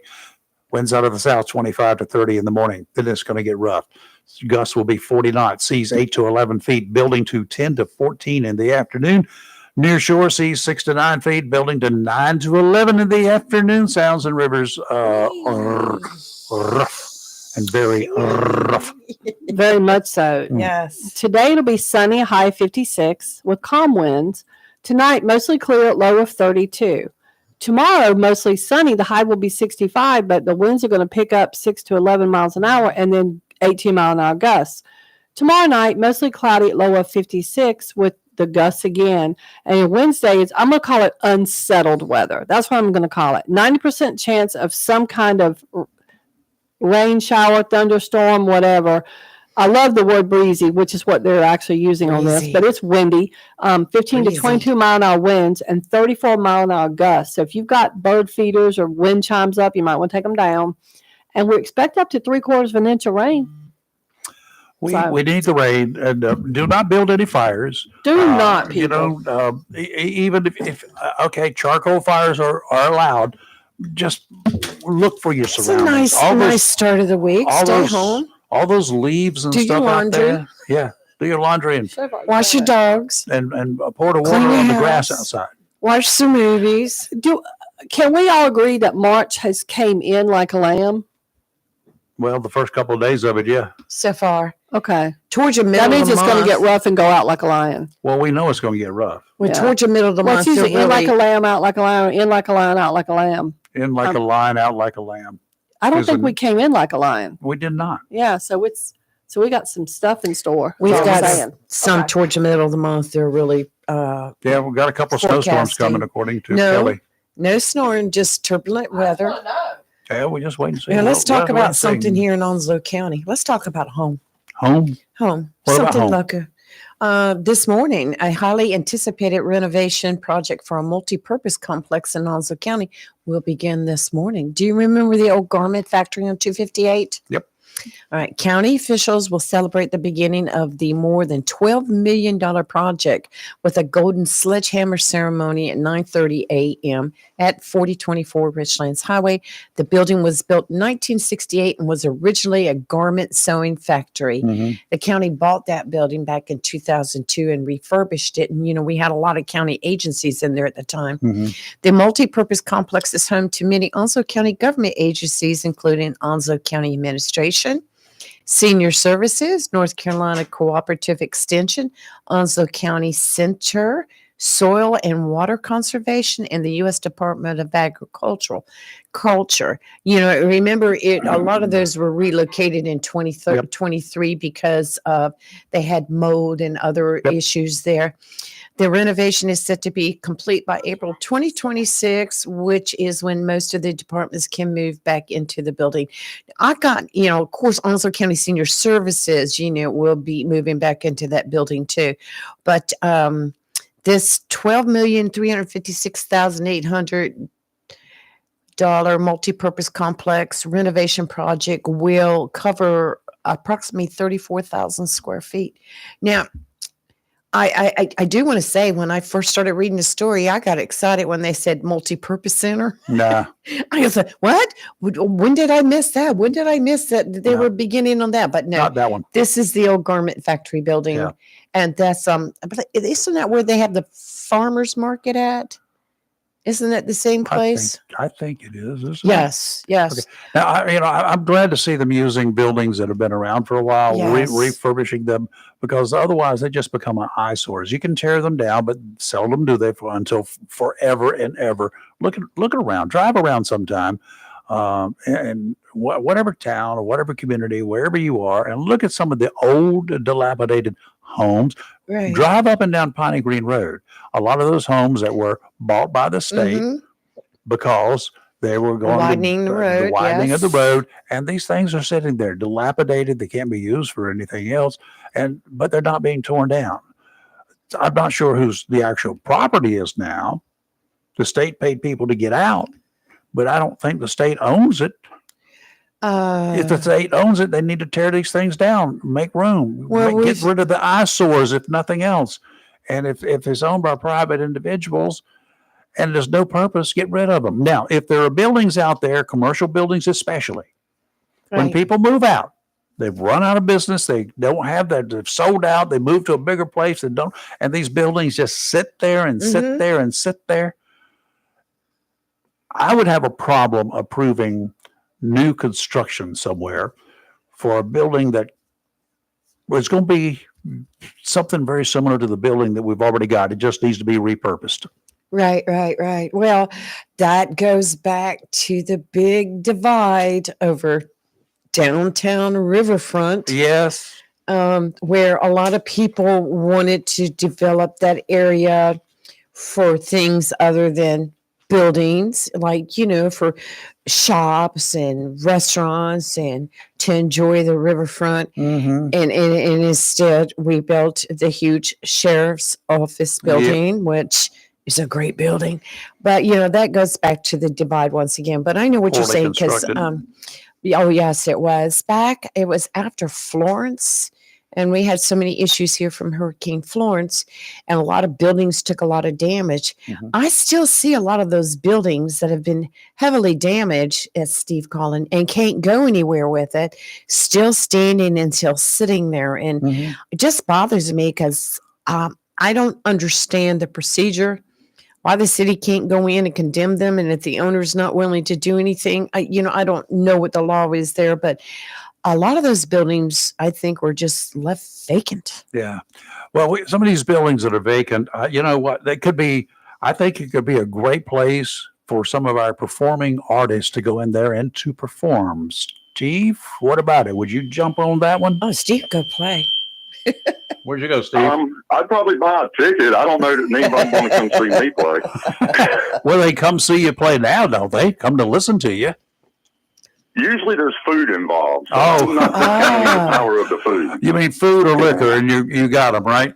winds out of the south 25 to 30 in the morning. Then it's going to get rough. Gusts will be 40 knots, seas 8 to 11 feet, building to 10 to 14 in the afternoon. Near shore seas 6 to 9 feet, building to 9 to 11 in the afternoon. Sounds and rivers rough and very rough. Very much so. yes. Today it'll be sunny, high 56 with calm winds. Tonight, mostly clear at low of 32. Tomorrow, mostly sunny. The high will be 65, but the winds are going to pick up 6 to 11 miles an hour and then 18-mile-an-hour gusts. Tomorrow night, mostly cloudy at low of 56 with the gusts again. And Wednesday is, I'm going to call it unsettled weather. That's what I'm going to call it. 90% chance of some kind of rain, shower, thunderstorm, whatever. I love the word breezy, which is what they're actually using on this, Breezy. but it's windy. 15 Breezy. to 22 mile an hour winds and 34 mile an hour gusts. So if you've got bird feeders or wind chimes up, you might want to take them down. And we expect up to 3/4 of an inch of rain. We So- need the rain, and do not build any fires. Do not, people. You know, even if okay, charcoal fires are allowed. Just look for your It's a surroundings. nice start of the week. Stay home. All those leaves and Do your stuff out laundry. there. Yeah, do your laundry and Wash your dogs. pour the water Clean your on the grass house. outside. Watch some movies. Can we all agree that March has came in like a lamb? Well, the first couple of days of it, yeah. So far. Okay. Towards the middle That means of the it's month. going to get rough and go out like a lion. Well, we know it's going to get rough. Well, Yeah. towards the middle of the Well, month. it's usually they're in like a really- lamb, out like a lion, in like a lion, out like a lamb. In like a lion, out like a lamb. I don't Is think it- we came in like a lion. We did not. Yeah, so we got some stuff in store. We've That's all I'm got saying. some Okay. towards the middle of the month. They're really Yeah, we've got a couple of snowstorms Forecasting. coming, according to No. Kelly. no snoring, just turbulent weather. Yeah, we just wait and see. Now, let's We'll- talk we'll wait about and see. something here in Onslow County. Let's talk about home. Home. Home. What about Something home? local. This morning, a highly anticipated renovation project for a multi-purpose complex in Onslow County will begin this morning. Do you remember the old garment factory on 258? Yep. All right. County officials will celebrate the beginning of the more than $12 million project with a golden sledgehammer ceremony at 9:30 a.m. at 4024 Richlands Highway. The building was built in 1968 and was originally a garment sewing factory. Mhm. The county bought that building back in 2002 and refurbished it. And, we had a lot of county agencies in there at the time. Mhm. The multi-purpose complex is home to many Onslow County government agencies, including Onslow County Administration, Senior Services, North Carolina Cooperative Extension, Onslow County Center, Soil and Water Conservation, and the U.S. Department of Agriculture. Remember it. A lot of those were relocated in 2023 because they had mold and other Yep. issues there. The renovation is set to be complete by April 2026, which is when most of the departments can move back into the building. I got, of course, Onslow County Senior Services, will be moving back into that building too. But this $12,356,800 multi-purpose complex renovation project will cover approximately 34,000 square feet. Now, I do want to say, when I first started reading the story, I got excited when they said multi-purpose center. Nah. I was like, what? When did I miss that? When did I miss that they No. were beginning on that? But no, Not that one. this is the old garment factory building. Yeah. And that's, but isn't that where they have the farmer's market at? Isn't that the same place? I think it is. Isn't it? Yes. Yes. Okay. Now, I'm glad to see them using buildings that have been around for a while, Yes. refurbishing them, because otherwise they just become eyesores. You can tear them down, but seldom do they until forever and ever. Look around, drive around sometime, and whatever town or whatever community, wherever you are, and look at some of the old, dilapidated homes. Right. Drive up and down Piney Green Road. A lot of those homes that were bought by the state Mhm. because they were going Widening the road, the widening of the yes. road, and these things are sitting there dilapidated. They can't be used for anything else, but they're not being torn down. I'm not sure whose the actual property is now. The state paid people to get out, but I don't think the state owns it. If the state owns it, they need to tear these things down, make room, Well, get rid of the eyesores, if nothing else. And if it's owned by private individuals and there's no purpose, get rid of them. Now, if there are buildings out there, commercial buildings especially, when right. people move out, they've run out of business, they don't have that, they've sold out, they move to a bigger place, and these buildings just sit there and sit Mhm. there and sit there. I would have a problem approving new construction somewhere for a building that was going to be something very similar to the building that we've already got. It just needs to be repurposed. Right. Well, that goes back to the big divide over downtown Riverfront, Yes. where a lot of people wanted to develop that area for things other than buildings, like, for shops and restaurants and to enjoy the riverfront. Mm-hmm. And instead, we built the huge sheriff's office building, which is a great building. But, that goes back to the divide once again. But I know what you're Poorly saying because, constructed. oh, yes, it was. It was after Florence. And we had so many issues here from Hurricane Florence, and a lot of buildings took a lot of damage. Mhm. I still see a lot of those buildings that have been heavily damaged, as Steve Collin, and can't go anywhere with it, still standing and still sitting there. And Mhm. it just bothers me because I don't understand the procedure, why the city can't go in and condemn them. And if the owner's not willing to do anything, I don't know what the law is there, but a lot of those buildings, I think, were just left vacant. Yeah. Well, some of these buildings that are vacant, you know what? They could be, I think it could be a great place for some of our performing artists to go in there and to perform. Steve, what about it? Would you jump on that one? Oh, Steve, go play. Where'd you go, Steve? I'd probably buy a ticket. I don't know that anybody want to come see me play. Well, they come see you play now, don't they? Come to listen to you. Usually there's food involved. So Oh. I'm not discounting the power of the food. You mean food or liquor, and you got them, right?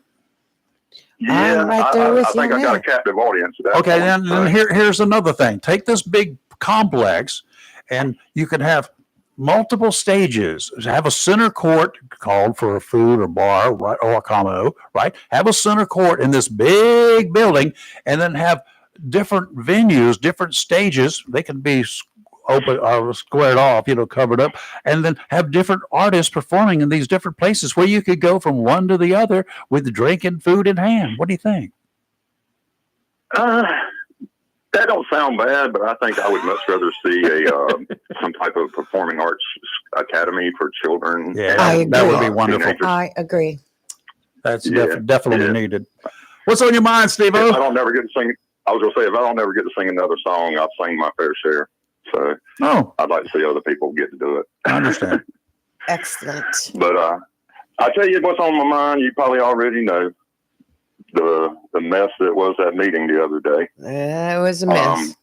Yeah, I'm right there with I you think on I got a that. captive audience. At that Okay, point, then here's another thing. Take this big complex, and you can have multiple stages. Have a center court called for a food or bar, right, or a combo, right? Have a center court in this big building, and then have different venues, different stages. They can be open or squared off, covered up, and then have different artists performing in these different places where you could go from one to the other with drink and food in hand. What do you think? That don't sound bad, but I think I would much rather see some type of performing arts academy for children. Yeah, I that would be agree. wonderful. Teenagers. I agree. That's Yeah, definitely yeah. needed. What's on your mind, If Steve-O? I don't never get to sing, I was gonna say, if I don't ever get to sing another song, I've sang my fair share. So Oh, I'd like to see other people get to do it. I understand. Excellent. But I'll tell you what's on my mind. You probably already know the mess that was that meeting the other day. It was a mess.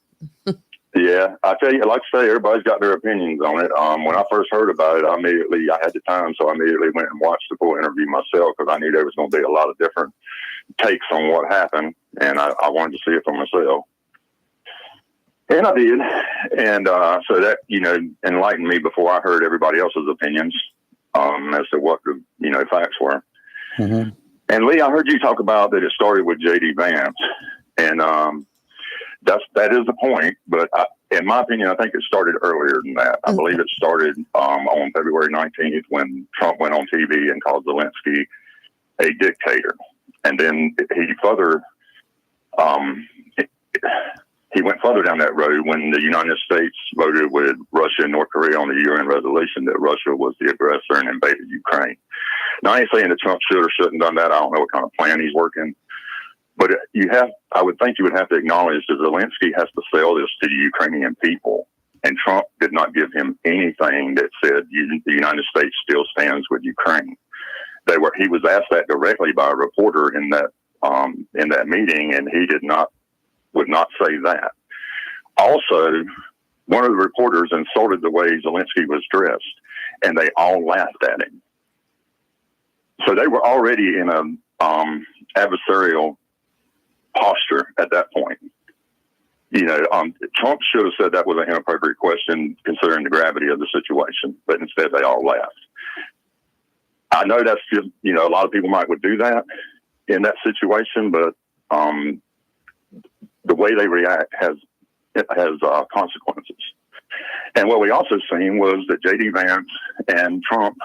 Yeah, I tell you, like I say, everybody's got their opinions on it. When I first heard about it, I had the time, so I immediately went and watched the full interview myself because I knew there was going to be a lot of different takes on what happened, and I wanted to see it for myself. And I did, and so that enlightened me before I heard everybody else's opinions as to what the facts were. Mm-hmm. And Lee, I heard you talk about that it started with J.D. Vance, and that is the point. But in my opinion, I think it started earlier than that. I believe it started on February 19th when Trump went on TV and called Zelensky a dictator, and then he further he went further down that road when the United States voted with Russia and North Korea on the UN resolution that Russia was the aggressor and invaded Ukraine. Now, I ain't saying that Trump should or shouldn't have done that. I don't know what kind of plan he's working. But I would think you would have to acknowledge that Zelensky has to sell this to the Ukrainian people. And Trump did not give him anything that said the United States still stands with Ukraine. He was asked that directly by a reporter in that meeting, and he would not say that. Also, one of the reporters insulted the way Zelensky was dressed, and they all laughed at him. So they were already in a adversarial posture at that point. Trump should have said that was an inappropriate question considering the gravity of the situation, but instead they all laughed. I know that's just, a lot of people would do that in that situation, but the way they react has consequences. And what we also seen was that J.D. Vance and Trump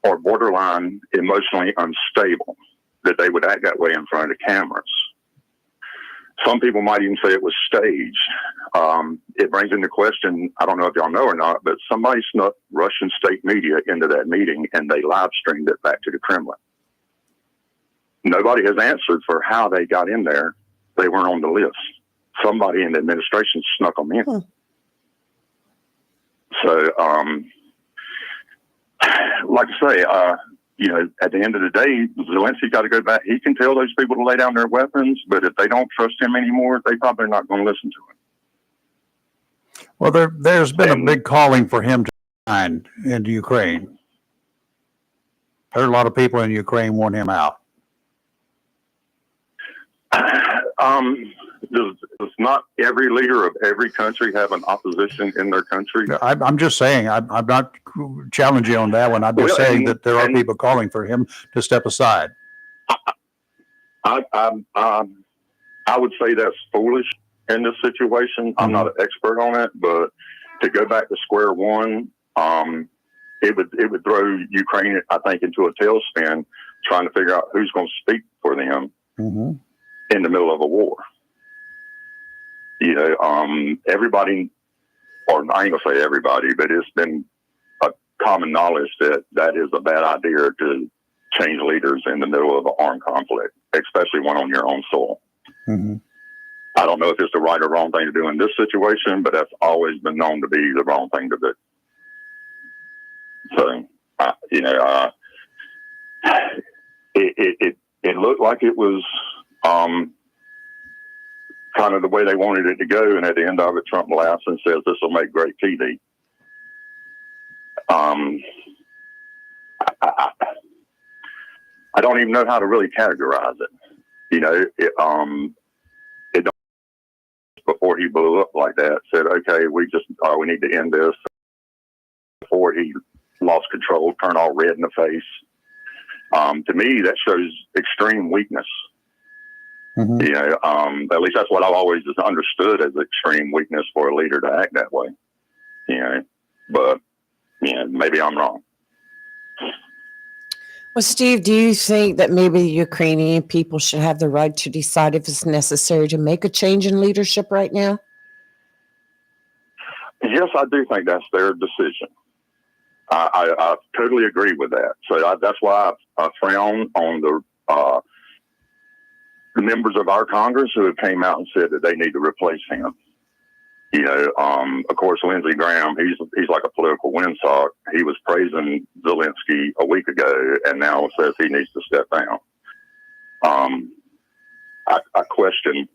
are borderline emotionally unstable, that they would act that way in front of the cameras. Some people might even say it was staged. It brings into question, I don't know if y'all know or not, but somebody snuck Russian state media into that meeting and they live streamed it back to the Kremlin. Nobody has answered for how they got in there. They weren't on the list. Somebody in the administration snuck them in. So, like I say, at the end of the day, Zelensky got to go back. He can tell those people to lay down their weapons, but if they don't trust him anymore, they probably not going to listen to him. Well, there's been a big calling for him to resign into Ukraine. There are a lot of people in Ukraine want him out. Does not every leader of every country have an opposition in their country? I'm just saying, I'm not challenging you on that one. I'm just saying that there are people calling for him to step aside. I would say that's foolish in this situation. I'm not an expert on it, but to go back to square one, it would throw Ukraine, I think, into a tailspin, trying to figure out who's going to speak for them in the middle of a war. Everybody, or I ain't gonna say everybody, but it's been a common knowledge that is a bad idea to change leaders in the middle of an armed conflict, especially one on your own soil. I don't know if it's the right or wrong thing to do in this situation, but that's always been known to be the wrong thing to do. So, it looked like it was kind of the way they wanted it to go, and at the end of it, Trump laughs and says, "This will make great TV." I, I, I don't even know how to really categorize it. You know, it don't, before he blew up like that, said, okay, we need to end this. Before he lost control, turned all red in the face. To me, that shows extreme weakness. Mhm. You know, at least that's what I've always understood as extreme weakness for a leader to act that way. You know, but maybe I'm wrong. Well, Steve, do you think that maybe the Ukrainian people should have the right to decide if it's necessary to make a change in leadership right now? Yes, I do think that's their decision. I totally agree with that. So that's why I frown on the members of our Congress who have came out and said that they need to replace him. You know, of course, Lindsey Graham, he's like a political windsock. He was praising Zelensky a week ago and now says he needs to step down. I question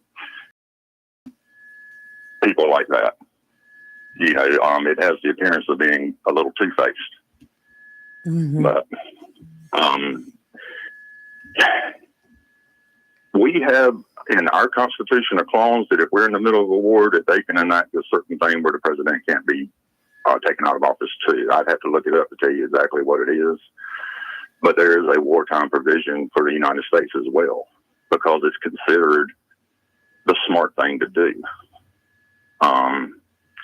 people like that. You know, it has the appearance of being a little two-faced. Mm-hmm. But we have in our Constitution a clause that if we're in the middle of a war, that they can enact a certain thing where the president can't be taken out of office too. I'd have to look it up to tell you exactly what it is. But there is a wartime provision for the United States as well, because it's considered the smart thing to do.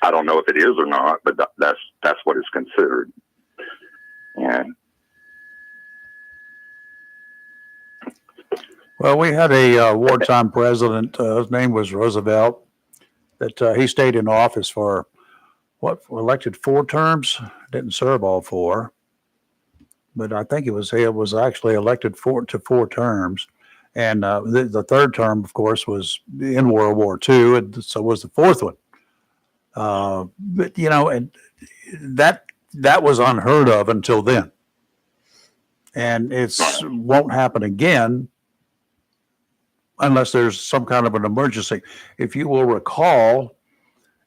I don't know if it is or not, but that's what it's considered. And Well, we had a wartime president. His name was Roosevelt. That he stayed in office for elected 4 terms. Didn't serve all 4, but I think it was actually elected 4 terms. And the 3rd term, of course, was in World War II, and so was the 4th one. But you know, and that was unheard of until then, and won't happen again unless there's some kind of an emergency. If you will recall,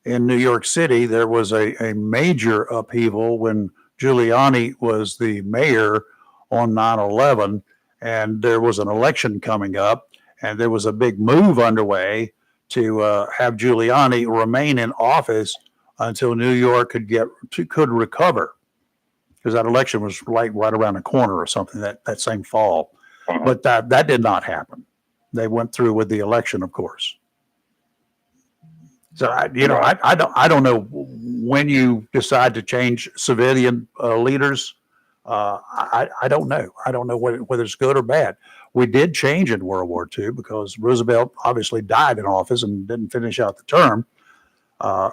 in New York City, there was a major upheaval when Giuliani was the mayor on 9/11, and there was an election coming up, and there was a big move underway to have Giuliani remain in office until New York could recover, because that election was right around the corner or something that same fall. But that did not happen. They went through with the election, of course. So I don't know when you decide to change civilian leaders. I don't know. I don't know whether it's good or bad. We did change in World War II because Roosevelt obviously died in office and didn't finish out the term.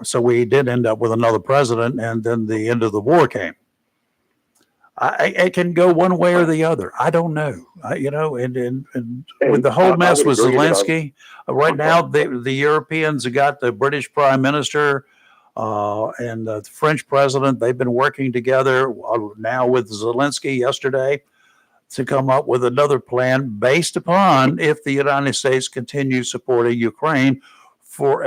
So we did end up with another president, and then the end of the war came. It can go one way or the other. I don't know. And with the whole mess with Zelensky, right now the Europeans have got the British Prime Minister and the French President. They've been working together now with Zelensky yesterday to come up with another plan based upon if the United States continues supporting Ukraine for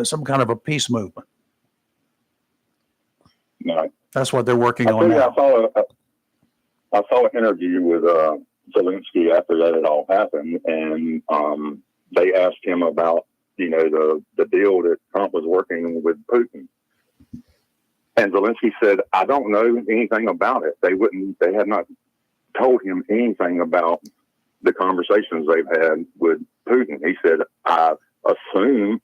some kind of a peace movement. no. That's what they're working on now. I saw an interview with Zelensky after that had all happened, and they asked him about the deal that Trump was working with Putin, and Zelensky said, "I don't know anything about it. They had not told him anything about the conversations they've had with Putin." He said, "I assume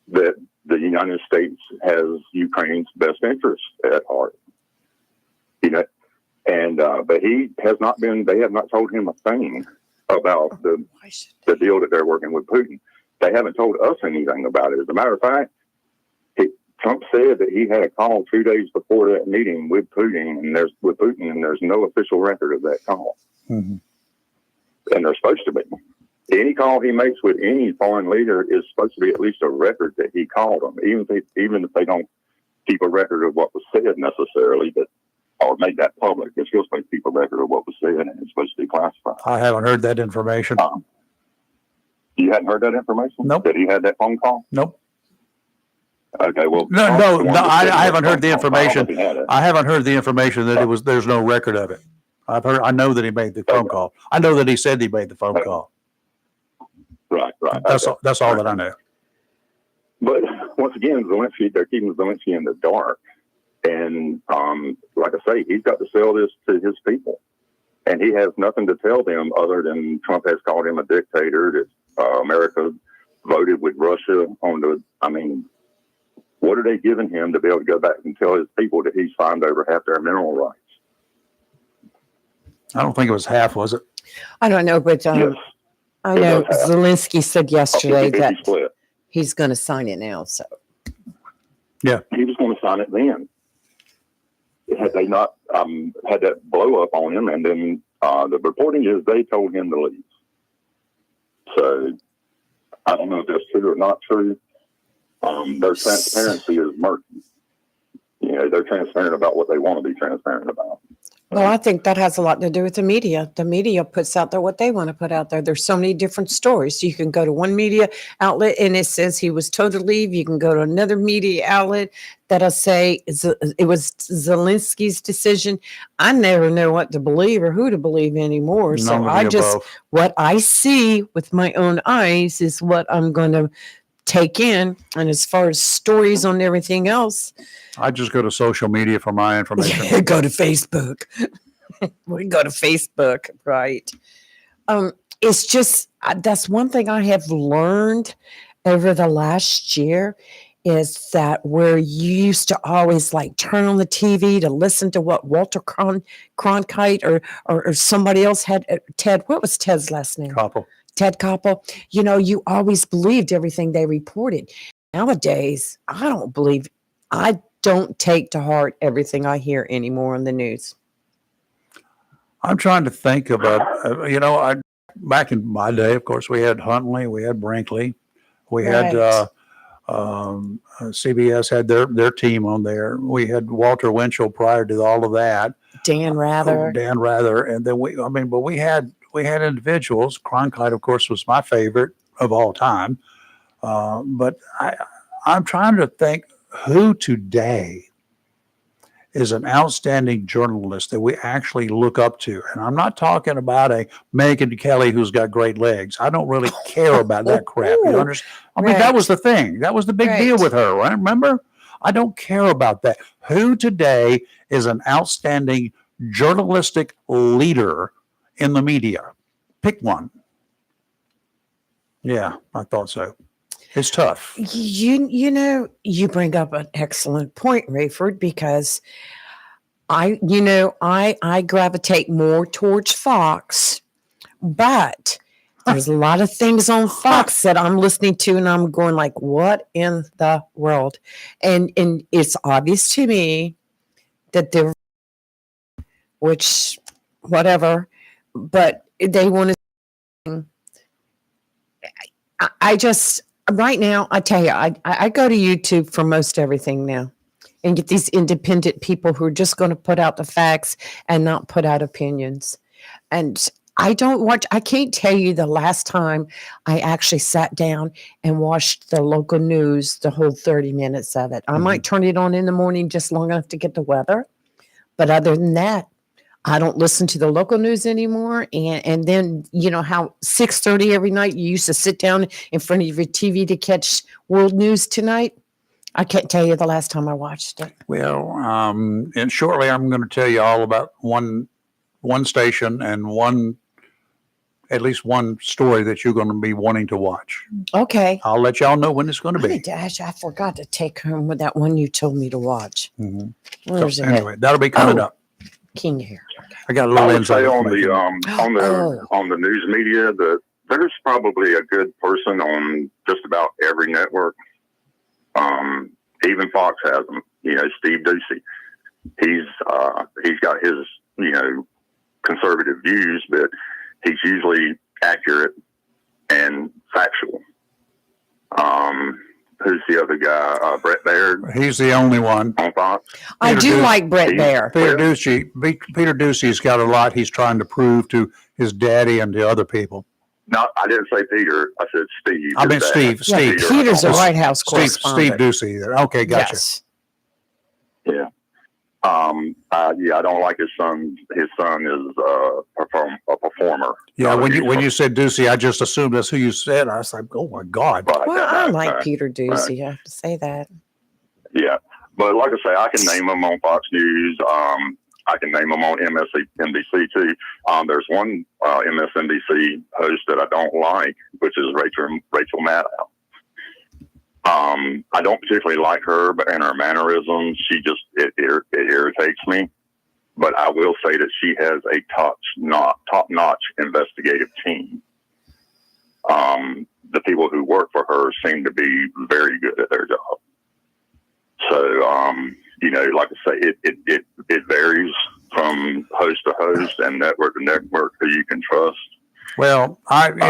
that the United States has Ukraine's best interest at heart." But he has not been. They have not told him a thing about the deal that they're working with Putin. They haven't told us anything about it. As a matter of fact, Trump said that he had a call 2 days before that meeting with Putin, and there's no official record of that call. Mm-hmm. And there's supposed to be. Any call he makes with any foreign leader is supposed to be at least a record that he called them, even if they don't keep a record of what was said necessarily, or make that public. It's still supposed to keep a record of what was said, and it's supposed to be classified. I haven't heard that information. You hadn't heard that information? Nope. That he had that phone call? Nope. Okay, well, No, I haven't heard the I don't know information. if he had it. I haven't heard the information that there's no record of it. I know that he made the phone call. I know that he said he made the phone call. Right. That's Okay. all that I know. But once again, Zelensky, they're keeping Zelensky in the dark. And like I say, he's got to sell this to his people. And he has nothing to tell them other than Trump has called him a dictator, that America voted with Russia on the, I mean, what are they giving him to be able to go back and tell his people that he's signed over half their mineral rights? I don't think it was half, was it? I don't know, but Yes. I know It does have. Zelensky said yesterday 50-50 that split. he's going to sign it now. So He was going to sign it then. Had they not had that blow up on him, and then the reporting is they told him to leave. So I don't know if that's true or not true. Their transparency is murky. You know, they're transparent about what they want to be transparent about. well, I think that has a lot to do with the media. The media puts out there what they want to put out there. There's so many different stories. So you can go to one media outlet and it says he was told to leave. You can go to another media outlet that'll say it was Zelensky's decision. I never know what to believe or who to believe anymore. So None of I the just, above. what I see with my own eyes is what I'm going to take in. And as far as stories on everything else, I just go to social media for my information. go to Facebook. We go to Facebook, right? It's just that's one thing I have learned over the last year is that where you used to always like turn on the TV to listen to what Walter Cronkite or somebody else had. Ted, what was Ted's last name? Koppel. Ted Koppel. You know, you always believed everything they reported. Nowadays, I don't believe. I don't take to heart everything I hear anymore on the news. I'm trying to think about, back in my day, of course, we had Huntley, we had Brinkley, we had Right. CBS had their team on there. We had Walter Winchell prior to all of that. Dan Rather. Dan Rather, and then but we had individuals. Cronkite, of course, was my favorite of all time. But I'm trying to think who today is an outstanding journalist that we actually look up to. And I'm not talking about a Megyn Kelly who's got great legs. I don't really care about that crap. You understand? I mean, that Right. was the thing. That was the big deal Right. with her, right? Remember? I don't care about that. Who today is an outstanding journalistic leader in the media? Pick one. Yeah, I thought so. It's tough. You know, you bring up an excellent point, Rayford, because I gravitate more towards Fox, but there's a lot of things on Fox that I'm listening to and I'm going like, what in the world? And it's obvious to me that they're, which whatever, but they want to. I just right now, I tell you, I go to YouTube for most everything now and get these independent people who are just going to put out the facts and not put out opinions. And I can't tell you the last time I actually sat down and watched the local news, the whole 30 minutes of it. I might turn it on in the morning just long enough to get the weather. But other than that, I don't listen to the local news anymore. And then, you know, how 6:30 every night you used to sit down in front of your TV to catch world news tonight. I can't tell you the last time I watched it. Well, and shortly I'm going to tell you all about one station and at least one story that you're going to be wanting to watch. Okay. I'll let y'all know when it's going to be. I forgot to take home with that one you told me to watch. Mhm. Where's So it? anyway, that'll be coming up. King Hair. I got a I little would inside say on information. on the news media that there's probably a good person on just about every network. Even Fox has them. You know, Steve Ducey. He's got his conservative views, but he's usually accurate and factual. Who's the other guy? Brett Baird He's the only one. on Fox. I Peter do Ducey. like Brett Baer. Peter Ducey's got a lot he's trying to prove to his daddy and to other people. No, I didn't say Peter. I said Steve. I mean, Steve. Yeah, Steve. Peter's a Steve- White House Steve correspondent. Ducey there. Okay, gotcha. Yes. Yeah. Yeah, I don't like his son. His son is a performer. Yeah, Not a when you user. said Ducey, I just assumed that's who you said. I was like, oh my God. Right, Well, I right, like right. Peter Ducey. I have to say that. Yeah, but like I say, I can name them on Fox News. I can name them on MSNBC too. There's one MSNBC host that I don't like, which is Rachel Maddow. I don't particularly like her, but and her mannerisms, it irritates me. But I will say that she has a top-notch investigative team. The people who work for her seem to be very good at their job. So, like I say, it varies from host to host and network to network who you can trust. Well, having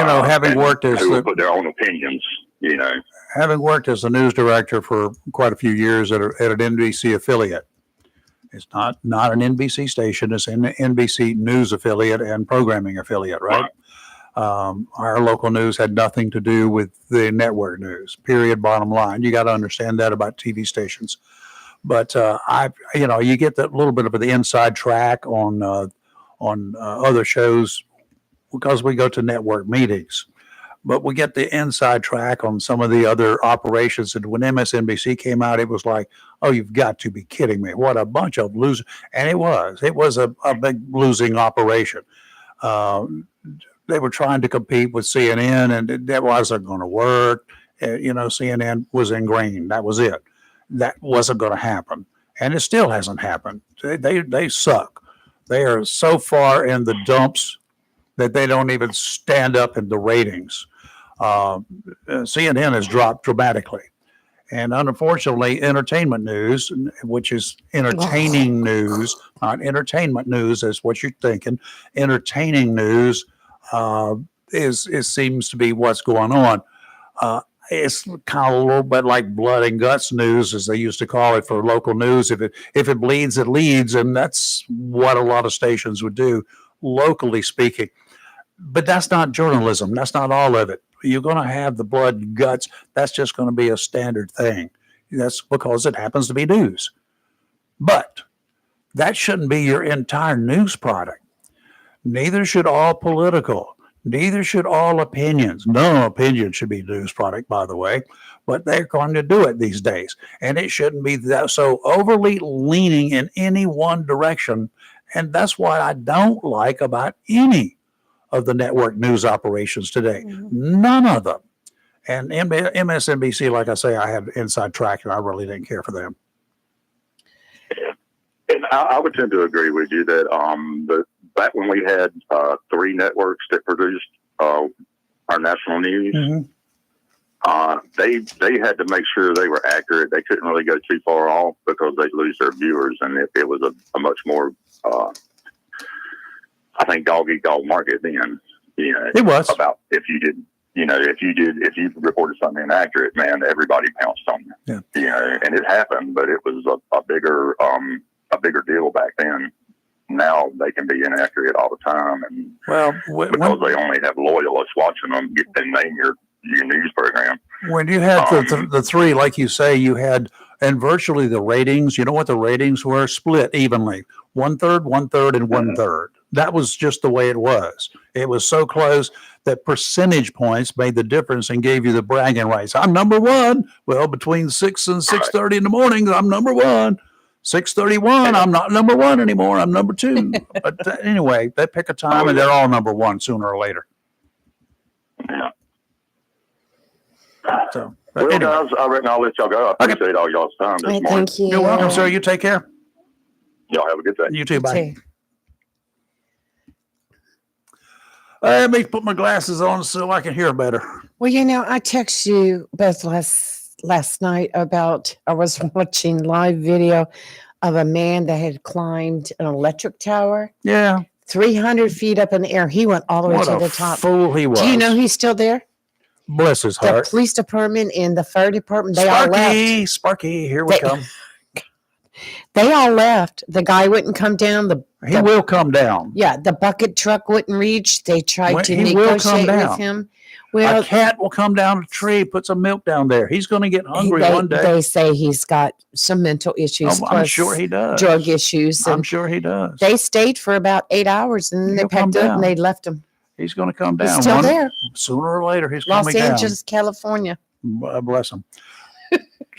and worked as who will put their own opinions, having worked as a news director for quite a few years at an NBC affiliate. It's not an NBC station. It's an NBC news affiliate and programming affiliate, right? Our local news had nothing to do with the network news, period, bottom line. You got to understand that about TV stations. But you get that little bit of the inside track on other shows because we go to network meetings. But we get the inside track on some of the other operations. And when MSNBC came out, it was like, oh, you've got to be kidding me. What a bunch of losers. And it was a big losing operation. They were trying to compete with CNN, and that wasn't going to work. CNN was ingrained. That was it. That wasn't going to happen. And it still hasn't happened. They suck. They are so far in the dumps that they don't even stand up in the ratings. CNN has dropped dramatically. And unfortunately, entertainment news, which is entertaining news, not entertainment news, is what you're thinking. Entertaining news seems to be what's going on. It's kind of a little bit like blood and guts news, as they used to call it for local news. If it bleeds, it leads, and that's what a lot of stations would do, locally speaking. But that's not journalism. That's not all of it. You're going to have the blood and guts. That's just going to be a standard thing. That's because it happens to be news. But that shouldn't be your entire news product. Neither should all political. Neither should all opinions. No opinion should be news product, by the way, but they're going to do it these days. And it shouldn't be that so overly leaning in any one direction. And that's what I don't like about any of the network news operations today. Mm-hmm. None of them. And MSNBC, like I say, I have inside track, and I really didn't care for them. And I would tend to agree with you that back when we had 3 networks that produced our national news, mm-hmm. They had to make sure they were accurate. They couldn't really go too far off because they'd lose their viewers, and it was a much more I think dog-eat-dog market then. It was about if you reported something inaccurate, man, everybody pounced on you. Yeah. And it happened, but it was a bigger deal back then. Now they can be inaccurate all the time, and because they only have loyalists watching them, and name your news program. When you had the 3, like you say, you had. And virtually the ratings, you know what the ratings were? Split evenly. 1/3, 1/3, and 1/3. That was just the way it was. It was so close that percentage points made the difference and gave you the bragging rights. I'm number 1. Well, between 6 and 6:30 in the morning, I'm number 1. 6:31, I'm not number 1 anymore. I'm number 2. But anyway, they pick a time and they're all number 1 sooner or later. Yeah. So. Well, anyway. Guys, I reckon I'll let y'all go. I appreciate all y'all's time this morning. Thank you. You're welcome, sir. You take care. Y'all have a good day. You too. Bye. Let me put my glasses on so I can hear better. Well, I texted you both last night about I was watching live video of a man that had climbed an electric tower. Yeah. 300 feet up in the air. He went all the way to the top. Fool he was. Do you know he's still there? Bless his heart. The police department and the fire department, they all left. Sparky, here we come. They all left. The guy wouldn't come down. He will come down. Yeah, the bucket truck wouldn't reach. They tried to He will come negotiate down. with him. A Well, cat will come down a tree, put some milk down there. He's going to get hungry one day. they say he's got some mental issues. I'm plus sure he does. drug issues. I'm And sure he does. they stayed for about 8 hours and then they He'll come packed up down. and they left him. He's going to come down. He's still there. Sooner or later, he's Los coming Angeles, California. down. Bless him.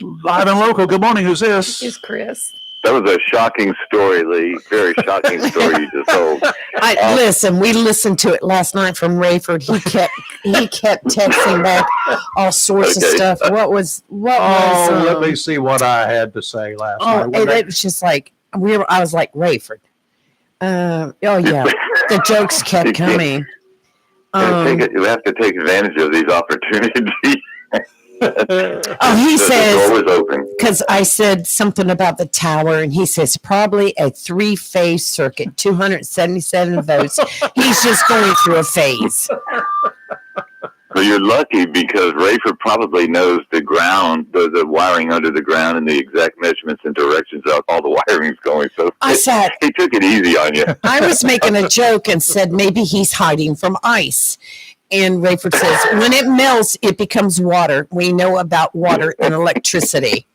Live and local. Good morning. Who's this? Here's Chris. That was a shocking story, Lee. Very shocking story you just told. Listen, we listened to it last night from Rayford. He kept texting back all sorts of Okay. stuff. What was let me see what I had to say last night. it was just like I was like, Rayford. Yeah. The jokes kept coming. You have to take advantage of these opportunities. He The says, door was open. because I said something about the tower, and he says probably a 3-phase circuit, 277 votes. He's just going through a phase. Well, you're lucky because Rayford probably knows the ground, the wiring under the ground, and the exact measurements and directions of all the wiring's going. So I said, he took it easy on you. I was making a joke and said maybe he's hiding from ice. And Rayford says, when it melts, it becomes water. We know about water and electricity.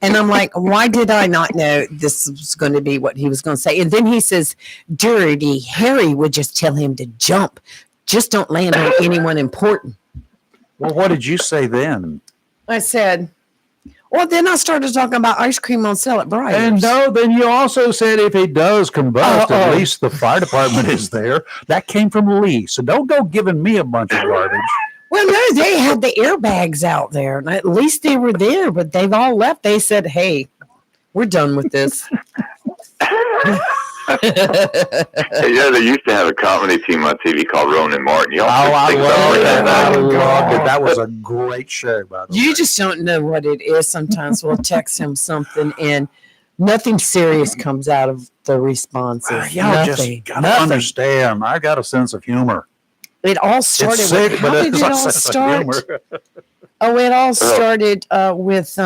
And I'm like, why did I not know this was going to be what he was going to say? And then he says, Dirty Harry would just tell him to jump. Just don't land on anyone important. Well, what did you say then? I said, well, then I started talking about ice cream on sale at Briar's. And no, then you also said if he does combust, at least the fire department is there. That came from Lee. So don't go giving me a bunch of garbage. Well, no, they had the airbags out there. And at least they were there, but they've all left. They said, hey, we're done with this. They used to have a comedy team on TV called Ronan Martin. Y'all I think loved about it. I that? loved it. That was a great show, by the way. You just don't know what it is. Sometimes we'll text him something and nothing serious comes out of the responses. Y'all Nothing. just gotta understand. I got a sense of humor. It all started It's sick, with, but how did it's it a all sense of start? humor. Oh, it all started with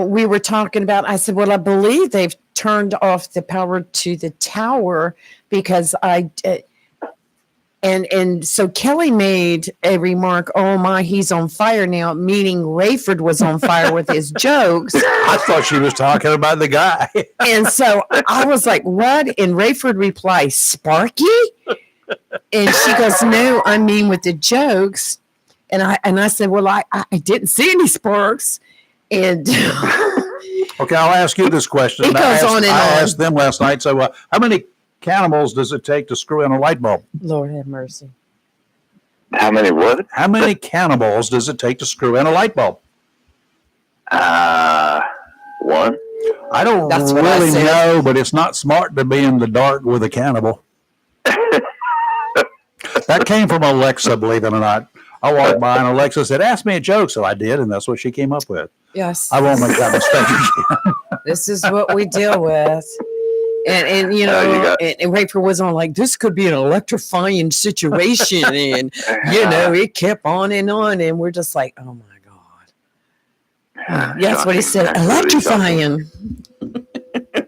we were talking about, I said, well, I believe they've turned off the power to the tower because and so Kelly made a remark, oh my, he's on fire now, meaning Rayford was on fire with his jokes. I thought she was talking about the guy. And so I was like, what? And Rayford replies, Sparky? And she goes, no, I mean with the jokes. And I said, well, I didn't see any sparks. And Okay, I'll ask you this question. It goes on and I on. asked them last night, so how many cannibals does it take to screw in a light bulb? Lord have mercy. How many what? How many cannibals does it take to screw in a light bulb? One. I don't That's what I really said. know, but it's not smart to be in the dark with a cannibal. That came from Alexa, believe it or not. I walked by and Alexa said, ask me a joke. So I did, and that's what she came up with. Yes. I won't make that mistake again. This is what we deal with. And you know, and Rayford was on like, this could be an electrifying situation. And, you know, it kept on. And we're just like, oh my God. That's what he said. Electrifying.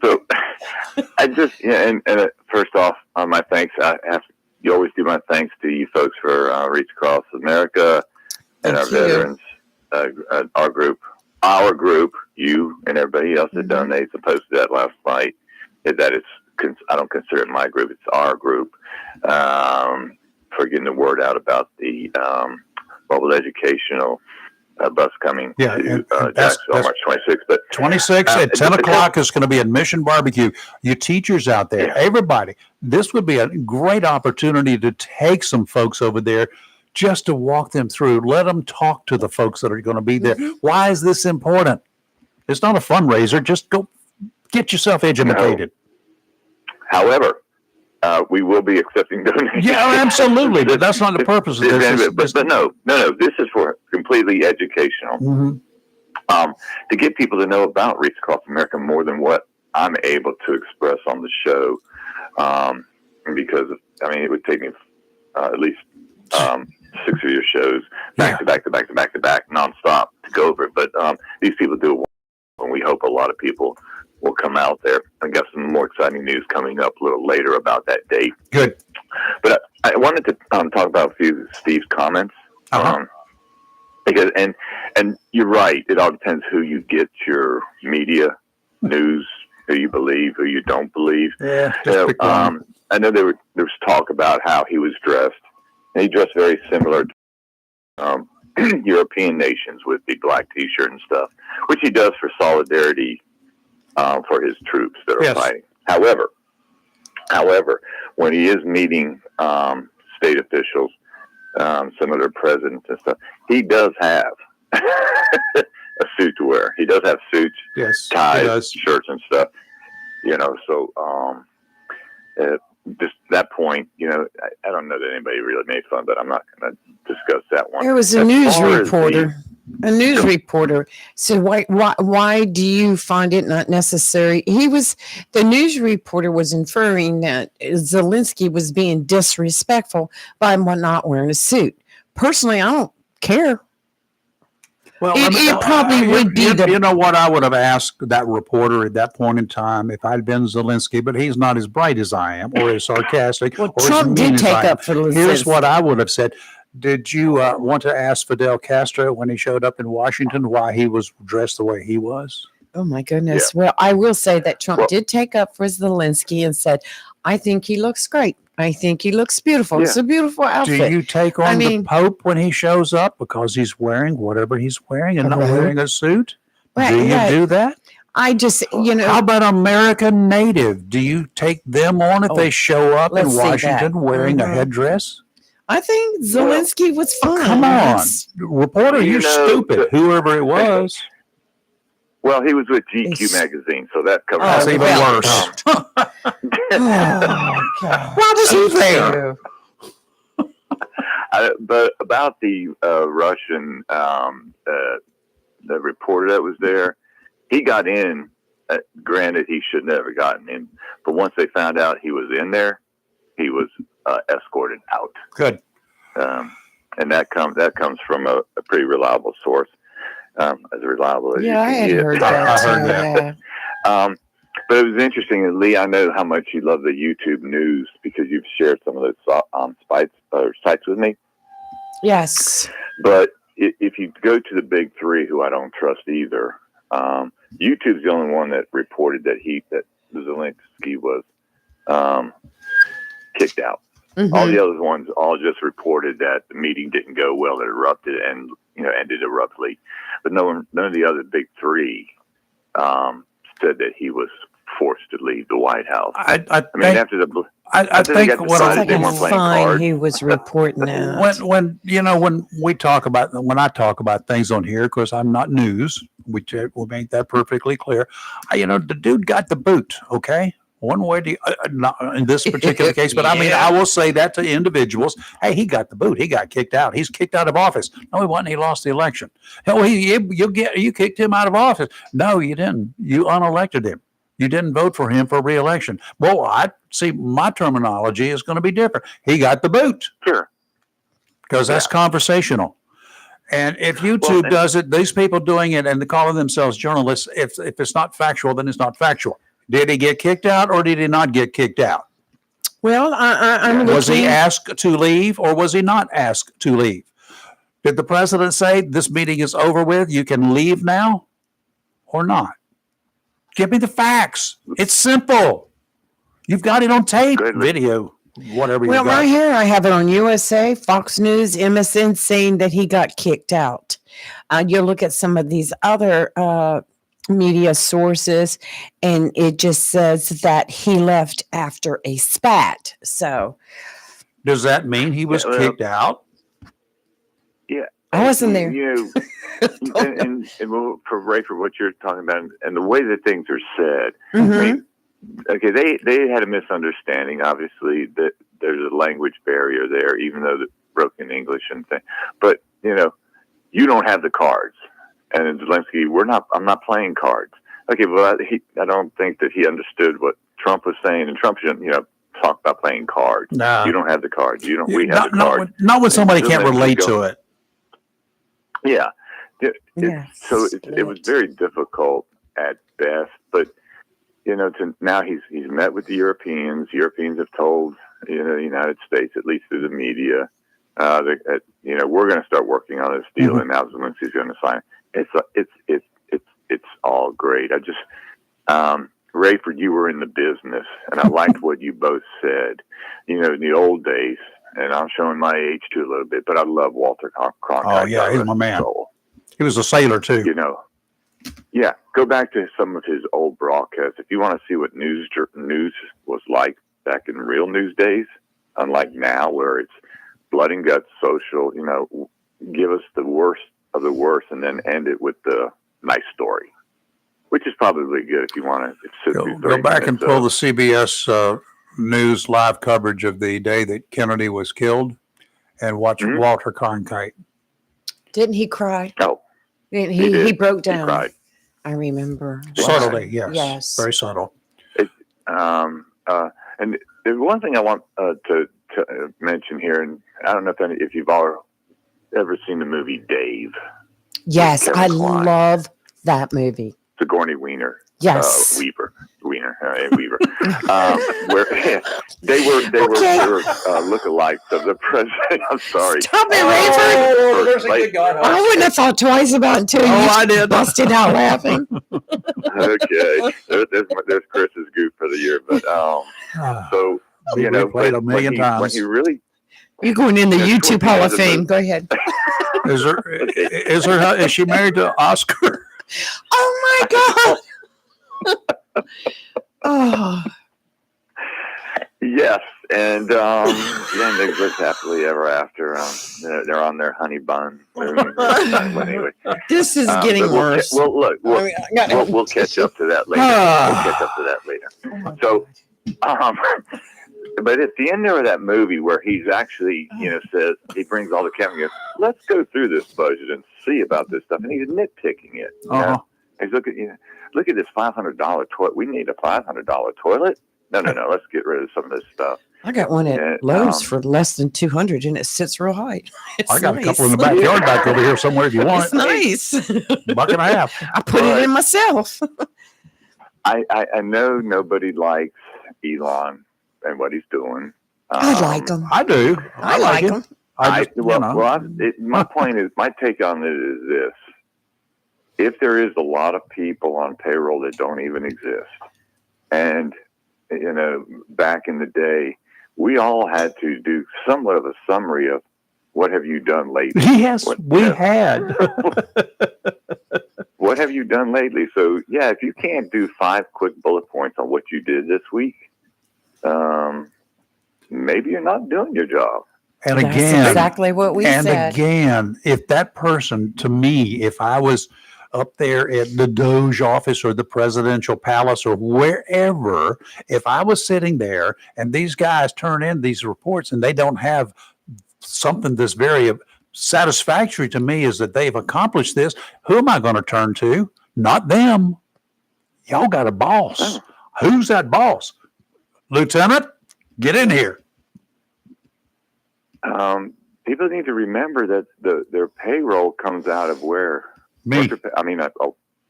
So I just, and first off, my thanks. You always do my thanks to you folks for Reach Across America and Thank our you. veterans, our group, you and everybody else that donates. I posted that last night. That it's, I don't consider it my group; it's our group. For getting the word out about the mobile educational bus coming to Jacksonville March 26th. But 26 at 10 o'clock is going to be admission barbecue. You teachers out there, everybody, this would be a great opportunity to take some folks over there just to walk them through. Let them talk to the folks that are going to be there. Why is this important? It's not a fundraiser. Just go get yourself educated. However, we will be accepting donations. Yeah, absolutely. But that's not the purpose of this. But no. This is for completely educational. To get people to know about Reach Across America more than what I'm able to express on the show. Because, I mean, it would take me at least 6 of your shows back to back, nonstop to go over it. But these people do it and we hope a lot of people will come out there. I got some more exciting news coming up a little later about that date. Good. But I wanted to talk about a few of Steve's comments. Because and you're right. It all depends who you get your media news, who you believe, who you don't believe. Yeah. Just pick one. I know there was talk about how he was dressed. And he dressed very similar to European nations with the black T-shirt and stuff, which he does for solidarity for his troops that are fighting. However, when he is meeting state officials, some of their presidents and stuff, he does have a suit to wear. He does have suits, ties, shirts, and stuff. So just that point, I don't know that anybody really made fun, but I'm not going to discuss that one. There was a news reporter. A news reporter said, why do you find it not necessary? The news reporter was inferring that Zelensky was being disrespectful by not wearing a suit. Personally, I don't care. Well, it probably would be. You know what I would have asked that reporter at that point in time if I'd been Zelensky, but he's not as bright as I am, or as sarcastic. Well, or Trump as mean did as take I am. up for Zelensky. Here's what I would have said. Did you want to ask Fidel Castro when he showed up in Washington why he was dressed the way he was? Oh, my goodness. Yeah. Well, I will say that Trump did take up for Zelensky and said, I think he looks great. I think he looks beautiful. Yeah. It's a beautiful outfit. Do you take on the Pope when he shows up because he's wearing whatever he's wearing and not wearing a suit? Right, do you do that? I just, How about American native? Do you take them on if they show up in Washington wearing a headdress? I think Zelensky was fine. Come on. Reporter, you're stupid, whoever it was. Well, he was with GQ magazine, so that covers That's even worse. Why was he there? But about the Russian, the reporter that was there, he got in. Granted, he should never have gotten in, but once they found out he was in there, he was escorted out. Good. And that comes from a pretty reliable source. As reliable as you can I had get. heard that. I heard that. Yeah. But it was interesting, and Lee, I know how much you love the YouTube news because you've shared some of those sites with me. Yes. But if you go to the big three, who I don't trust either, YouTube's the only one that reported that Zelensky was kicked out. Mm-hmm. All the other ones just reported that the meeting didn't go well, it erupted and ended abruptly. But none of the other big three said that he was forced to leave the White House. I think what he was reporting that. When I talk about things on here, because I'm not news, we make that perfectly clear. The dude got the boot. Okay. One way to, not in this particular case, but I will say that to individuals. Hey, he got the boot. He got kicked out. He's kicked out of office. No, he wasn't. He lost the election. Hell, you kicked him out of office. No, you didn't. You unelected him. You didn't vote for him for re-election. Well, I see my terminology is going to be different. He got the boot. Sure. Because that's conversational. And if YouTube does it, these people doing it and calling themselves journalists, if it's not factual, then it's not factual. Did he get kicked out or did he not get kicked out? Well, was he asked to leave or was he not asked to leave? Did the president say this meeting is over with? You can leave now or not? Give me the facts. It's simple. You've got it on tape, video, whatever you got. Well, right here I have it on USA, Fox News, MSN saying that he got kicked out. You'll look at some of these other media sources and it just says that he left after a spat. So does that mean he was kicked out? Yeah. I wasn't there. And we'll pray for what you're talking about and the way that things are said. Mm-hmm. I mean, okay, they had a misunderstanding. Obviously, that there's a language barrier there, even though the broken English and thing. But you don't have the cards. And Zelensky, I'm not playing cards. Okay, well, I don't think that he understood what Trump was saying, and Trump shouldn't, talk about playing cards. No. You don't have the cards. We have the cards. Not when somebody can't relate to it. Yeah. So it was very difficult, at best. But now he's met with the Europeans. Europeans have told the United States, at least through the media, that we're going to start working on this deal, and now Zelensky's going to sign. It's all great. I just Rayford, you were in the business, and I liked what you both said. In the old days, and I'm showing my age too a little bit, but I love Walter Cronkite. Oh yeah, he's my man. He was a sailor too. Yeah, go back to some of his old broadcasts if you want to see what news was like back in real news days, unlike now where it's blood and guts social. Give us the worst of the worst and then end it with the nice story, which is probably good if you want to go back and pull the CBS News live coverage of the day that Kennedy was killed and watch Walter Cronkite. Didn't he cry? Oh, he broke down. He cried. I remember. Subtly, yes. Yes. Very subtle. And there's one thing I want to mention here, and I don't know if you've all ever seen the movie Dave. Yes, Kevin I Kline. love that movie. Sigourney Weaver. Yes. Weaver. Where they were lookalikes of the president. I'm sorry. Stop it, Rayford. There's a good guy. I wouldn't have thought twice about it until you I did. busted out laughing. Okay, there's Chris's goof for the year, but so played a million times. when he really You're going in the YouTube Hall of the Fame. movie. Go ahead. Is she married to Oscar? Oh my God. Oh, yes, and they lived happily ever after. They're on their honey bun. Anyway, this is getting worse. We'll catch up to that later. So, but at the end of that movie where he's actually, says, he brings all the cameras, and goes, let's go through this budget and see about this stuff. And he's nitpicking it. He's look at this $500 toilet. We need a $500 toilet? No. Let's get rid of some of this stuff. I got one at Lowe's for less than $200 and it sits real high. I got a couple in the backyard back over here somewhere if you want It's nice. $1.50. I put it in myself. I know nobody likes Elon and what he's doing. I like him. I do. I like him. My point is, my take on it is this. If there is a lot of people on payroll that don't even exist, and, back in the day, we all had to do somewhat of a summary of what have you done lately? Yes, we had. What have you done lately? So, yeah, if you can't do 5 quick bullet points on what you did this week, maybe you're not doing your job. And That's again, exactly what we said. And again, if that person, to me, if I was up there at the Doge office or the presidential palace or wherever, if I was sitting there and these guys turn in these reports and they don't have something that's very satisfactory to me is that they've accomplished this, who am I going to turn to? Not them. Y'all got a boss. Who's that boss? Lieutenant, get in here. People need to remember that their payroll comes out of where? Me.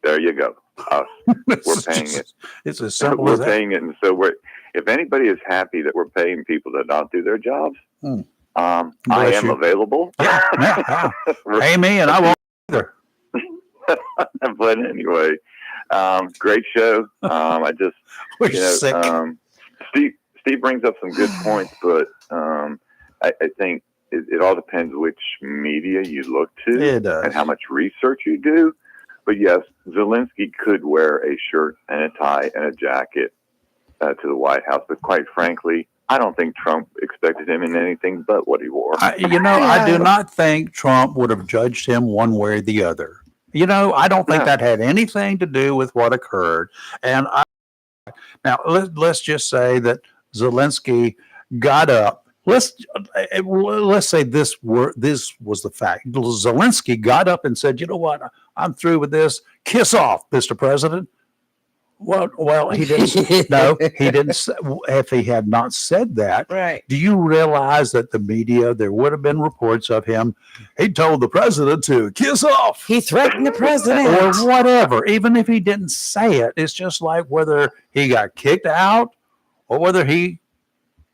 There you go. Us. We're paying it. It's as simple we're as that. paying it, and so if anybody is happy that we're paying people that don't do their jobs, I am available. Yeah. Pay me and I won't either. But anyway, great show. We're sick. Steve brings up some good points, but I think it all depends which media you look to It does. and how much research you do. But yes, Zelensky could wear a shirt and a tie and a jacket to the White House. But quite frankly, I don't think Trump expected him in anything but what he wore. I do not think Trump would have judged him one way or the other. I don't think that had anything to do with what occurred. And now let's just say that Zelensky got up. Let's say this was the fact. Zelensky got up and said, "You know what? I'm through with this. Kiss off, Mr. President." Well, he didn't. No, he didn't. If he had not said that, Right. do you realize that the media, there would have been reports of him? He told the president to kiss off. He threatened the president. Or whatever. Even if he didn't say it, it's just like whether he got kicked out or whether he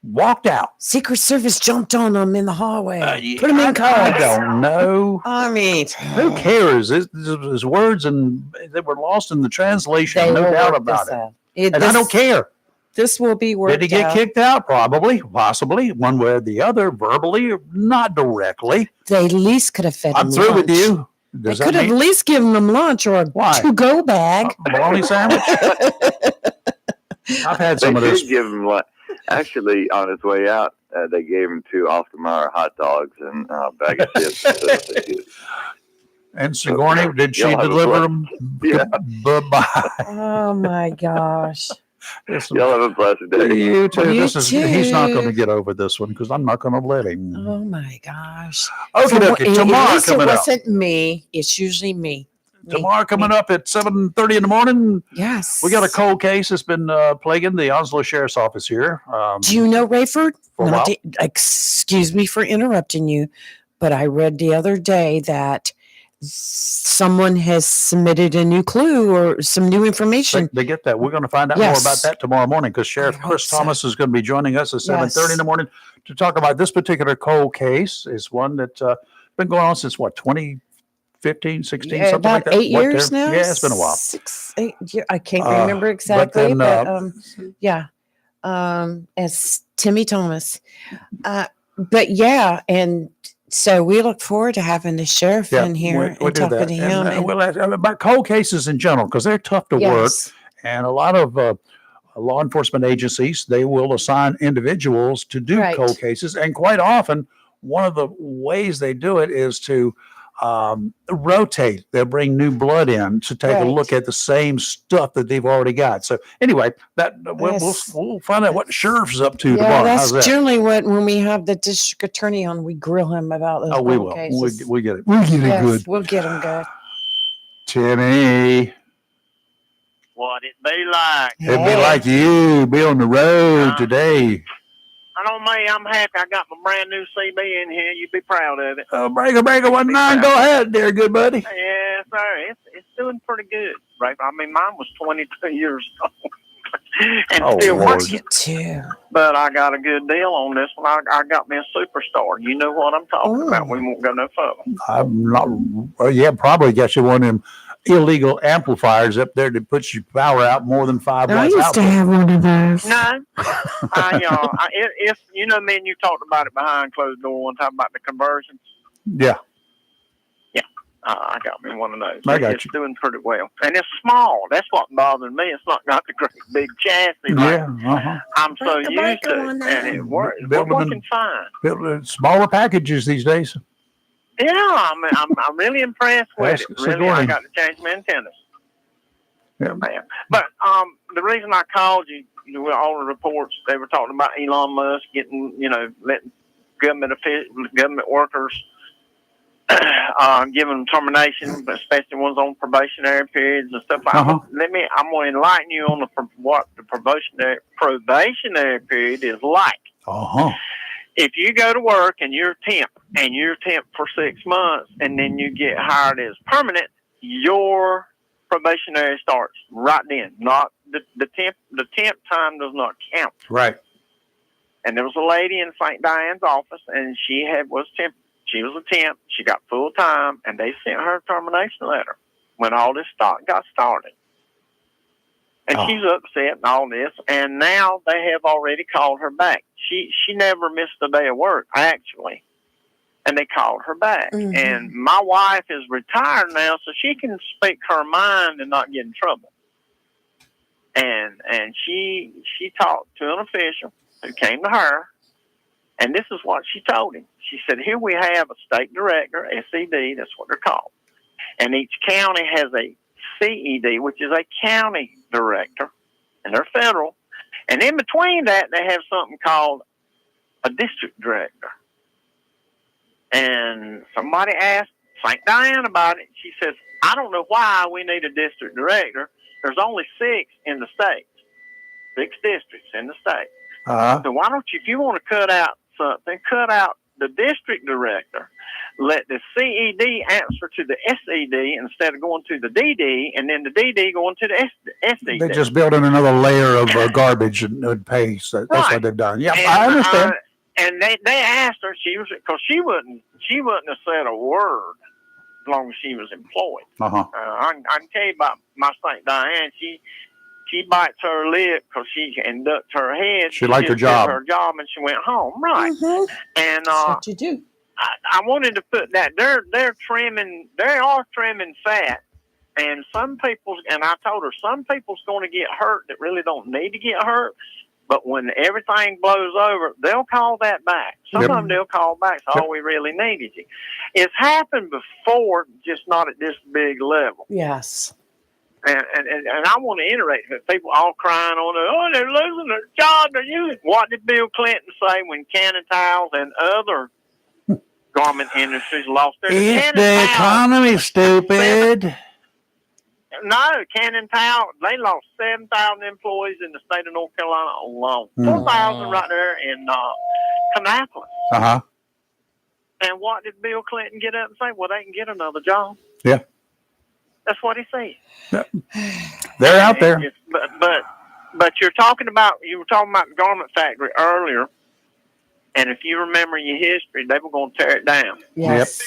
walked out. Secret Service jumped on him in the hallway. Yeah, Put him in I cuffs. don't know. I mean, Who cares? His words and they were lost in the translation. They No will doubt work about this it. out. And I don't care. This will be worked out. Did he get kicked out? Probably, possibly, one way or the other, verbally, or not directly. They at least could have fed him I'm through lunch. with you. They Does that could have at mean least given him lunch or a Why? to-go bag. a bologna sandwich? I've had some They of this. did give him what? Actually, on his way out, they gave him 2 Oscar-Mayer hot dogs and a bag of chips. And Sigourney, did she Y'all have a deliver blessed- them? Yeah. Bye-bye. Oh my gosh. Y'all have a blessed day. You too. You He's not going to too. get over this one because I'm not going to let him. Oh my gosh. Okay, So, okay. at Tomorrow least it coming up. wasn't me. It's usually me. Tomorrow coming up at 7:30 in the morning. Yes. We got a cold case that's been plaguing the Onslow Sheriff's Office here. Do you know, Rayford? For a while. Excuse me for interrupting you, but I read the other day that someone has submitted a new clue or some new information. They get that. We're going to find out more Yes. about that tomorrow morning because Sheriff I hope Chris so. Thomas is going to be joining us at 7:30 in the morning to talk about this particular cold case. It's one that's been going on since what, 2015, 16, Yeah, something like about that. 8 years now. Yeah, it's been a while. 6, 8 years. I can't Uh, remember but exactly, then, but, yeah. As Timmy Thomas. But yeah, and so we look forward to having the sheriff in here we'll and do talking that. to him. And we'll ask about cold cases in general because they're tough to work. yes. And a lot of law enforcement agencies, they will assign individuals to do Right. cold cases. And quite often, one of the ways they do it is to rotate. They'll bring new blood in to take a Right. look at the same stuff that they've already got. So anyway, that Yes. we'll find out what the sheriff's up to Yeah, tomorrow. that's How's that? generally what when we have the district attorney on, we grill him about those Oh, we cold will. cases. We get it. We get it Yes, good. we'll get him good. Timmy. What it be like? It'd be Hey. like you, be on the road today. I know me, I'm happy I got my brand new CB in here. You'd be proud of it. Breaker, 1-9. Go ahead there, good buddy. Yes, sir. It's doing pretty good. Right? I mean, mine was 22 years old and Oh, still Lord. working. Too. But I got a good deal on this one. I got me a Superstar. You know what I'm talking Oh. about. We won't go no further. I'm not. Well, yeah, probably got you one of them illegal amplifiers up there that puts your power out more than 5 I watts used to output. have one of those. No, if you know, me and you talked about it behind closed door one time about the conversions. Yeah, I got me one of those. I got It's you. doing pretty well, and it's small. That's what bothers me. It's not got the great big chassis. Like yeah. Uh-huh. I'm so Break a used to on it, that. and it works. We're Build them in- working fine. Smaller packages these days. Yeah, I'm really impressed with Ask it. Really, I Sigourney. got to change my antennas. Yeah. Man. But the reason I called you, with all the reports they were talking about Elon Musk getting, letting government workers giving them termination, especially ones on probationary periods and stuff. Uh-huh. I'm going to enlighten you on what the probationary period is like. Uh-huh. If you go to work and you're temp for 6 months and then you get hired as permanent, your probationary starts right then. Not the temp time does not count. Right. And there was a lady in St. Diane's office, and she was a temp. She got full time, and they sent her a termination letter when all this got started. And Oh. she's upset and all this, and now they have already called her back. She never missed a day of work, actually. And they called her back. Mhm. And my wife is retired now, so she can speak her mind and not get in trouble. And she talked to an official who came to her, and this is what she told him. She said, here we have a state director, SED, that's what they're called. And each county has a CED, which is a county director, and they're federal. And in between that, they have something called a district director. And somebody asked St. Diane about it. She says, I don't know why we need a district director, There's only 6 in the state, 6 districts in the state. Uh-huh. So why don't you, if you want to cut out something, cut out the district director. Let the CED answer to the SED instead of going to the DD, and then the DD going to the SED. They just build in another layer of garbage and pay. So that's what they've done. Yeah, and, I understand. And they asked her, because she wouldn't have said a word as long as she was employed. Uh-huh. I can tell you about my St. Diane. She bites her lip because she and ducks her head. She liked her just job. did her job, and she went home. Right. Mhm. And That's what you do. I wanted to put that they are trimming fat, and some people's, and I told her some people's going to get hurt that really don't need to get hurt. But when everything blows over, they'll call that back. Some Yep. of them they'll call back. So all we really need is you. It's happened before, just not at this big level. Yes. And I want to iterate that people all crying on they're losing their job. What did Bill Clinton say when Cannon Towels and other garment industries lost their It's Cannon the Towels? economy, stupid. No, Cannon Towel, they lost 7,000 employees in the state of North Carolina alone. Hmm. 4,000 right there in Kannapolis. Uh-huh. And what did Bill Clinton get up and say? Well, they can get another job. Yeah. That's what he said. They're out there. But you were talking about the garment factory earlier, and if you remember your history, they were going to tear it down. Yes.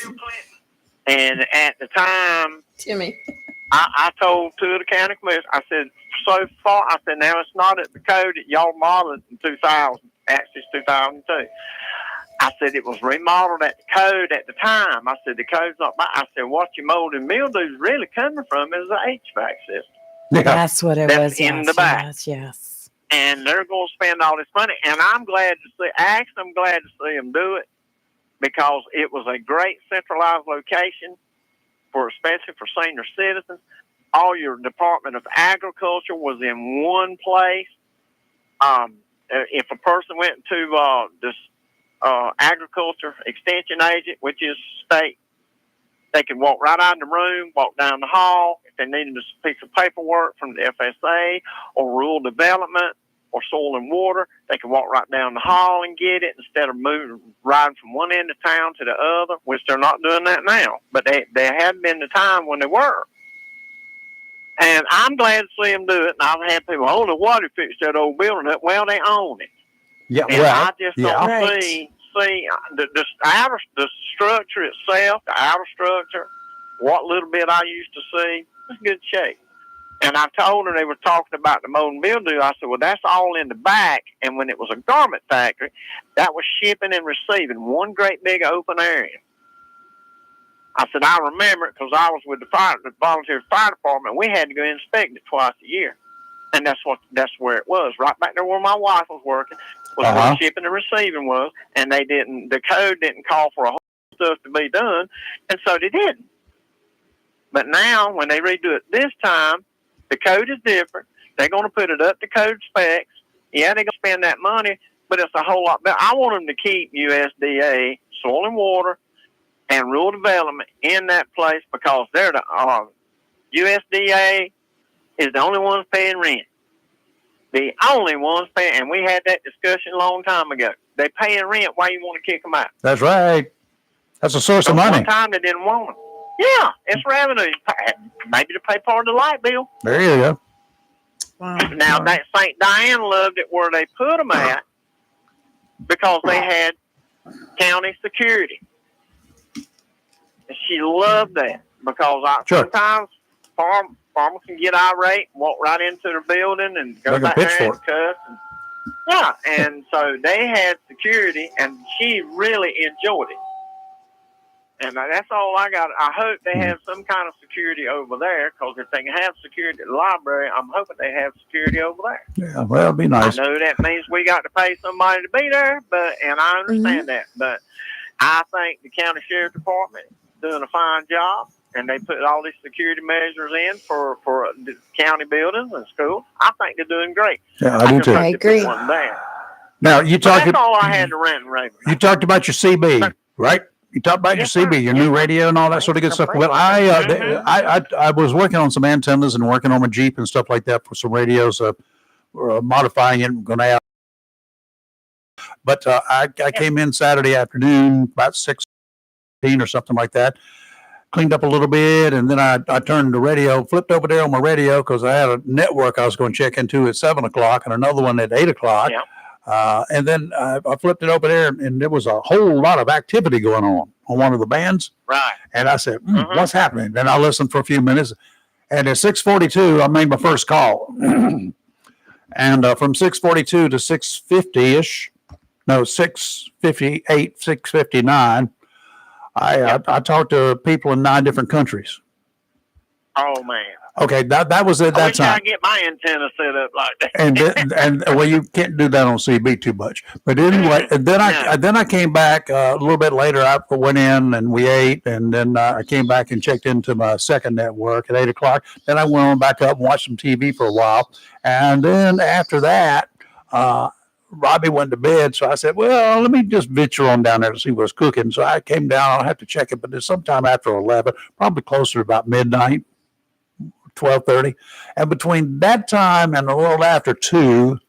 And at the time, Timmy. I told two of the county commissioners, I said, so far, I said, now it's not at the code that y'all modeled in 2000, actually it's 2002. I said, it was remodeled at the code at the time. I said, the code's not by. I said, what your mold and mildew is really coming from is the HVAC system. Yeah. That's what it That's was. in Yes, the back. Yes. And they're going to spend all this money. And I'm glad to see them do it, because it was a great centralized location especially for senior citizens. All your Department of Agriculture was in one place. If a person went to this agriculture extension agent, which is state, they could walk right out of the room, walk down the hall. If they needed a piece of paperwork from the FSA or rural development or soil and water, they could walk right down the hall and get it instead of riding from one end of town to the other, which they're not doing that now. But there had been the time when they were. And I'm glad to see them do it. And I've had people, the water fixed that old building up. Well, they own it. Yeah, And right. I just don't Right. see the structure itself, the outer structure, what little bit I used to see, it's good shape. And I told her, they were talking about the mold and mildew. I said, well, that's all in the back. And when it was a garment factory, that was shipping and receiving, one great big open area. I said, I remember it because I was with the volunteer fire department. We had to go inspect it twice a year. And that's where it was, right back there where my wife was working, was where shipping and receiving was. And the code didn't call for a whole stuff to be done. And so they didn't. But now when they redo it this time, the code is different. They're going to put it up to code specs. Yeah, they're going to spend that money, but it's a whole lot better. I want them to keep USDA, soil and water, and rural development in that place, because they're the USDA is the only ones paying rent. The only ones paying, and we had that discussion a long time ago. They paying rent. Why you want to kick them out? That's right. That's a source of money. One time they didn't want them. Yeah, it's revenue. Maybe to pay part of the light bill. There you go. Wow. Now, that St. Diane loved it where they put them at, because they had county security. And she loved that, because sometimes farmers can get irate, walk right into their building and go back there and cuss. And so they had security, and she really enjoyed it. And that's all I got. I hope they have some kind of security over there, because if they can have security at the library, I'm hoping they have security over there. Yeah, well, it'd be nice. I know that means we got to pay somebody to be there, and I understand that. But I think the county sheriff department is doing a fine job, and they put all these security measures in for the county buildings and schools. I think they're doing great. Yeah, I do too. I agree. Now, That's all I had to rant and rave. You talked about your CB, right? You talk about Yes, your sir. CB, your Yes, new sir. radio and all that sort of good stuff. Well, I was working on some antennas and working on my Jeep and stuff like that for some radios, modifying it, going to have. But I came in Saturday afternoon about 6:15 or something like that. Cleaned up a little bit, and then I turned the radio, flipped over there on my radio because I had a network I was going to check into at 7:00 and another one at 8:00. Yeah. And then I flipped it over there, and there was a whole lot of activity going on one of the bands. Right. And I said, what's happening? Then I listened for a few minutes, and at 6:42, I made my first call. And from 6:42 to 6:50-ish, no, 6:58, 6:59, I talked to people in 9 different countries. Oh man. Okay, that was at I that wish time. I get my antenna set up like that. And well, you can't do that on CB too much. But anyway, and then I came back a little bit later. I went in and we ate, and then I came back and checked into my second network at 8:00. Then I went on back up and watched some TV for a while, and then after that, Robbie went to bed. So I said, well, let me just venture on down there to see what's cooking. So I came down. I'll have to check it, but it's sometime after 11, probably closer to about midnight. 12:30, and between that time and a little after 2,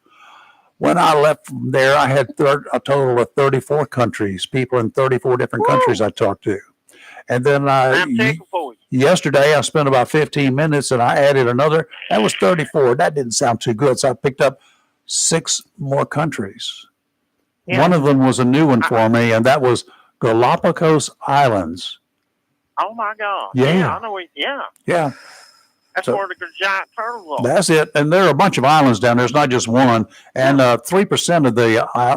when I left from there, I had a total of 34 countries, people in 34 different countries I talked to. And then I'm tickled for you. yesterday I spent about 15 minutes and I added another. That was 34. That didn't sound too good, so I picked up 6 more countries. Yeah. One of them was a new one for me, and that was Galapagos Islands. Oh my God. Yeah. I know. Yeah. Yeah. That's So- where the giant turtles are. That's it. And there are a bunch of islands down there. It's not just one. And 3% of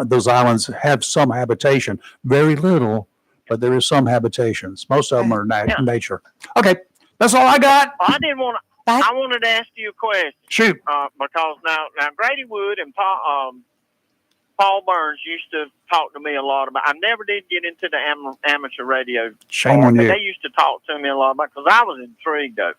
those islands have some habitation. Very little, but there is some habitations. Most of them are nature. Okay, that's all I got. I didn't want to. Back- I wanted to ask you a question. Shoot. Because now Grady Wood and Paul Burns used to talk to me a lot about. I never did get into the amateur radio. Shame part, on but you. They used to talk to me a lot about because I was intrigued of it.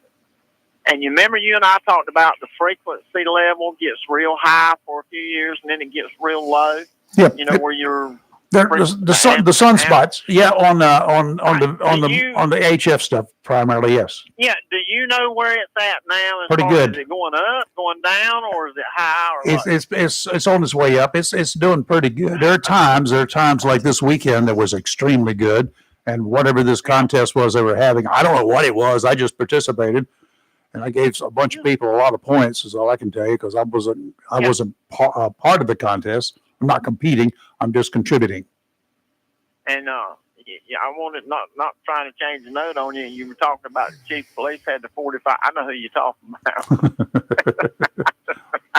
And you remember you and I talked about the frequency level gets real high for a few years and then it gets real low. Yeah. You know where you're. The sunspots. Yeah, on the HF stuff primarily. Yes. Yeah. Do you know where it's at now? As Pretty far good. Is it going up, going down, or is it high? Or what? It's on its way up. It's doing pretty good. There are times like this weekend that was extremely good, and whatever this contest was they were having, I don't know what it was. I just participated, and I gave a bunch of people a lot of points. Is all I can tell you because I wasn't part of the contest. I'm not competing. I'm just contributing. And I wanted not trying to change the note on you. You were talking about the chief of police had the 45. I know who you're talking about.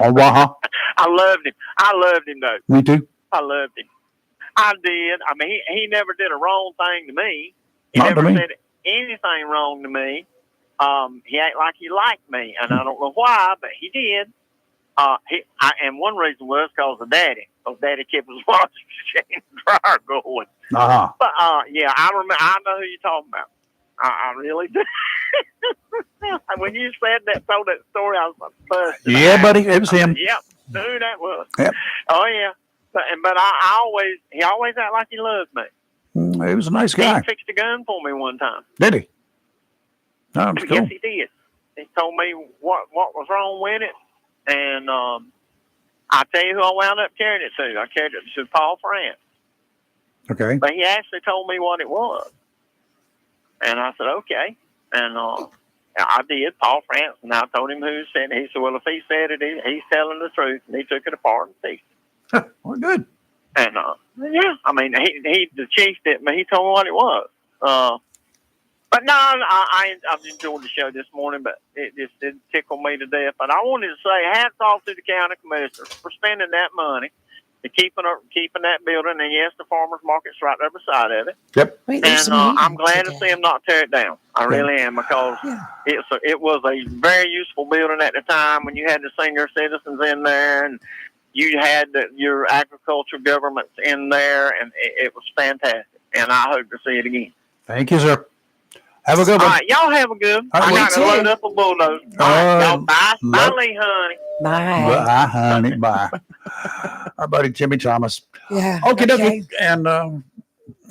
On Waha. I loved him though. Me too. I loved him. I did. I mean, he never did a wrong thing to me. He Not to never me. said anything wrong to me. He acted like he liked me, and I don't know why, but he did. And one reason was because of Daddy. Because Daddy kept his washing machine and dryer going. Uh-huh. But yeah, I remember. I know who you're talking about. I really do. When you told that story, I was like, busted. Yeah, buddy, it was him. Yep, knew who that was. Yep. Oh yeah, but he always acted like he loved me. He was a nice He guy. fixed a gun for me one time. Did he? No, it was cool. Yes, he did. He told me what was wrong with it, and I tell you who I wound up carrying it to. I carried it to Paul France. Okay. But he actually told me what it was. And I said, okay. And I did, Paul France, and I told him who said it. He said, well, if he said it, he's telling the truth. And he took it apart and fixed it. Well, good. And, yeah, I mean, he the chief didn't, but he told me what it was. But no, I've enjoyed the show this morning, but it just did tickle me to death. But I wanted to say hats off to the county commissioners for spending that money to keeping that building. And yes, the farmers market's right there beside of it. Yep. Wait, there's And a meeting I'm glad to today. see them not tear it down. I really am, because it was a very useful building at the time when you had the senior citizens in there and you had your agricultural governments in there, and it was fantastic. And I hope to see it again. Thank you, sir. Have a good All one. right, y'all have a good. All right, I we got to too. load up a bulldozer. All right, y'all, bye, Lee, honey. Bye. Bye, honey. Bye. Our buddy Jimmy Thomas. Yeah. Okay. And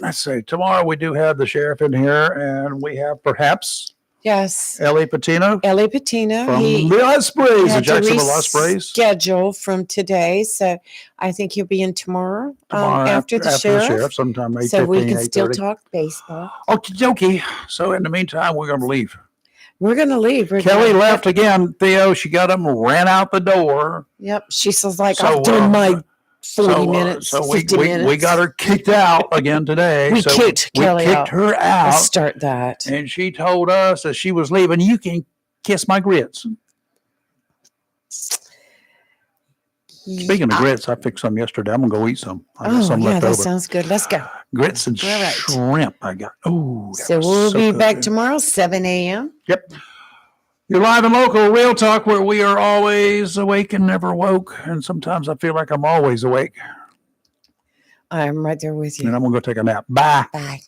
let's see. Tomorrow we do have the sheriff in here, and we have perhaps Yes. Ellie Patino Ellie Patino. from He the Ospreys, the had to Jacksonville Ospreys. schedule from today, so I think he'll be in tomorrow, Tomorrow after the sheriff. sometime 8:15, So we can still 8:30. talk baseball. Okie dokie. So in the meantime, we're going to leave. We're going to leave. We're Kelly gonna- left again, Theo. She got him, ran out the door. Yep. She says, like, So, I've done my 40 so, minutes, so 50 minutes. we got her kicked out again today. We So kicked Kelly kicked out. her Let's out, start that. and she told us that she was leaving. You can kiss my grits. Speaking of grits, I fixed some yesterday. I'm gonna go eat some. I got Oh, some yeah, left that over. sounds good. Let's go. Grits and All right. shrimp. I got. Oh, So we'll be back tomorrow, 7 a.m. Yep. You're live and local, real talk, where we are always awake and never woke. And sometimes I feel like I'm always awake. I'm right there with And you. I'm gonna go take a nap. Bye. Bye.